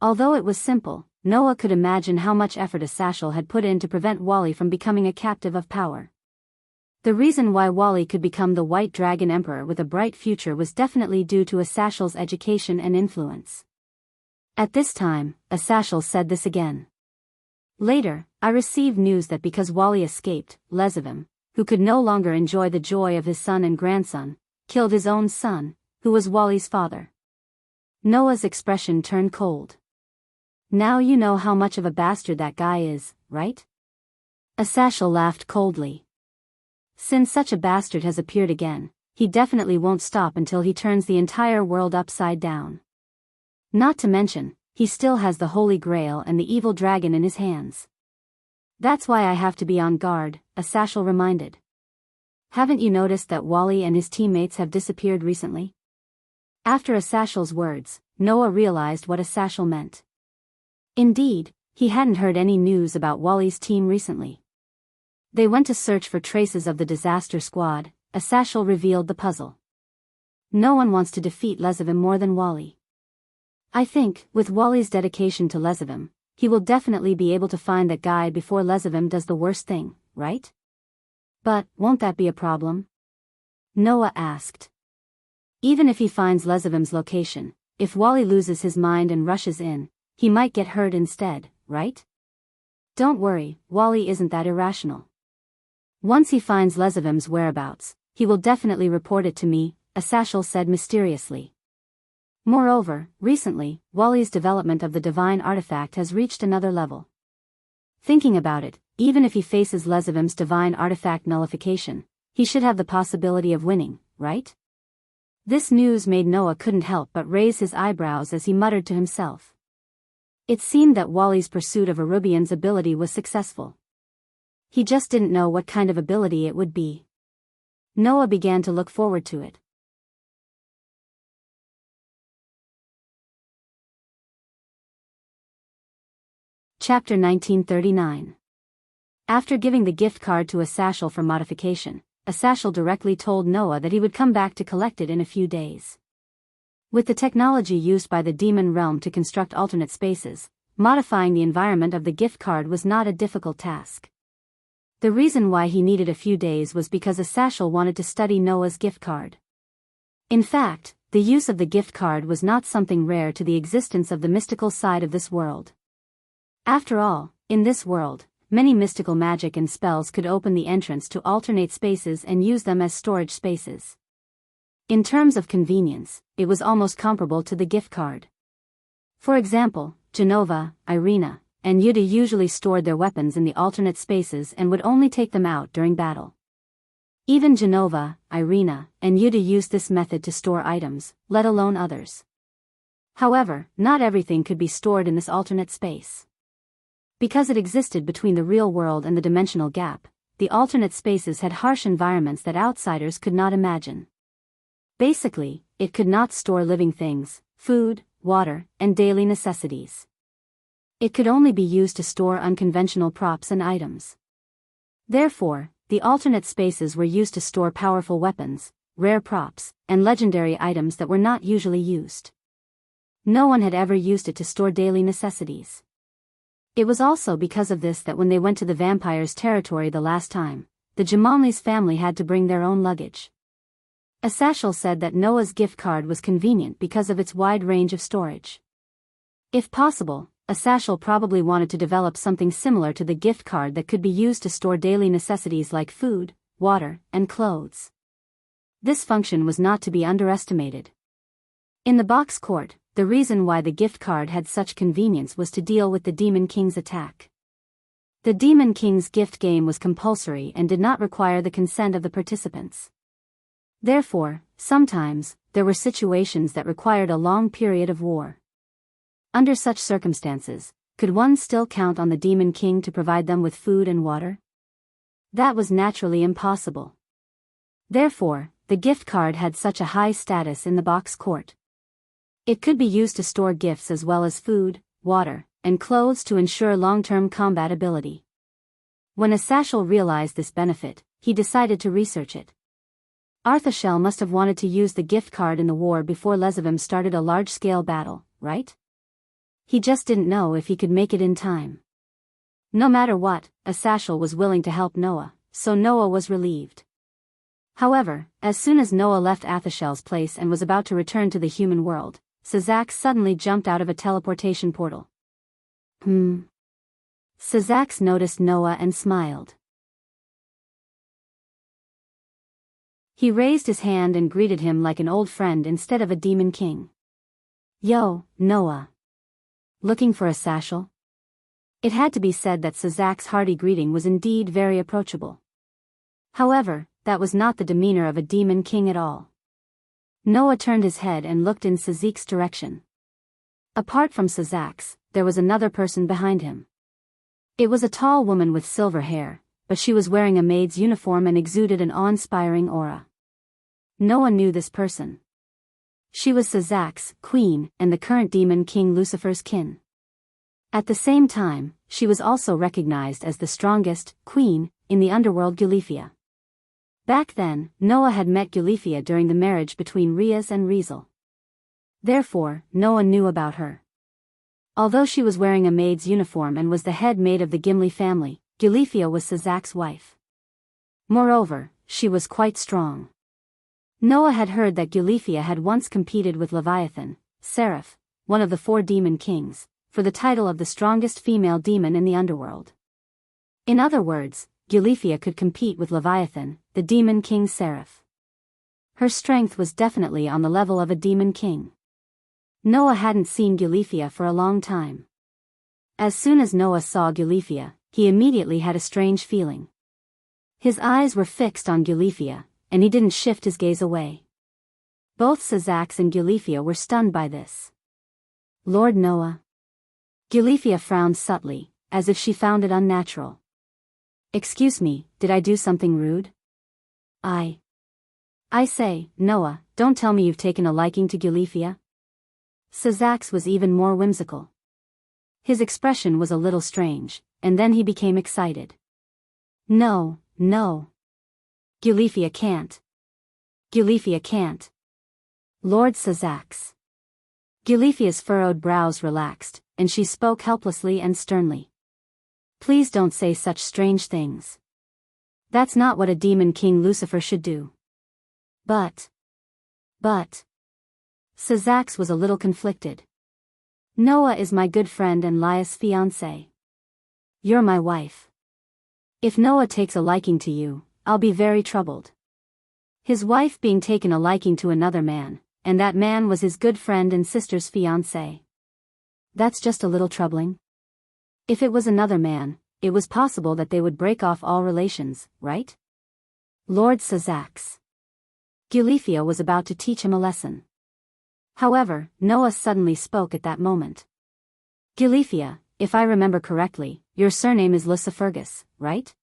Although it was simple, Noah could imagine how much effort Asashel had put in to prevent Wally from becoming a captive of power. The reason why Wally could become the White Dragon Emperor with a bright future was definitely due to Asashel's education and influence. At this time, Asashel said this again. Later, I received news that because Wally escaped, Lesavim, who could no longer enjoy the joy of his son and grandson, killed his own son, who was Wally's father. Noah's expression turned cold. Now you know how much of a bastard that guy is, right? Asashel laughed coldly. Since such a bastard has appeared again, he definitely won't stop until he turns the entire world upside down. Not to mention, he still has the Holy Grail and the evil dragon in his hands. That's why I have to be on guard, Asashel reminded. Haven't you noticed that Wally and his teammates have disappeared recently? After Asashel's words, Noah realized what Asashel meant. Indeed, he hadn't heard any news about Wally's team recently. They went to search for traces of the disaster squad. Asashel revealed the puzzle. No one wants to defeat Lesavim more than Wally. I think, with Wally's dedication to Lesavim, he will definitely be able to find that guy before Lesavim does the worst thing, right? But, won't that be a problem? Noah asked. Even if he finds Lesavim's location, if Wally loses his mind and rushes in, he might get hurt instead, right? Don't worry, Wally isn't that irrational. Once he finds Lesavim's whereabouts, he will definitely report it to me, Asashel said mysteriously. Moreover, recently, Wally's development of the divine artifact has reached another level. Thinking about it, even if he faces Lesavim's divine artifact nullification, he should have the possibility of winning, right? This news made Noah couldn't help but raise his eyebrows as he muttered to himself. It seemed that Wally's pursuit of Arubian's ability was successful. He just didn't know what kind of ability it would be. Noah began to look forward to it. Chapter 1939. After giving the gift card to Asashel for modification, Asashel directly told Noah that he would come back to collect it in a few days. With the technology used by the demon realm to construct alternate spaces, modifying the environment of the gift card was not a difficult task. The reason why he needed a few days was because Asashel wanted to study Noah's gift card. In fact, the use of the gift card was not something rare to the existence of the mystical side of this world. After all, in this world, many mystical magic and spells could open the entrance to alternate spaces and use them as storage spaces. In terms of convenience, it was almost comparable to the gift card. For example, Genova, Irina, and Yuda usually stored their weapons in the alternate spaces and would only take them out during battle. Even Genova, Irina, and Yuda used this method to store items, let alone others. However, not everything could be stored in this alternate space. Because it existed between the real world and the dimensional gap, the alternate spaces had harsh environments that outsiders could not imagine. Basically, it could not store living things, food, water, and daily necessities. It could only be used to store unconventional props and items. Therefore, the alternate spaces were used to store powerful weapons, rare props, and legendary items that were not usually used. No one had ever used it to store daily necessities. It was also because of this that when they went to the vampire's territory the last time, the Jamanli's family had to bring their own luggage. Asashel said that Noah's gift card was convenient because of its wide range of storage. If possible, Asashel probably wanted to develop something similar to the gift card that could be used to store daily necessities like food, water, and clothes. This function was not to be underestimated. In the box court, the reason why the gift card had such convenience was to deal with the Demon King's attack. The Demon King's gift game was compulsory and did not require the consent of the participants. Therefore, sometimes, there were situations that required a long period of war. Under such circumstances, could one still count on the Demon King to provide them with food and water? That was naturally impossible. Therefore, the gift card had such a high status in the box court. It could be used to store gifts as well as food, water, and clothes to ensure long-term combat ability. When Asashel realized this benefit, he decided to research it. Arthashel must have wanted to use the gift card in the war before Lezavim started a large-scale battle, right? He just didn't know if he could make it in time. No matter what, Asashel was willing to help Noah, so Noah was relieved. However, as soon as Noah left Athashel's place and was about to return to the human world, Sazak suddenly jumped out of a teleportation portal. Sazak noticed Noah and smiled. He raised his hand and greeted him like an old friend instead of a demon king. Yo, Noah. Looking for Asashel? It had to be said that Sazak's hearty greeting was indeed very approachable. However, that was not the demeanor of a demon king at all. Noah turned his head and looked in Sazak's direction. Apart from Sazak's, there was another person behind him. It was a tall woman with silver hair, but she was wearing a maid's uniform and exuded an awe-inspiring aura. Noah knew this person. She was Sazak's queen and the current demon king Lucifer's kin. At the same time, she was also recognized as the strongest queen in the underworld Gulifia. Back then, Noah had met Gulifia during the marriage between Riaz and Rizel. Therefore, Noah knew about her. Although she was wearing a maid's uniform and was the head maid of the Gimli family, Gulifia was Sazak's wife. Moreover, she was quite strong. Noah had heard that Gulifia had once competed with Leviathan, Seraph, one of the 4 demon kings, for the title of the strongest female demon in the underworld. In other words, Gulifia could compete with Leviathan, the demon king Seraph. Her strength was definitely on the level of a demon king. Noah hadn't seen Gulifia for a long time. As soon as Noah saw Gulifia, he immediately had a strange feeling. His eyes were fixed on Gulifia, and he didn't shift his gaze away. Both Sazax and Gilifia were stunned by this. Lord Noah. Gilifia frowned subtly, as if she found it unnatural. Excuse me, did I do something rude? I say, Noah, don't tell me you've taken a liking to Gilifia? Sazax was even more whimsical. His expression was a little strange, and then he became excited. No. Gilifia can't. Gilifia can't. Lord Sazax. Gilifia's furrowed brows relaxed, and she spoke helplessly and sternly. Please don't say such strange things. That's not what a demon king Lucifer should do. But. Sazax was a little conflicted. Noah is my good friend and Laia's fiancé. You're my wife. If Noah takes a liking to you, I'll be very troubled. His wife being taken a liking to another man, and that man was his good friend and sister's fiancé. That's just a little troubling. If it was another man, it was possible that they would break off all relations, right? Lord Sazax. Gilifia was about to teach him a lesson. However, Noah suddenly spoke at that moment. Gilifia, if I remember correctly, your surname is Lucifergus, right?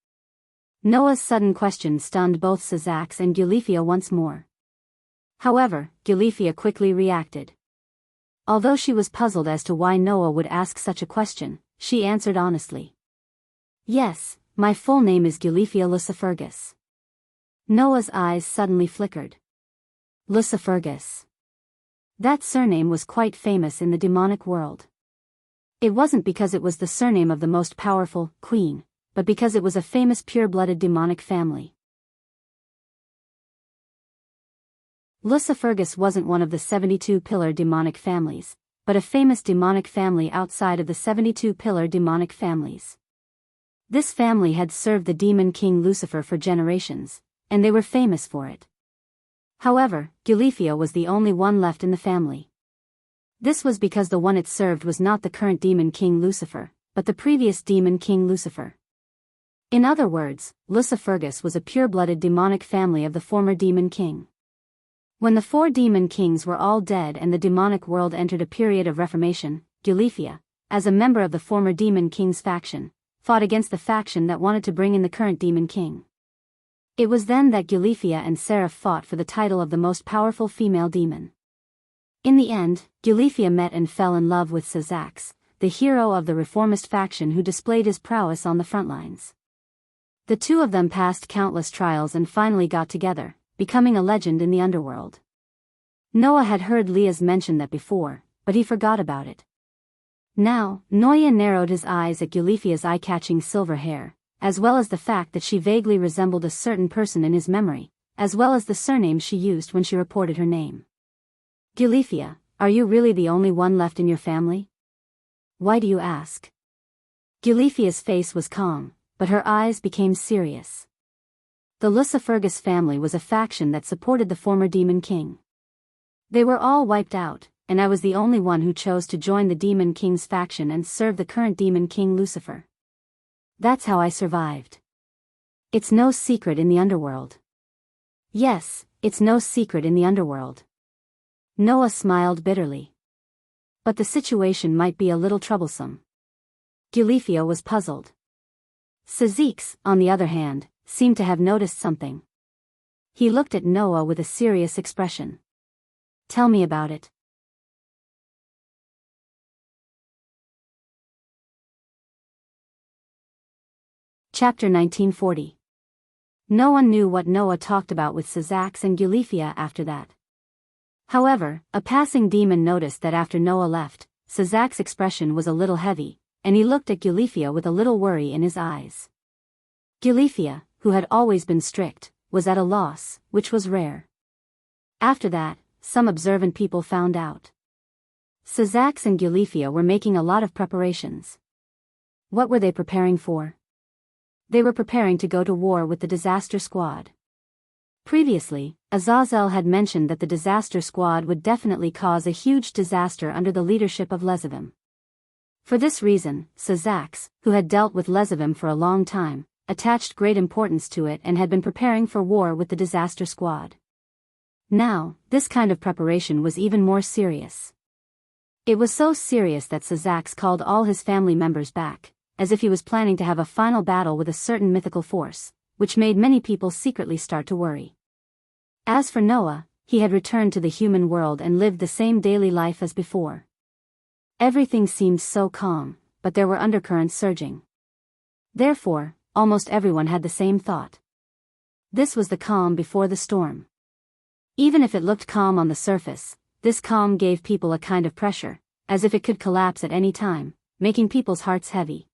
Noah's sudden question stunned both Sazax and Gilifia once more. However, Gilifia quickly reacted. Although she was puzzled as to why Noah would ask such a question, she answered honestly. Yes, my full name is Gilifia Lucifergus. Noah's eyes suddenly flickered. Lucifergus. That surname was quite famous in the demonic world. It wasn't because it was the surname of the most powerful queen, but because it was a famous pure-blooded demonic family. Lucifergus wasn't one of the 72-pillar demonic families, but a famous demonic family outside of the 72-pillar demonic families. This family had served the demon king Lucifer for generations, and they were famous for it. However, Gilifia was the only one left in the family. This was because the one it served was not the current demon king Lucifer, but the previous demon king Lucifer. In other words, Lucifergus was a pure-blooded demonic family of the former demon king. When the 4 demon kings were all dead and the demonic world entered a period of reformation, Gilifia, as a member of the former demon king's faction, fought against the faction that wanted to bring in the current demon king. It was then that Gilifia and Seraph fought for the title of the most powerful female demon. In the end, Gilifia met and fell in love with Sazax, the hero of the reformist faction who displayed his prowess on the front lines. The two of them passed countless trials and finally got together, becoming a legend in the underworld. Noah had heard Leah's mention that before, but he forgot about it. Now, Noah narrowed his eyes at Gilifia's eye-catching silver hair, as well as the fact that she vaguely resembled a certain person in his memory, as well as the surname she used when she reported her name. Gilifia, are you really the only one left in your family? Why do you ask? Gilifia's face was calm, but her eyes became serious. The Lucifergus family was a faction that supported the former demon king. They were all wiped out, and I was the only one who chose to join the demon king's faction and serve the current demon king Lucifer. That's how I survived. It's no secret in the underworld. Yes, it's no secret in the underworld. Noah smiled bitterly. But the situation might be a little troublesome. Gilifia was puzzled. Sazax, on the other hand, seemed to have noticed something. He looked at Noah with a serious expression. Tell me about it. Chapter 1940. No one knew what Noah talked about with Sazax and Gilifia after that. However, a passing demon noticed that after Noah left, Sazax's expression was a little heavy, and he looked at Gilifia with a little worry in his eyes. Gilifia, who had always been strict, was at a loss, which was rare. After that, some observant people found out. Sazax and Gilifia were making a lot of preparations. What were they preparing for? They were preparing to go to war with the Disaster Squad. Previously, Azazel had mentioned that the Disaster Squad would definitely cause a huge disaster under the leadership of Lezavim. For this reason, Sazax, who had dealt with Lezavim for a long time, attached great importance to it and had been preparing for war with the Disaster Squad. Now, this kind of preparation was even more serious. It was so serious that Sazax called all his family members back, as if he was planning to have a final battle with a certain mythical force, which made many people secretly start to worry. As for Noah, he had returned to the human world and lived the same daily life as before. Everything seemed so calm, but there were undercurrents surging. Therefore, almost everyone had the same thought. This was the calm before the storm. Even if it looked calm on the surface, this calm gave people a kind of pressure, as if it could collapse at any time, making people's hearts heavy.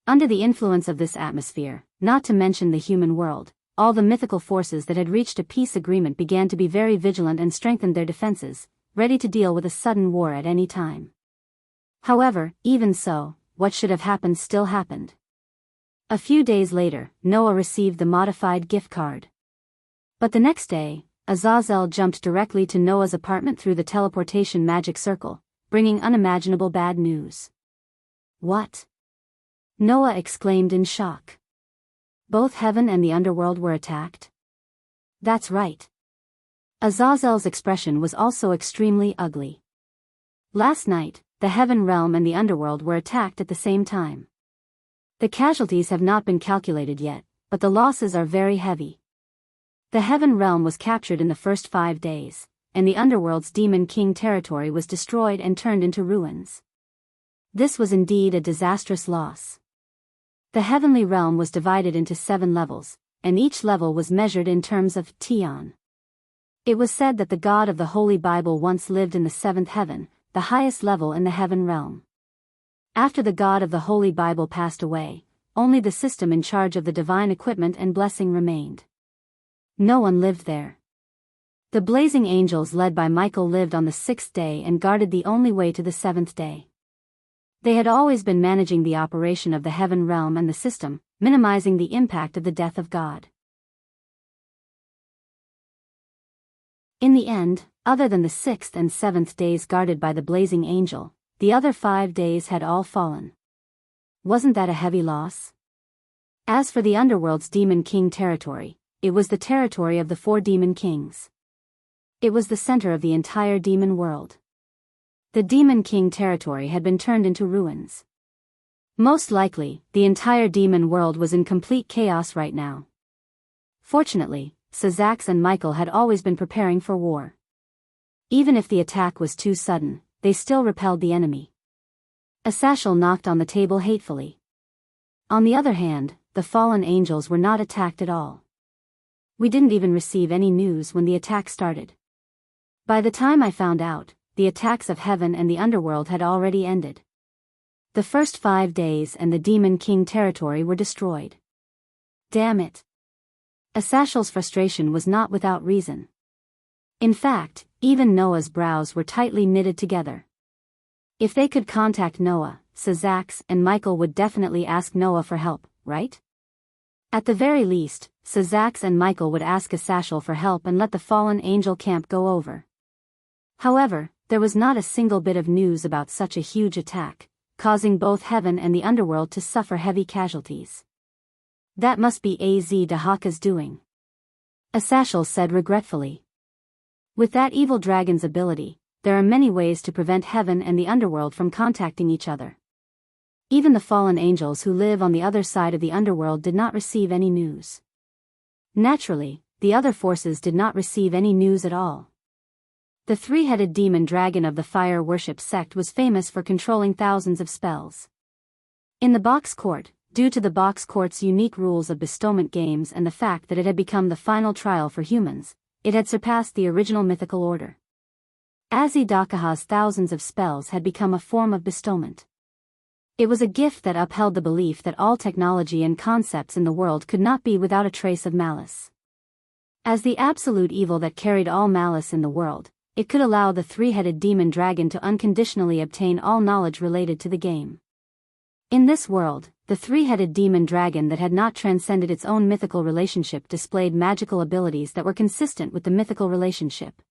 Under the influence of this atmosphere, not to mention the human world, all the mythical forces that had reached a peace agreement began to be very vigilant and strengthened their defenses, ready to deal with a sudden war at any time. However, even so, what should have happened still happened. A few days later, Noah received the modified gift card. But the next day, Azazel jumped directly to Noah's apartment through the teleportation magic circle, bringing unimaginable bad news. What? Noah exclaimed in shock. Both heaven and the underworld were attacked? That's right. Azazel's expression was also extremely ugly. Last night, the heaven realm and the underworld were attacked at the same time. The casualties have not been calculated yet, but the losses are very heavy. The heaven realm was captured in the first 5 days, and the underworld's demon king territory was destroyed and turned into ruins. This was indeed a disastrous loss. The heavenly realm was divided into 7 levels, and each level was measured in terms of Tion. It was said that the God of the Holy Bible once lived in the 7th heaven, the highest level in the heaven realm. After the God of the Holy Bible passed away, only the system in charge of the divine equipment and blessing remained. No one lived there. The blazing angels led by Michael lived on the 6th day and guarded the only way to the 7th day. They had always been managing the operation of the heaven realm and the system, minimizing the impact of the death of God. In the end, other than the 6th and 7th days guarded by the blazing angel, the other 5 days had all fallen. Wasn't that a heavy loss? As for the underworld's demon king territory, it was the territory of the 4 demon kings. It was the center of the entire demon world. The demon king territory had been turned into ruins. Most likely, the entire demon world was in complete chaos right now. Fortunately, Sazax and Michael had always been preparing for war. Even if the attack was too sudden, they still repelled the enemy. Asashel knocked on the table hatefully. On the other hand, the fallen angels were not attacked at all. We didn't even receive any news when the attack started. By the time I found out, the attacks of heaven and the underworld had already ended. The first 5 days and the demon king territory were destroyed. Damn it. Asashel's frustration was not without reason. In fact, even Noah's brows were tightly knitted together. If they could contact Noah, Sazax and Michael would definitely ask Noah for help, right? At the very least, Sazax and Michael would ask Asashel for help and let the fallen angel camp go over. However, there was not a single bit of news about such a huge attack, causing both heaven and the underworld to suffer heavy casualties. That must be Az Dahaka's doing. Asashel said regretfully. With that evil dragon's ability, there are many ways to prevent heaven and the underworld from contacting each other. Even the fallen angels who live on the other side of the underworld did not receive any news. Naturally, the other forces did not receive any news at all. The 3-headed demon dragon of the fire worship sect was famous for controlling thousands of spells. In the box court, due to the box court's unique rules of bestowment games and the fact that it had become the final trial for humans, it had surpassed the original mythical order. Azidakaha's thousands of spells had become a form of bestowment. It was a gift that upheld the belief that all technology and concepts in the world could not be without a trace of malice. As the absolute evil that carried all malice in the world, it could allow the 3-headed demon dragon to unconditionally obtain all knowledge related to the game. In this world, the 3-headed demon dragon that had not transcended its own mythical relationship displayed magical abilities that were consistent with the mythical relationship.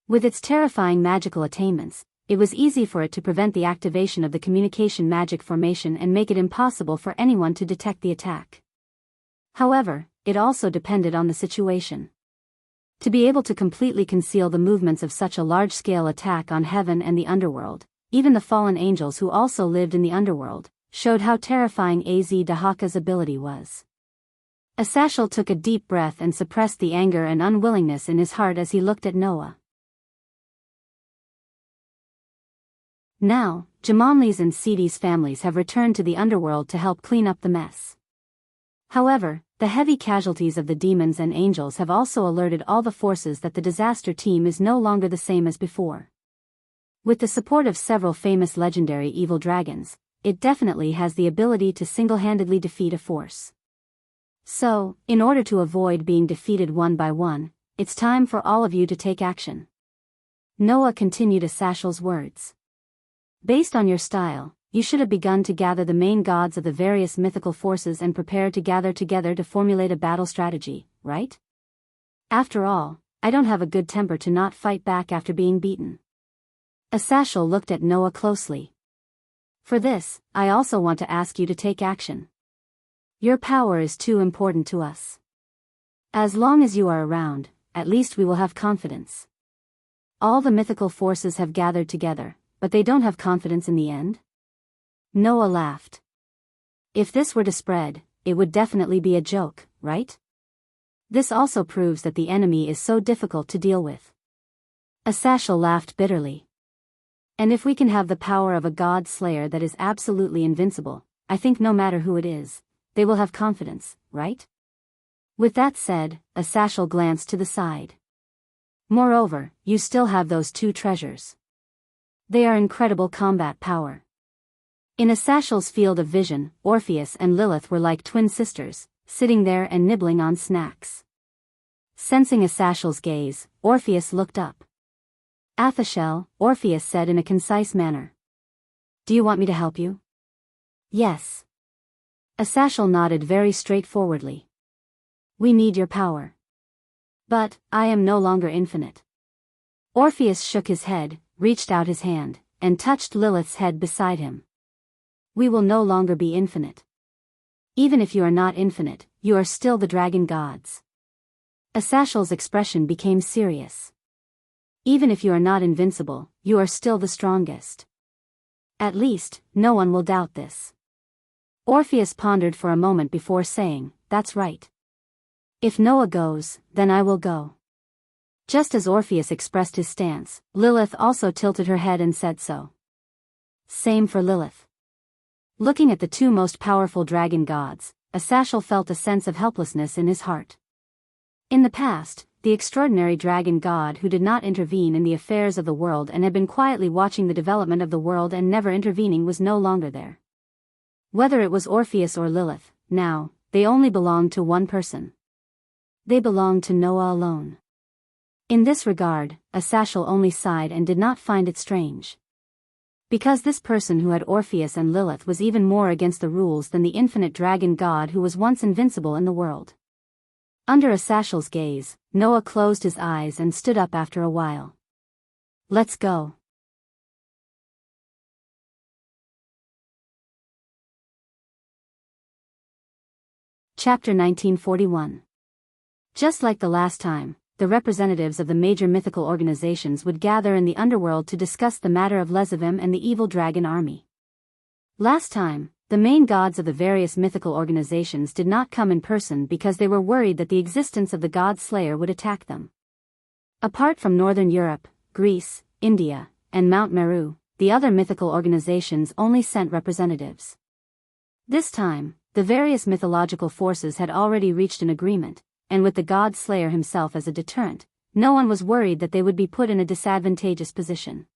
With its terrifying magical attainments, it was easy for it to prevent the activation of the communication magic formation and make it impossible for anyone to detect the attack. However, it also depended on the situation. To be able to completely conceal the movements of such a large-scale attack on heaven and the underworld, even the fallen angels who also lived in the underworld, showed how terrifying Dahaka's ability was. Asashel took a deep breath and suppressed the anger and unwillingness in his heart as he looked at Noah. Now, Jamonli's and Sidi's families have returned to the underworld to help clean up the mess. However, the heavy casualties of the demons and angels have also alerted all the forces that the disaster team is no longer the same as before. With the support of several famous legendary evil dragons, it definitely has the ability to single-handedly defeat a force. So, in order to avoid being defeated one by one, it's time for all of you to take action. Noah continued Asashel's words. Based on your style, you should have begun to gather the main gods of the various mythical forces and prepare to gather together to formulate a battle strategy, right? After all, I don't have a good temper to not fight back after being beaten. Asashel looked at Noah closely. For this, I also want to ask you to take action. Your power is too important to us. As long as you are around, at least we will have confidence. All the mythical forces have gathered together, but they don't have confidence in the end? Noah laughed. If this were to spread, it would definitely be a joke, right? This also proves that the enemy is so difficult to deal with. Asashel laughed bitterly. And if we can have the power of a god slayer that is absolutely invincible, I think no matter who it is, they will have confidence, right? With that said, Asashel glanced to the side. Moreover, you still have those two treasures. They are incredible combat power. In Asashel's field of vision, Orpheus and Lilith were like twin sisters, sitting there and nibbling on snacks. Sensing Asashel's gaze, Orpheus looked up. Athashel, Orpheus said in a concise manner. Do you want me to help you? Yes. Asashel nodded very straightforwardly. We need your power. But, I am no longer infinite. Orpheus shook his head, reached out his hand, and touched Lilith's head beside him. We will no longer be infinite. Even if you are not infinite, you are still the dragon gods. Asashel's expression became serious. Even if you are not invincible, you are still the strongest. At least, no one will doubt this. Orpheus pondered for a moment before saying, that's right. If Noah goes, then I will go. Just as Orpheus expressed his stance, Lilith also tilted her head and said so. Same for Lilith. Looking at the two most powerful dragon gods, Asashel felt a sense of helplessness in his heart. In the past, the extraordinary dragon god who did not intervene in the affairs of the world and had been quietly watching the development of the world and never intervening was no longer there. Whether it was Orpheus or Lilith, now, they only belonged to one person. They belonged to Noah alone. In this regard, Asashel only sighed and did not find it strange. Because this person who had Orpheus and Lilith was even more against the rules than the infinite dragon god who was once invincible in the world. Under Asashel's gaze, Noah closed his eyes and stood up after a while. Let's go. Chapter 1941. Just like the last time, the representatives of the major mythical organizations would gather in the underworld to discuss the matter of Lezavim and the evil dragon army. Last time, the main gods of the various mythical organizations did not come in person because they were worried that the existence of the god Slayer would attack them. Apart from Northern Europe, Greece, India, and Mount Meru, the other mythical organizations only sent representatives. This time, the various mythological forces had already reached an agreement, and with the god Slayer himself as a deterrent, no one was worried that they would be put in a disadvantageous position.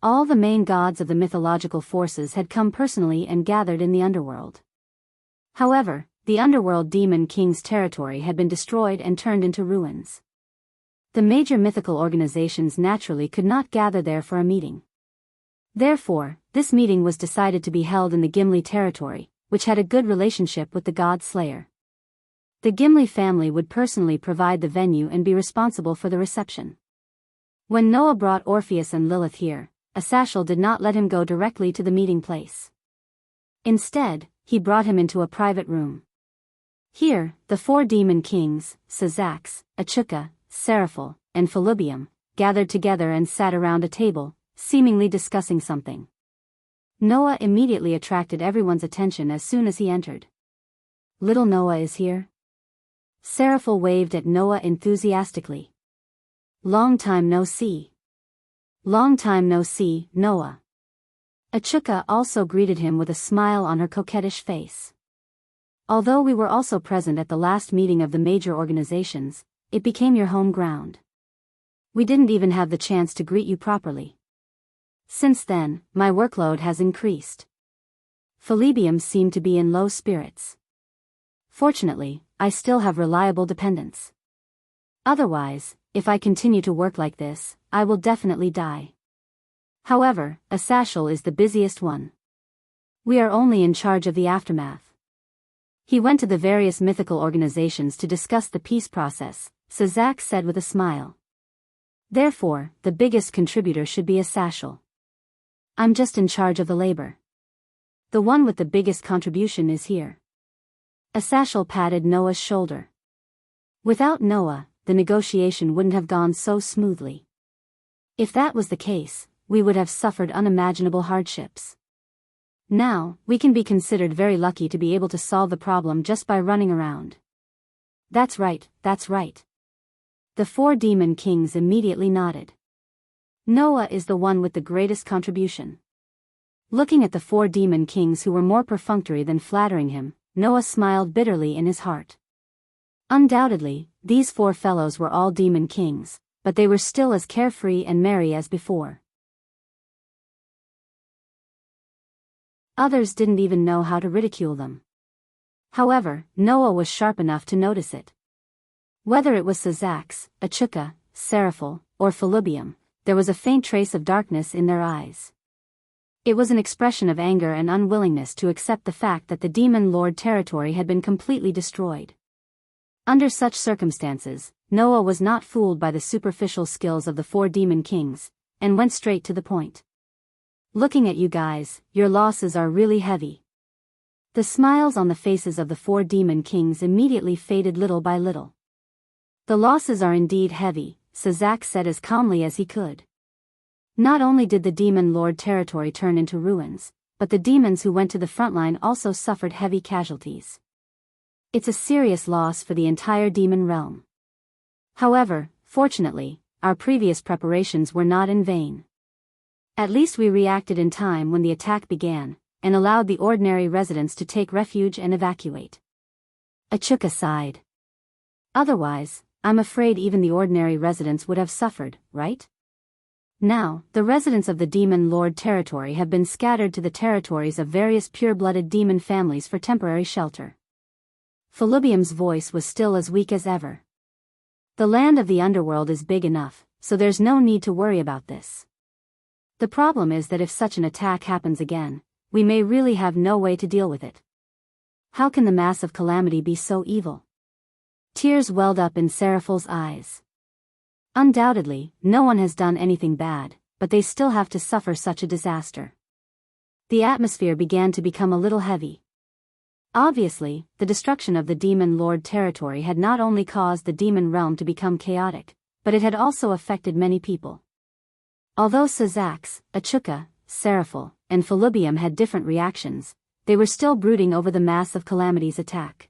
All the main gods of the mythological forces had come personally and gathered in the underworld. However, the underworld demon king's territory had been destroyed and turned into ruins. The major mythical organizations naturally could not gather there for a meeting. Therefore, this meeting was decided to be held in the Gimli territory, which had a good relationship with the god Slayer. The Gimli family would personally provide the venue and be responsible for the reception. When Noah brought Orpheus and Lilith here, Asashel did not let him go directly to the meeting place. Instead, he brought him into a private room. Here, the four demon kings, Sazax, Achuka, Seraphil, and Felibium, gathered together and sat around a table, seemingly discussing something. Noah immediately attracted everyone's attention as soon as he entered. "Little Noah is here?" Seraphil waved at Noah enthusiastically. "Long time no see." "Long time no see, Noah." Achuka also greeted him with a smile on her coquettish face. "Although we were also present at the last meeting of the major organizations, it became your home ground. We didn't even have the chance to greet you properly. Since then, my workload has increased." Felibium seemed to be in low spirits. "Fortunately, I still have reliable dependents. Otherwise, if I continue to work like this, I will definitely die. However, Asashel is the busiest one. We are only in charge of the aftermath." He went to the various mythical organizations to discuss the peace process, Sazak said with a smile. "Therefore, the biggest contributor should be Asashel. I'm just in charge of the labor. The one with the biggest contribution is here." Asashel patted Noah's shoulder. "Without Noah, the negotiation wouldn't have gone so smoothly. If that was the case, we would have suffered unimaginable hardships. Now, we can be considered very lucky to be able to solve the problem just by running around." That's right, that's right." The 4 demon kings immediately nodded. "Noah is the one with the greatest contribution." Looking at the 4 demon kings who were more perfunctory than flattering him, Noah smiled bitterly in his heart. Undoubtedly, these 4 fellows were all demon kings, but they were still as carefree and merry as before. Others didn't even know how to ridicule them. However, Noah was sharp enough to notice it. Whether it was Sazax, Achuka, Seraphil, or Felibium, there was a faint trace of darkness in their eyes. It was an expression of anger and unwillingness to accept the fact that the demon lord territory had been completely destroyed. Under such circumstances, Noah was not fooled by the superficial skills of the 4 demon kings, and went straight to the point. "Looking at you guys, your losses are really heavy." The smiles on the faces of the 4 demon kings immediately faded little by little. "The losses are indeed heavy," Sazak said as calmly as he could. "Not only did the demon lord territory turn into ruins, but the demons who went to the front line also suffered heavy casualties. It's a serious loss for the entire demon realm. However, fortunately, our previous preparations were not in vain. At least we reacted in time when the attack began, and allowed the ordinary residents to take refuge and evacuate." Achuka sighed. "Otherwise, I'm afraid even the ordinary residents would have suffered, right? Now, the residents of the demon lord territory have been scattered to the territories of various pure-blooded demon families for temporary shelter." Felibium's voice was still as weak as ever. "The land of the underworld is big enough, so there's no need to worry about this. The problem is that if such an attack happens again, we may really have no way to deal with it. How can the massive calamity be so evil?" Tears welled up in Seraphil's eyes. "Undoubtedly, no one has done anything bad, but they still have to suffer such a disaster." The atmosphere began to become a little heavy. Obviously, the destruction of the demon lord territory had not only caused the demon realm to become chaotic, but it had also affected many people. Although Sazax, Achuka, Seraphil, and Felibium had different reactions, they were still brooding over the massive calamity's attack.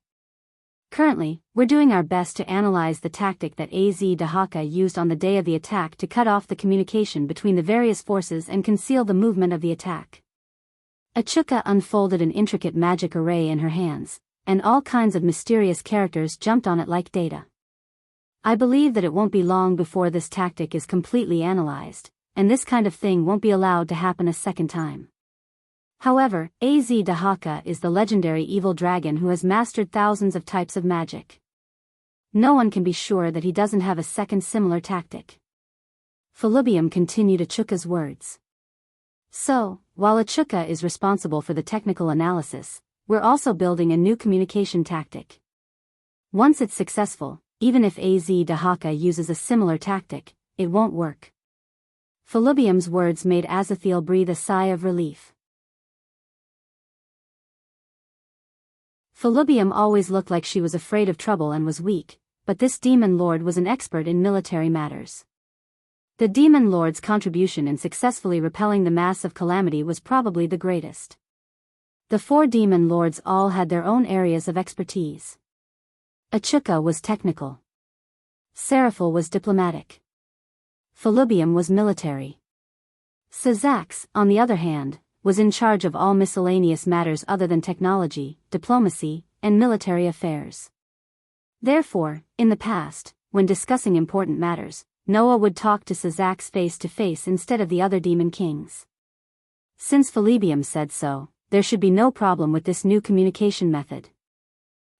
"Currently, we're doing our best to analyze the tactic that Az Dahaka used on the day of the attack to cut off the communication between the various forces and conceal the movement of the attack." Achuka unfolded an intricate magic array in her hands, and all kinds of mysterious characters jumped on it like data. "I believe that it won't be long before this tactic is completely analyzed, and this kind of thing won't be allowed to happen a second time. However, Az Dahaka is the legendary evil dragon who has mastered thousands of types of magic. No one can be sure that he doesn't have a second similar tactic." Felibium continued Achuka's words. "So, while Achuka is responsible for the technical analysis, we're also building a new communication tactic. Once it's successful, even if Az Dahaka uses a similar tactic, it won't work." Felibium's words made Azathiel breathe a sigh of relief. Felibium always looked like she was afraid of trouble and was weak, but this demon lord was an expert in military matters. The demon lord's contribution in successfully repelling the mass of calamity was probably the greatest. The 4 demon lords all had their own areas of expertise. Achuka was technical. Seraphil was diplomatic. Felubium was military. Sazax, on the other hand, was in charge of all miscellaneous matters other than technology, diplomacy, and military affairs. Therefore, in the past, when discussing important matters, Noah would talk to Sazax face to face instead of the other demon kings. Since Felubium said so, there should be no problem with this new communication method.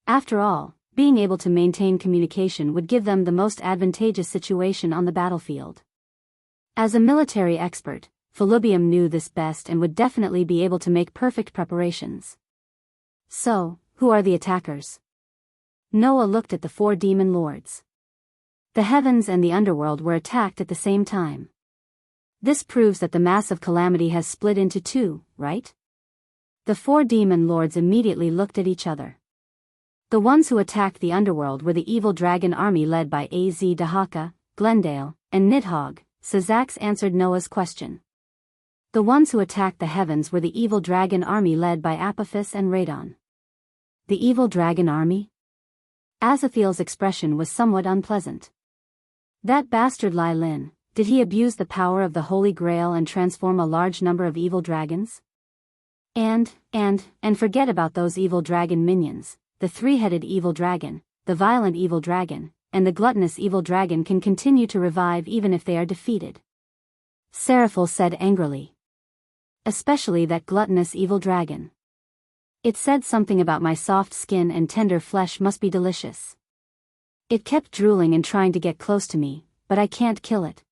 After all, being able to maintain communication would give them the most advantageous situation on the battlefield. As a military expert, Felubium knew this best and would definitely be able to make perfect preparations. So, who are the attackers? Noah looked at the 4 demon lords. The heavens and the underworld were attacked at the same time. This proves that the mass of calamity has split into 2, right? The 4 demon lords immediately looked at each other. The ones who attacked the underworld were the evil dragon army led by Az Dahaka, Glendale, and Nidhogg. Sazax answered Noah's question. The ones who attacked the heavens were the evil dragon army led by Apophis and Radon. The evil dragon army? Azathiel's expression was somewhat unpleasant. That bastard Lai Lin, did he abuse the power of the Holy Grail and transform a large number of evil dragons? And forget about those evil dragon minions, the 3-headed evil dragon, the violent evil dragon, and the gluttonous evil dragon can continue to revive even if they are defeated. Seraphil said angrily. Especially that gluttonous evil dragon. It said something about my soft skin and tender flesh must be delicious. It kept drooling and trying to get close to me, but I can't kill it.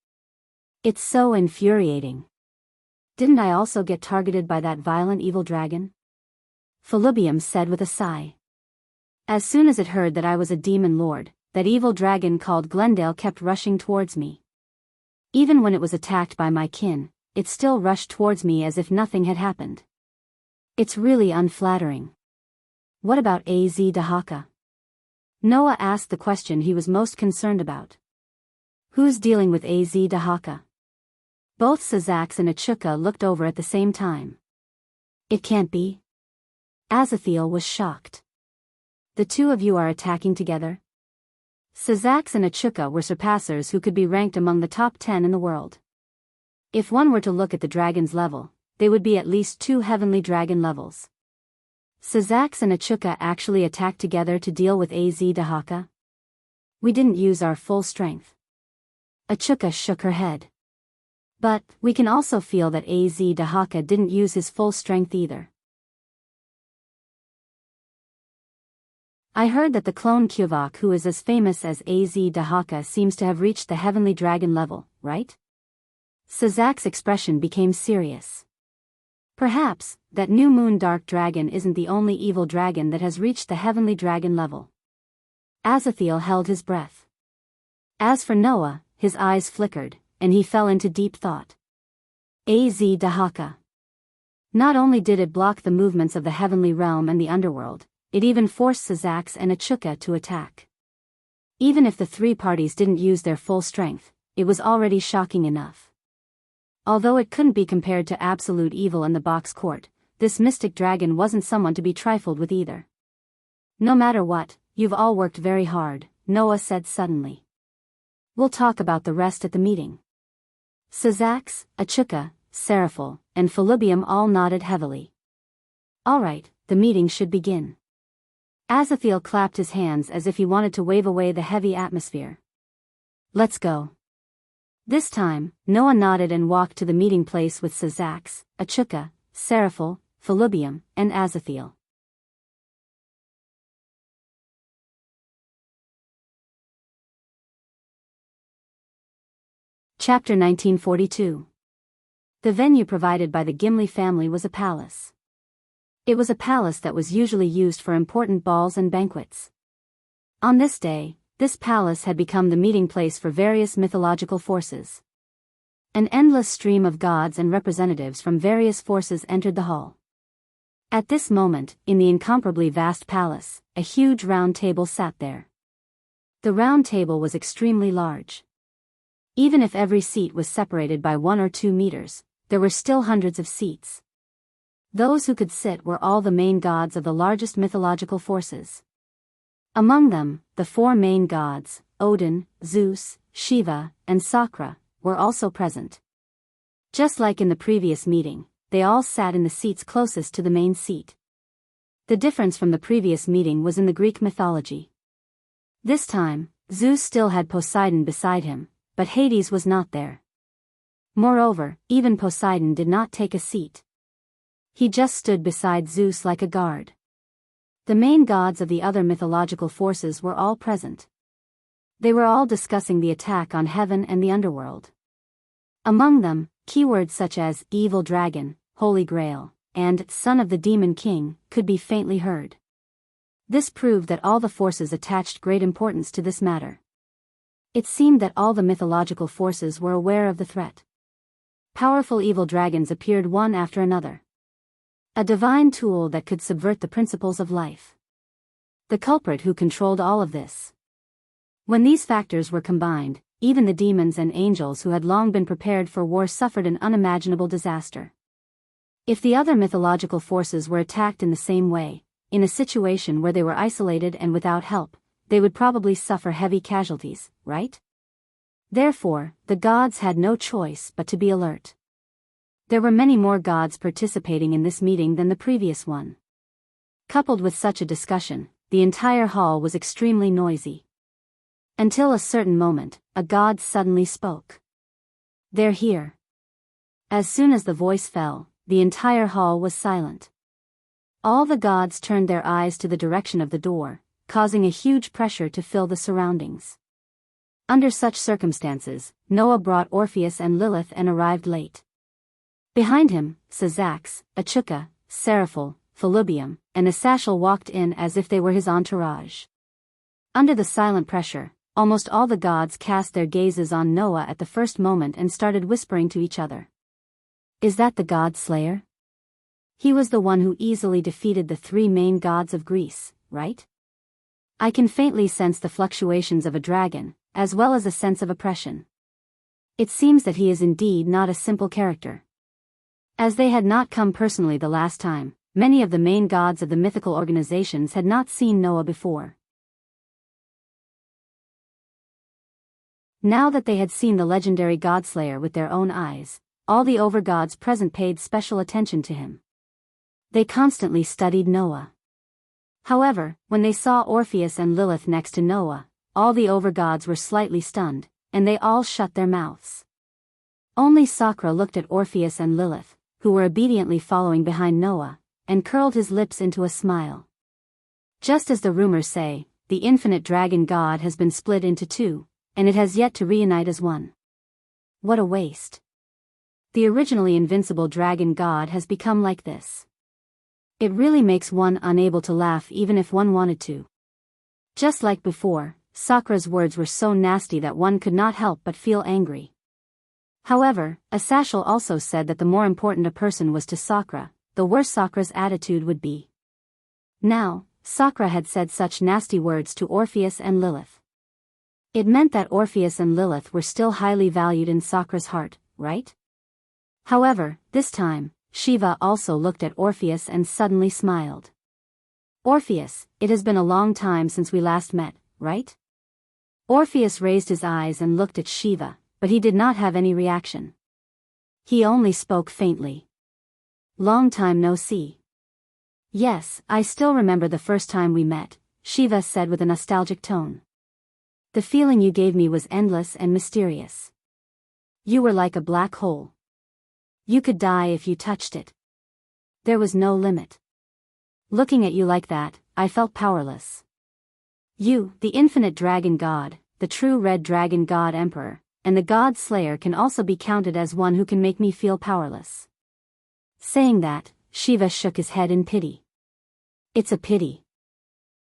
It's so infuriating. Didn't I also get targeted by that violent evil dragon? Felubium said with a sigh. As soon as it heard that I was a demon lord, that evil dragon called Glendale kept rushing towards me. Even when it was attacked by my kin, it still rushed towards me as if nothing had happened. It's really unflattering. What about Az Dahaka? Noah asked the question he was most concerned about. Who's dealing with Az Dahaka? Both Sazax and Achuka looked over at the same time. It can't be. Azathiel was shocked. The 2 of you are attacking together? Sazax and Achuka were surpassers who could be ranked among the top 10 in the world. If one were to look at the dragon's level, they would be at least 2 heavenly dragon levels. Sazax and Achuka actually attacked together to deal with Az Dahaka? We didn't use our full strength. Achuka shook her head. But, we can also feel that Az Dahaka didn't use his full strength either. I heard that the clone Kyuvak who is as famous as Az Dahaka seems to have reached the heavenly dragon level, right? Sazax's expression became serious. Perhaps, that new moon dark dragon isn't the only evil dragon that has reached the heavenly dragon level. Azathiel held his breath. As for Noah, his eyes flickered, and he fell into deep thought. Az Dahaka. Not only did it block the movements of the heavenly realm and the underworld, it even forced Sazax and Achuka to attack. Even if the 3 parties didn't use their full strength, it was already shocking enough. Although it couldn't be compared to absolute evil in the box court, this mystic dragon wasn't someone to be trifled with either. No matter what, you've all worked very hard, Noah said suddenly. We'll talk about the rest at the meeting. Sazax, Achuka, Seraphil, and Felubium all nodded heavily. All right, the meeting should begin. Azathiel clapped his hands as if he wanted to wave away the heavy atmosphere. Let's go. This time, Noah nodded and walked to the meeting place with Sazax, Achuka, Seraphil, Felubium, and Azathiel. Chapter 1942. The venue provided by the Gimli family was a palace. It was a palace that was usually used for important balls and banquets. On this day, this palace had become the meeting place for various mythological forces. An endless stream of gods and representatives from various forces entered the hall. At this moment, in the incomparably vast palace, a huge round table sat there. The round table was extremely large. Even if every seat was separated by 1 or 2 meters, there were still hundreds of seats. Those who could sit were all the main gods of the largest mythological forces. Among them, the 4 main gods, Odin, Zeus, Shiva, and Sakra, were also present. Just like in the previous meeting, they all sat in the seats closest to the main seat. The difference from the previous meeting was in the Greek mythology. This time, Zeus still had Poseidon beside him, but Hades was not there. Moreover, even Poseidon did not take a seat. He just stood beside Zeus like a guard. The main gods of the other mythological forces were all present. They were all discussing the attack on heaven and the underworld. Among them, keywords such as evil dragon, holy grail, and son of the demon king could be faintly heard. This proved that all the forces attached great importance to this matter. It seemed that all the mythological forces were aware of the threat. Powerful evil dragons appeared one after another. A divine tool that could subvert the principles of life. The culprit who controlled all of this. When these factors were combined, even the demons and angels who had long been prepared for war suffered an unimaginable disaster. If the other mythological forces were attacked in the same way, in a situation where they were isolated and without help, they would probably suffer heavy casualties, right? Therefore, the gods had no choice but to be alert. There were many more gods participating in this meeting than the previous one. Coupled with such a discussion, the entire hall was extremely noisy. Until a certain moment, a god suddenly spoke. "They're here." As soon as the voice fell, the entire hall was silent. All the gods turned their eyes to the direction of the door, causing a huge pressure to fill the surroundings. Under such circumstances, Noah brought Orpheus and Lilith and arrived late. Behind him, Sazax, Achuka, Seraphil, Felubium, and Asashel walked in as if they were his entourage. Under the silent pressure, almost all the gods cast their gazes on Noah at the first moment and started whispering to each other. "Is that the god slayer? He was the one who easily defeated the 3 main gods of Greece, right? I can faintly sense the fluctuations of a dragon, as well as a sense of oppression. It seems that he is indeed not a simple character." As they had not come personally the last time, many of the main gods of the mythical organizations had not seen Noah before. Now that they had seen the legendary godslayer with their own eyes, all the overgods present paid special attention to him. They constantly studied Noah. However, when they saw Orpheus and Lilith next to Noah, all the overgods were slightly stunned, and they all shut their mouths. Only Sakra looked at Orpheus and Lilith, who were obediently following behind Noah, and curled his lips into a smile. Just as the rumors say, the infinite dragon god has been split into 2, and it has yet to reunite as one. What a waste. The originally invincible dragon god has become like this. It really makes one unable to laugh even if one wanted to. Just like before, Sakra's words were so nasty that one could not help but feel angry. However, Asashel also said that the more important a person was to Sakra, the worse Sakra's attitude would be. Now, Sakra had said such nasty words to Orpheus and Lilith. It meant that Orpheus and Lilith were still highly valued in Sakra's heart, right? However, this time, Shiva also looked at Orpheus and suddenly smiled. "Orpheus, it has been a long time since we last met, right?" Orpheus raised his eyes and looked at Shiva, but he did not have any reaction. He only spoke faintly. "Long time no see." "Yes, I still remember the first time we met," Shiva said with a nostalgic tone. "The feeling you gave me was endless and mysterious. You were like a black hole. You could die if you touched it. There was no limit. Looking at you like that, I felt powerless. You, the infinite dragon god, the true red dragon god emperor, and the god slayer can also be counted as one who can make me feel powerless." Saying that, Shiva shook his head in pity. "It's a pity.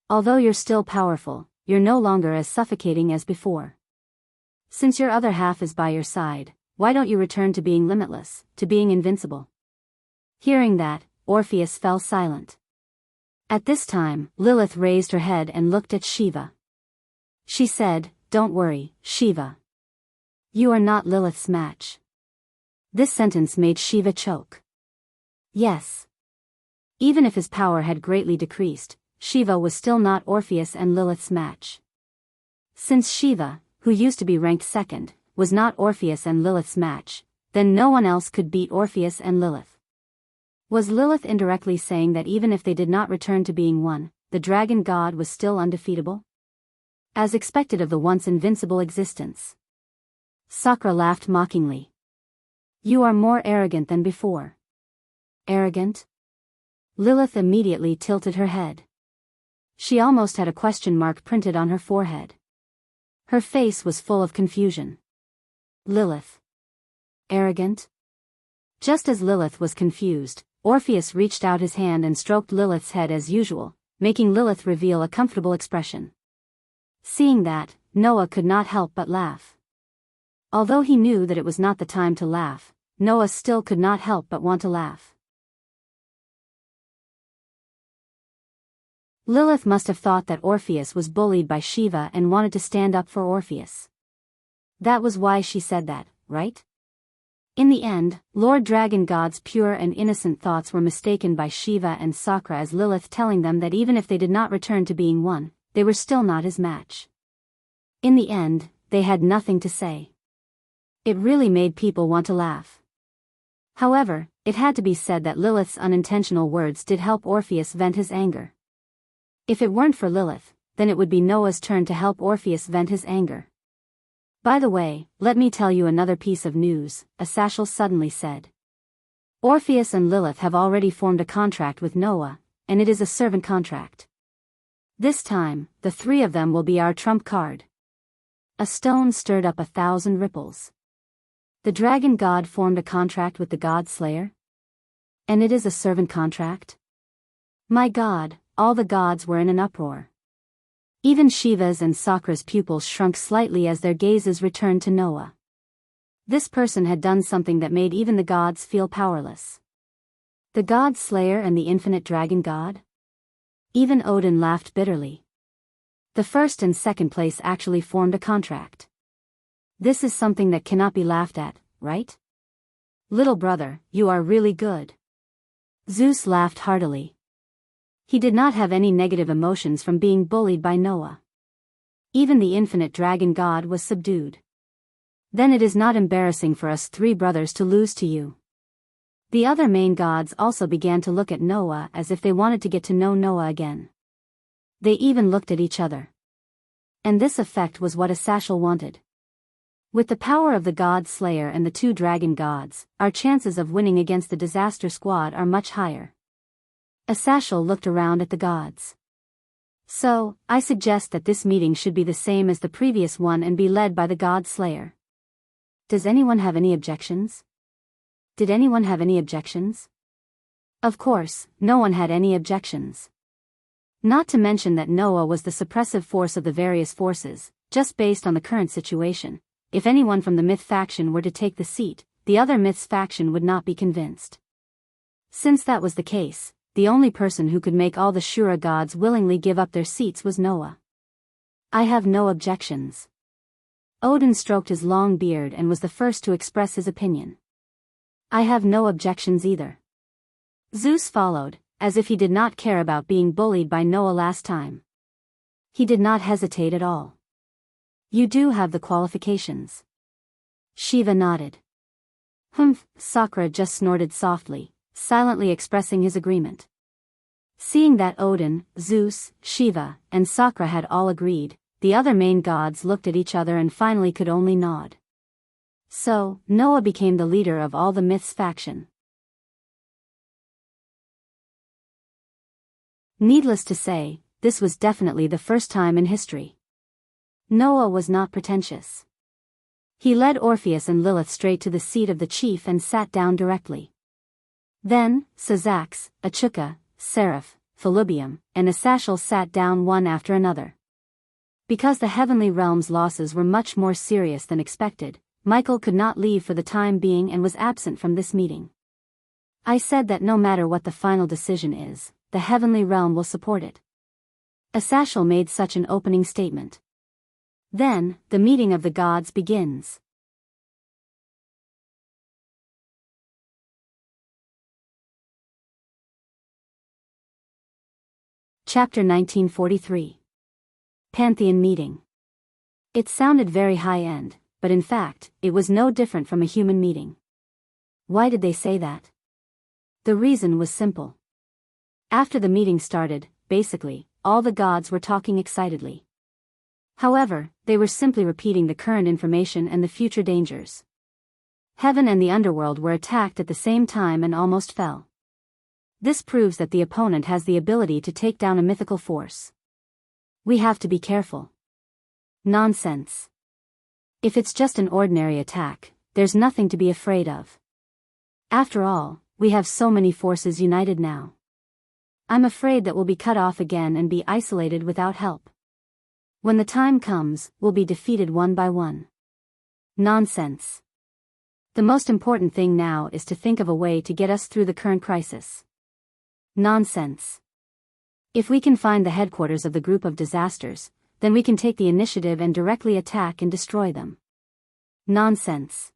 Although you're still powerful, you're no longer as suffocating as before. Since your other half is by your side, why don't you return to being limitless, to being invincible?" Hearing that, Orpheus fell silent. At this time, Lilith raised her head and looked at Shiva. She said, "Don't worry, Shiva. You are not Lilith's match." This sentence made Shiva choke. Yes. Even if his power had greatly decreased, Shiva was still not Orpheus and Lilith's match. Since Shiva, who used to be ranked second, was not Orpheus and Lilith's match, then no one else could beat Orpheus and Lilith. Was Lilith indirectly saying that even if they did not return to being one, the dragon god was still undefeatable? As expected of the once invincible existence. Sakra laughed mockingly. "You are more arrogant than before." Arrogant? Lilith immediately tilted her head. She almost had a question mark printed on her forehead. Her face was full of confusion. Lilith. Arrogant? Just as Lilith was confused, Orpheus reached out his hand and stroked Lilith's head as usual, making Lilith reveal a comfortable expression. Seeing that, Noah could not help but laugh. Although he knew that it was not the time to laugh, Noah still could not help but want to laugh. Lilith must have thought that Orpheus was bullied by Shiva and wanted to stand up for Orpheus. That was why she said that, right? In the end, Lord Dragon God's pure and innocent thoughts were mistaken by Shiva and Sakra as Lilith telling them that even if they did not return to being one, they were still not his match. In the end, they had nothing to say. It really made people want to laugh. However, it had to be said that Lilith's unintentional words did help Orpheus vent his anger. If it weren't for Lilith, then it would be Noah's turn to help Orpheus vent his anger. "By the way, let me tell you another piece of news," Asashel suddenly said. "Orpheus and Lilith have already formed a contract with Noah, and it is a servant contract. This time, the three of them will be our trump card." A stone stirred up 1,000 ripples. The dragon god formed a contract with the god slayer? And it is a servant contract? My god, all the gods were in an uproar. Even Shiva's and Sakra's pupils shrunk slightly as their gazes returned to Noah. This person had done something that made even the gods feel powerless. The god slayer and the infinite dragon god? Even Odin laughed bitterly. The first and second place actually formed a contract. This is something that cannot be laughed at, right? Little brother, you are really good. Zeus laughed heartily. He did not have any negative emotions from being bullied by Noah. Even the infinite dragon god was subdued. Then it is not embarrassing for us three brothers to lose to you. The other main gods also began to look at Noah as if they wanted to get to know Noah again. They even looked at each other. And this effect was what Asashel wanted. With the power of the god slayer and the two dragon gods, our chances of winning against the disaster squad are much higher. Asashel looked around at the gods. "So, I suggest that this meeting should be the same as the previous one and be led by the god slayer. Does anyone have any objections?" Did anyone have any objections? Of course, no one had any objections. Not to mention that Noah was the suppressive force of the various forces, just based on the current situation. If anyone from the myth faction were to take the seat, the other myths faction would not be convinced. Since that was the case, the only person who could make all the Shura gods willingly give up their seats was Noah. "I have no objections." Odin stroked his long beard and was the first to express his opinion. "I have no objections either." Zeus followed, as if he did not care about being bullied by Noah last time. He did not hesitate at all. "You do have the qualifications." Shiva nodded. "Humph," Sakra just snorted softly, silently expressing his agreement. Seeing that Odin, Zeus, Shiva, and Sakra had all agreed, the other main gods looked at each other and finally could only nod. So, Noah became the leader of all the myths faction. Needless to say, this was definitely the first time in history. Noah was not pretentious. He led Orpheus and Lilith straight to the seat of the chief and sat down directly. Then, Sazax, Achuka, Seraph, Felubium, and Asashel sat down one after another. Because the heavenly realm's losses were much more serious than expected, Michael could not leave for the time being and was absent from this meeting. "I said that no matter what the final decision is, the heavenly realm will support it." Asashel made such an opening statement. Then, the meeting of the gods begins. Chapter 1943. Pantheon Meeting. It sounded very high-end, but in fact, it was no different from a human meeting. Why did they say that? The reason was simple. After the meeting started, basically, all the gods were talking excitedly. However, they were simply repeating the current information and the future dangers. Heaven and the underworld were attacked at the same time and almost fell. This proves that the opponent has the ability to take down a mythical force. We have to be careful. Nonsense. If it's just an ordinary attack, there's nothing to be afraid of. After all, we have so many forces united now. I'm afraid that we'll be cut off again and be isolated without help. When the time comes, we'll be defeated one by one. Nonsense. The most important thing now is to think of a way to get us through the current crisis. Nonsense. If we can find the headquarters of the group of disasters, then we can take the initiative and directly attack and destroy them. Nonsense.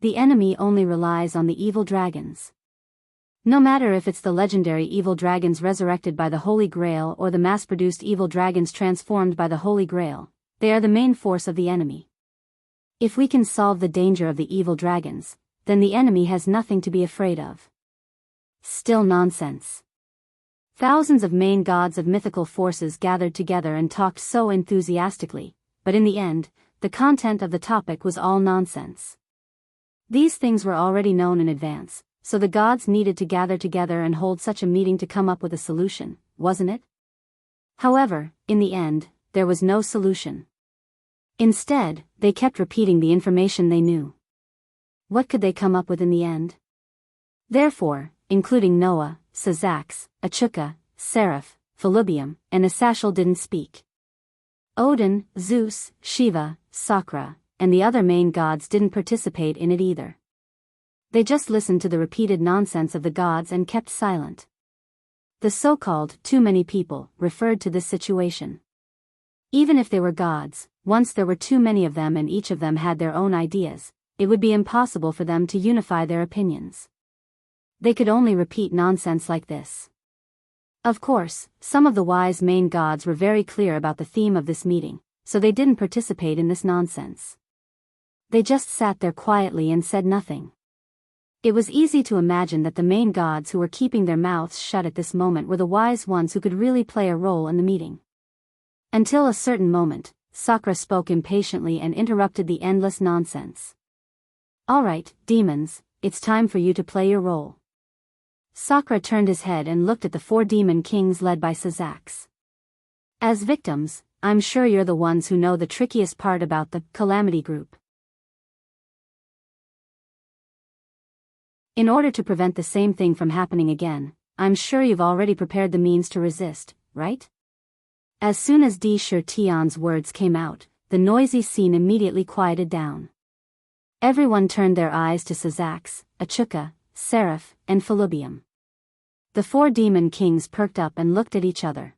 The enemy only relies on the evil dragons. No matter if it's the legendary evil dragons resurrected by the Holy Grail or the mass-produced evil dragons transformed by the Holy Grail, they are the main force of the enemy. If we can solve the danger of the evil dragons, then the enemy has nothing to be afraid of. Still nonsense. Thousands of main gods of mythical forces gathered together and talked so enthusiastically, but in the end, the content of the topic was all nonsense. These things were already known in advance, so the gods needed to gather together and hold such a meeting to come up with a solution, wasn't it? However, in the end, there was no solution. Instead, they kept repeating the information they knew. What could they come up with in the end? Therefore, including Noah, Sazax, Achuka, Seraph, Felubium, and Asashel didn't speak. Odin, Zeus, Shiva, Sakra, and the other main gods didn't participate in it either. They just listened to the repeated nonsense of the gods and kept silent. The so-called too many people referred to this situation. Even if they were gods, once there were too many of them and each of them had their own ideas, it would be impossible for them to unify their opinions. They could only repeat nonsense like this. Of course, some of the wise main gods were very clear about the theme of this meeting, so they didn't participate in this nonsense. They just sat there quietly and said nothing. It was easy to imagine that the main gods who were keeping their mouths shut at this moment were the wise ones who could really play a role in the meeting. Until a certain moment, Sakra spoke impatiently and interrupted the endless nonsense. "All right, demons, it's time for you to play your role." Sakra turned his head and looked at the 4 demon kings led by Sazax. "As victims, I'm sure you're the ones who know the trickiest part about the Calamity Group. In order to prevent the same thing from happening again, I'm sure you've already prepared the means to resist, right?" As soon as Di Shur-Tion's words came out, the noisy scene immediately quieted down. Everyone turned their eyes to Sazax, Achuka, Seraph, and Felubium. The 4 demon kings perked up and looked at each other.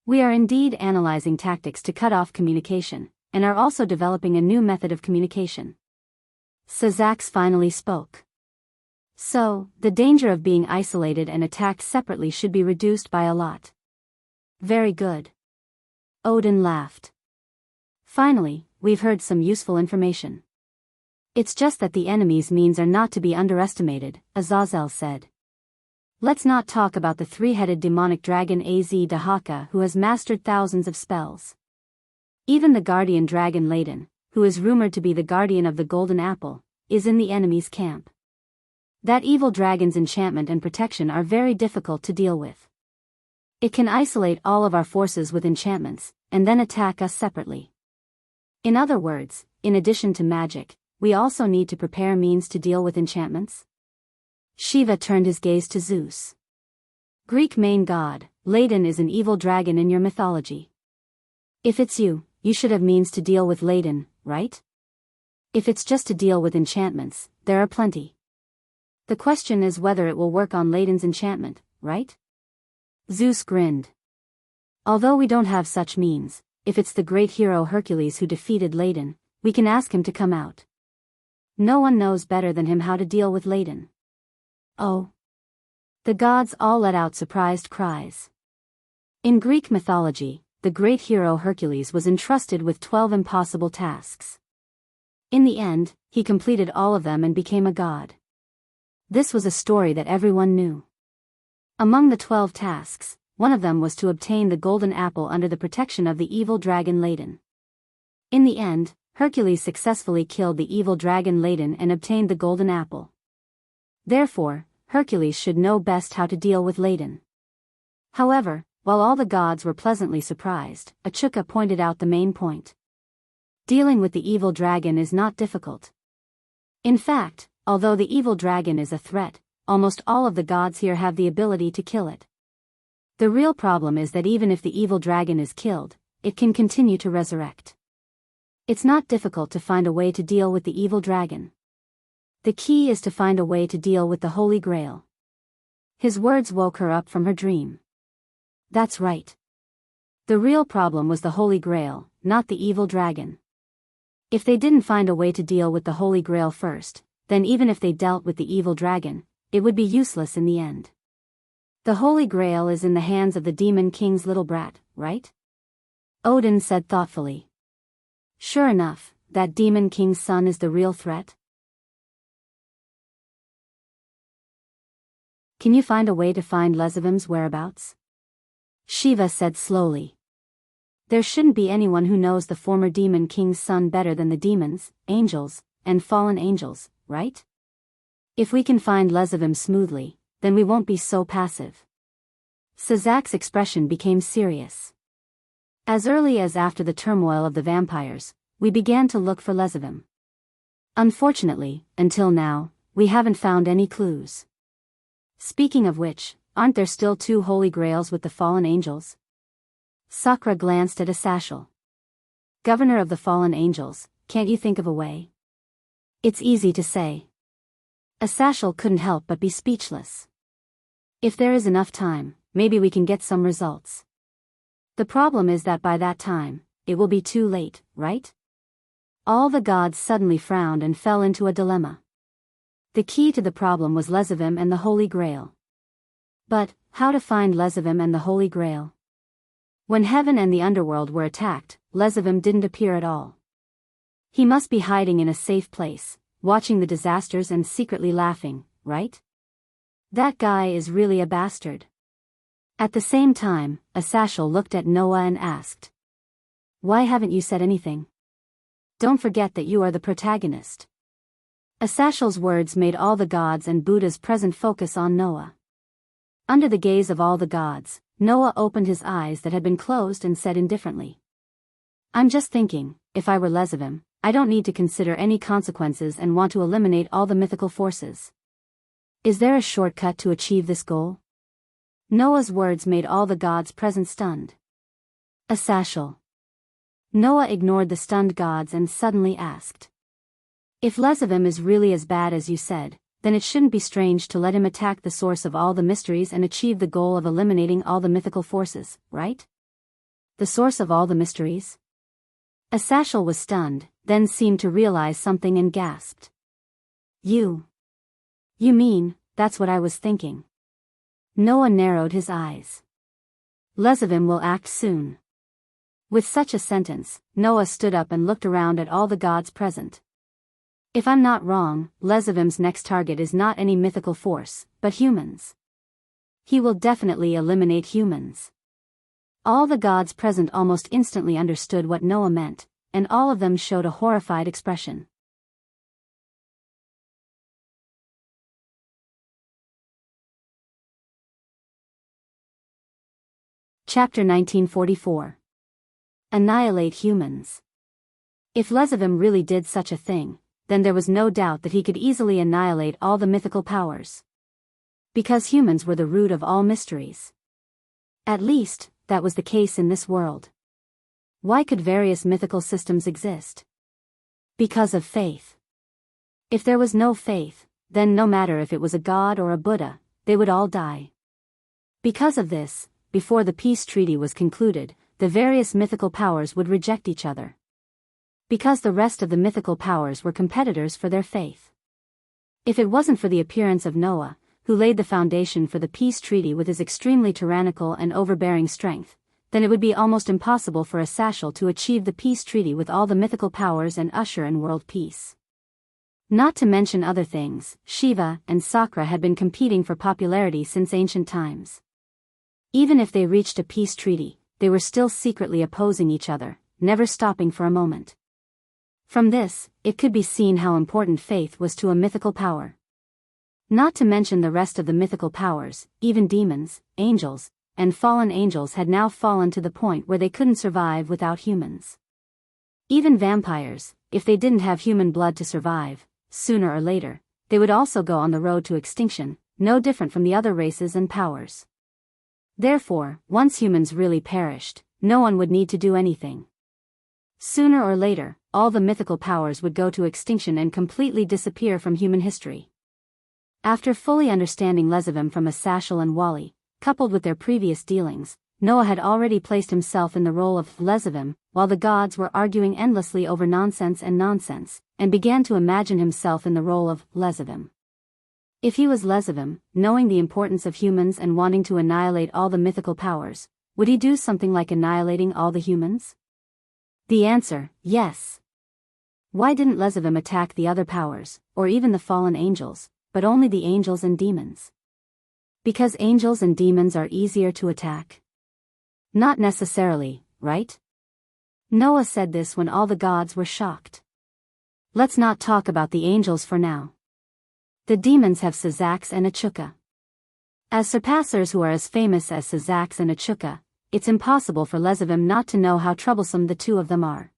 "We are indeed analyzing tactics to cut off communication, and are also developing a new method of communication." Sazax finally spoke. "So, the danger of being isolated and attacked separately should be reduced by a lot." "Very good." Odin laughed. "Finally, we've heard some useful information. It's just that the enemy's means are not to be underestimated," Azazel said. "Let's not talk about the 3-headed demonic dragon Az-Dahaka who has mastered thousands of spells. Even the guardian dragon Ladin, who is rumored to be the guardian of the Golden Apple, is in the enemy's camp. That evil dragon's enchantment and protection are very difficult to deal with. It can isolate all of our forces with enchantments, and then attack us separately. In other words, in addition to magic, we also need to prepare means to deal with enchantments." Shiva turned his gaze to Zeus. "Greek main god, Ladin is an evil dragon in your mythology. If it's you, you should have means to deal with Ladin, right? If it's just to deal with enchantments, there are plenty. The question is whether it will work on Ladin's enchantment, right?" Zeus grinned. "Although we don't have such means, if it's the great hero Hercules who defeated Ladon, we can ask him to come out. No one knows better than him how to deal with Ladon. Oh. The gods all let out surprised cries. In Greek mythology, the great hero Hercules was entrusted with 12 impossible tasks. In the end, he completed all of them and became a god. This was a story that everyone knew. Among the 12 tasks, one of them was to obtain the golden apple under the protection of the evil dragon Ladon. In the end, Hercules successfully killed the evil dragon Ladon and obtained the golden apple. Therefore, Hercules should know best how to deal with Ladon. However, while all the gods were pleasantly surprised, Achuka pointed out the main point. Dealing with the evil dragon is not difficult. In fact, although the evil dragon is a threat, almost all of the gods here have the ability to kill it. The real problem is that even if the evil dragon is killed, it can continue to resurrect. It's not difficult to find a way to deal with the evil dragon. The key is to find a way to deal with the Holy Grail. His words woke her up from her dream. That's right. The real problem was the Holy Grail, not the evil dragon. If they didn't find a way to deal with the Holy Grail first, then even if they dealt with the evil dragon, it would be useless in the end. The Holy Grail is in the hands of the Demon King's little brat, right? Odin said thoughtfully. Sure enough, that Demon King's son is the real threat. Can you find a way to find Lesivim's whereabouts? Shiva said slowly. There shouldn't be anyone who knows the former Demon King's son better than the demons, angels, and fallen angels, right? If we can find Lesivim smoothly, then we won't be so passive. Sazak's expression became serious. As early as after the turmoil of the vampires, we began to look for Lesivim. Unfortunately, until now, we haven't found any clues. Speaking of which, aren't there still 2 holy grails with the fallen angels? Sakra glanced at Asashel. Governor of the fallen angels, can't you think of a way? It's easy to say. Asashel couldn't help but be speechless. If there is enough time, maybe we can get some results. The problem is that by that time, it will be too late, right? All the gods suddenly frowned and fell into a dilemma. The key to the problem was Lesivim and the Holy Grail. But, how to find Lesivim and the Holy Grail? When heaven and the underworld were attacked, Lesivim didn't appear at all. He must be hiding in a safe place, watching the disasters and secretly laughing, right? That guy is really a bastard. At the same time, Asashel looked at Noah and asked. Why haven't you said anything? Don't forget that you are the protagonist. Asashel's words made all the gods and Buddhas present focus on Noah. Under the gaze of all the gods, Noah opened his eyes that had been closed and said indifferently. I'm just thinking, if I were Lesivim, I don't need to consider any consequences and want to eliminate all the mythical forces. Is there a shortcut to achieve this goal? Noah's words made all the gods present stunned. Asashel. Noah ignored the stunned gods and suddenly asked. If Lesivim is really as bad as you said, then it shouldn't be strange to let him attack the source of all the mysteries and achieve the goal of eliminating all the mythical forces, right? The source of all the mysteries? Asashel was stunned, then seemed to realize something and gasped. You mean, that's what I was thinking. Noah narrowed his eyes. Lesivim will act soon. With such a sentence, Noah stood up and looked around at all the gods present. If I'm not wrong, Lesivim's next target is not any mythical force, but humans. He will definitely eliminate humans. All the gods present almost instantly understood what Noah meant, and all of them showed a horrified expression. Chapter 1944. Annihilate humans. If Lesivim really did such a thing, then there was no doubt that he could easily annihilate all the mythical powers. Because humans were the root of all mysteries. At least, that was the case in this world. Why could various mythical systems exist? Because of faith. If there was no faith, then no matter if it was a god or a Buddha, they would all die. Because of this, before the peace treaty was concluded, the various mythical powers would reject each other. Because the rest of the mythical powers were competitors for their faith. If it wasn't for the appearance of Noah, who laid the foundation for the peace treaty with his extremely tyrannical and overbearing strength, then it would be almost impossible for a Sashal to achieve the peace treaty with all the mythical powers and usher in world peace. Not to mention other things, Shiva and Sakra had been competing for popularity since ancient times. Even if they reached a peace treaty, they were still secretly opposing each other, never stopping for a moment. From this, it could be seen how important faith was to a mythical power. Not to mention the rest of the mythical powers, even demons, angels, and fallen angels had now fallen to the point where they couldn't survive without humans. Even vampires, if they didn't have human blood to survive, sooner or later, they would also go on the road to extinction, no different from the other races and powers. Therefore, once humans really perished, no one would need to do anything. Sooner or later, all the mythical powers would go to extinction and completely disappear from human history. After fully understanding Lezavim from Asashal and Wali, coupled with their previous dealings, Noah had already placed himself in the role of Lezavim, while the gods were arguing endlessly over nonsense, and began to imagine himself in the role of Lezavim. If he was Lezavim, knowing the importance of humans and wanting to annihilate all the mythical powers, would he do something like annihilating all the humans? The answer, yes. Why didn't Lezavim attack the other powers, or even the fallen angels, but only the angels and demons? Because angels and demons are easier to attack? Not necessarily, right? Noah said this when all the gods were shocked. Let's not talk about the angels for now. The demons have Sazax and Achuka. As surpassers who are as famous as Sazax and Achuka, it's impossible for Lezavim not to know how troublesome the two of them are.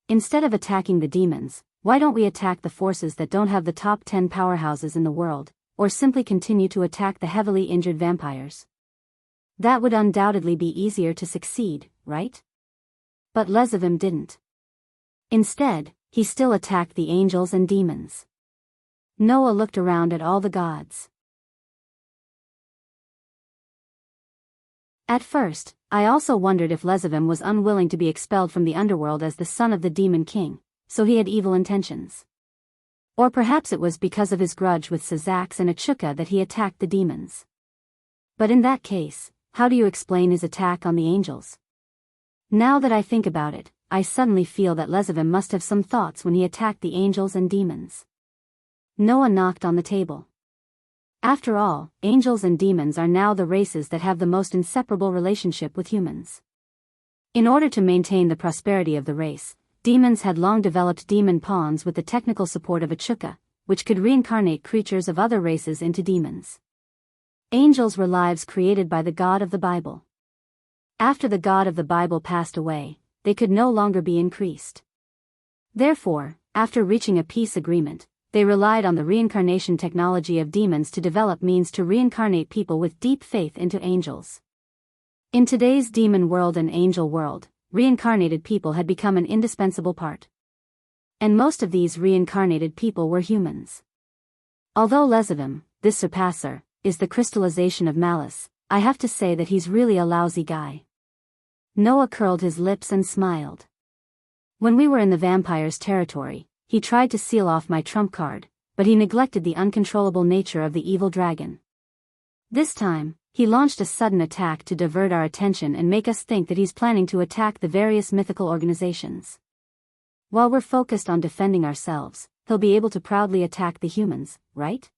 Instead of attacking the demons, why don't we attack the forces that don't have the top 10 powerhouses in the world, or simply continue to attack the heavily injured vampires? That would undoubtedly be easier to succeed, right? But Lezavim didn't. Instead, he still attacked the angels and demons. Noah looked around at all the gods. At first, I also wondered if Lezavim was unwilling to be expelled from the underworld as the son of the demon king, so he had evil intentions. Or perhaps it was because of his grudge with Sazax and Achuka that he attacked the demons. But in that case, how do you explain his attack on the angels? Now that I think about it, I suddenly feel that Lezavim must have some thoughts when he attacked the angels and demons. Noah knocked on the table. After all, angels and demons are now the races that have the most inseparable relationship with humans. In order to maintain the prosperity of the race, demons had long developed demon pawns with the technical support of Achuka, which could reincarnate creatures of other races into demons. Angels were lives created by the God of the Bible. After the God of the Bible passed away, they could no longer be increased. Therefore, after reaching a peace agreement, they relied on the reincarnation technology of demons to develop means to reincarnate people with deep faith into angels. In today's demon world and angel world, reincarnated people had become an indispensable part. And most of these reincarnated people were humans. Although Lezavim, this surpasser, is the crystallization of malice, I have to say that he's really a lousy guy. Noah curled his lips and smiled. When we were in the vampire's territory, he tried to seal off my trump card, but he neglected the uncontrollable nature of the evil dragon. This time, he launched a sudden attack to divert our attention and make us think that he's planning to attack the various mythical organizations. While we're focused on defending ourselves, he'll be able to proudly attack the humans, right?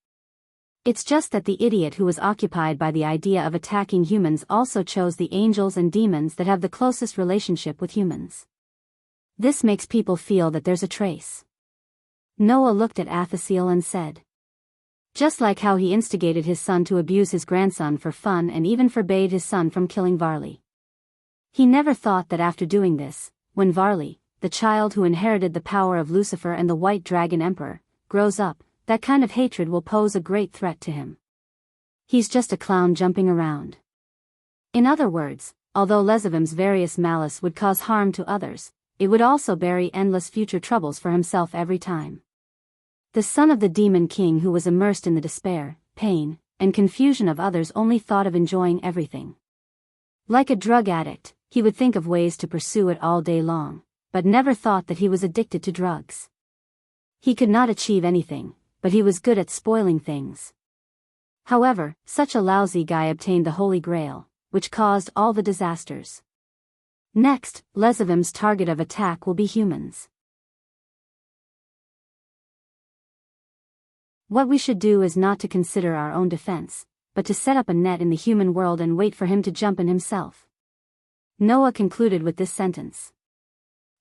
It's just that the idiot who was occupied by the idea of attacking humans also chose the angels and demons that have the closest relationship with humans. This makes people feel that there's a trace. Noah looked at Athasiel and said. Just like how he instigated his son to abuse his grandson for fun and even forbade his son from killing Varley. He never thought that after doing this, when Varley, the child who inherited the power of Lucifer and the White Dragon Emperor, grows up, that kind of hatred will pose a great threat to him. He's just a clown jumping around. In other words, although Lezavim's various malice would cause harm to others, it would also bury endless future troubles for himself every time. The son of the demon king who was immersed in the despair, pain, and confusion of others only thought of enjoying everything. Like a drug addict, He would think of ways to pursue it all day long, but never thought that he was addicted to drugs. He could not achieve anything, but he was good at spoiling things. However, such a lousy guy obtained the Holy Grail, which caused all the disasters. Next, Lezivim's target of attack will be humans. What we should do is not to consider our own defense, but to set up a net in the human world and wait for him to jump in himself. Noah concluded with this sentence.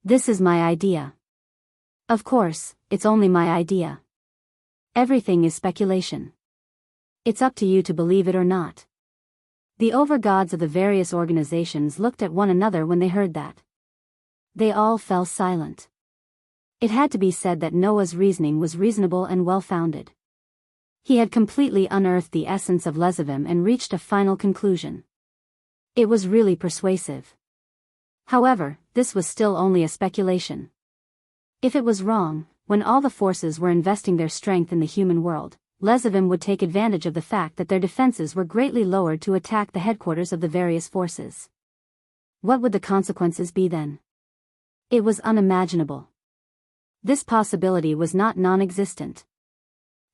This is my idea. Of course, it's only my idea. Everything is speculation. It's up to you to believe it or not. The over-gods of the various organizations looked at one another when they heard that. They all fell silent. It had to be said that Noah's reasoning was reasonable and well-founded. He had completely unearthed the essence of Lezivim and reached a final conclusion. It was really persuasive. However, this was still only a speculation. If it was wrong, when all the forces were investing their strength in the human world, Lezivim would take advantage of the fact that their defenses were greatly lowered to attack the headquarters of the various forces. What would the consequences be then? It was unimaginable. This possibility was not non-existent.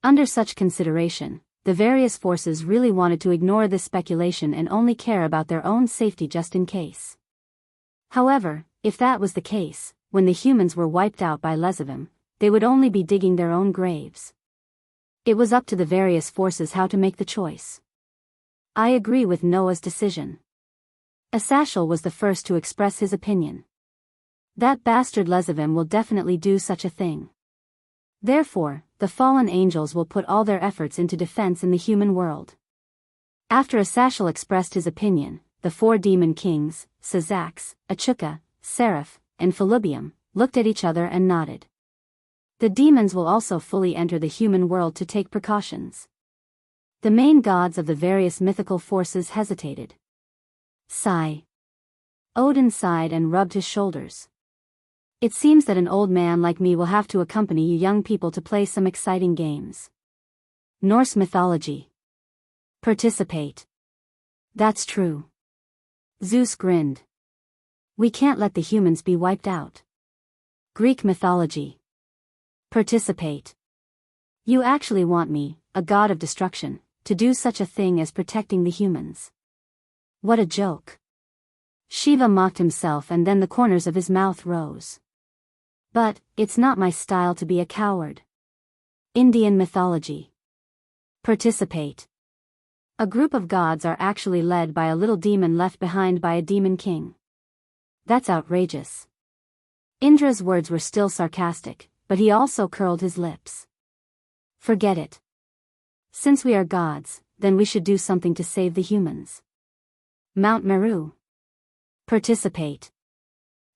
Under such consideration, the various forces really wanted to ignore this speculation and only care about their own safety just in case. However, if that was the case, when the humans were wiped out by Lezivim, they would only be digging their own graves. It was up to the various forces how to make the choice. I agree with Noah's decision. Asashel was the first to express his opinion. That bastard Lezivim will definitely do such a thing. Therefore, the fallen angels will put all their efforts into defense in the human world. After Asashel expressed his opinion, the 4 demon kings, Sazax, Achuka, Seraph, and Felubium, looked at each other and nodded. The demons will also fully enter the human world to take precautions. The main gods of the various mythical forces hesitated. Sigh. Odin sighed and rubbed his shoulders. It seems that an old man like me will have to accompany you young people to play some exciting games. Norse mythology. Participate. That's true. Zeus grinned. We can't let the humans be wiped out. Greek mythology. Participate. You actually want me, a god of destruction, to do such a thing as protecting the humans. What a joke. Shiva mocked himself and then the corners of his mouth rose. But, it's not my style to be a coward. Indian mythology. Participate. A group of gods are actually led by a little demon left behind by a demon king. That's outrageous. Indra's words were still sarcastic, but he also curled his lips. Forget it. Since we are gods, then we should do something to save the humans. Mount Meru. Participate.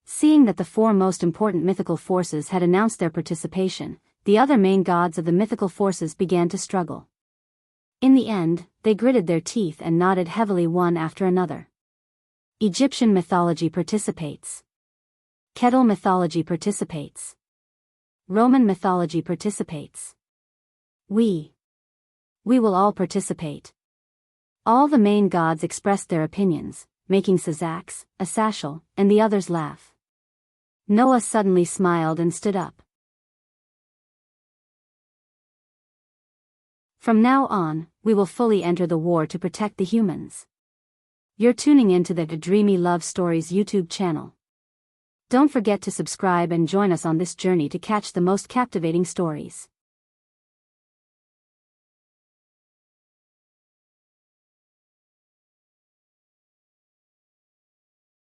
Seeing that the 4 most important mythical forces had announced their participation, the other main gods of the mythical forces began to struggle. In the end, they gritted their teeth and nodded heavily one after another. Egyptian mythology participates. Kettle mythology participates. Roman mythology participates. We will all participate. All the main gods expressed their opinions, making Sazax, Asashel, and the others laugh. Noah suddenly smiled and stood up. From now on, we will fully enter the war to protect the humans. You're tuning into the Dreamy Love Stories YouTube channel. Don't forget to subscribe and join us on this journey to catch the most captivating stories.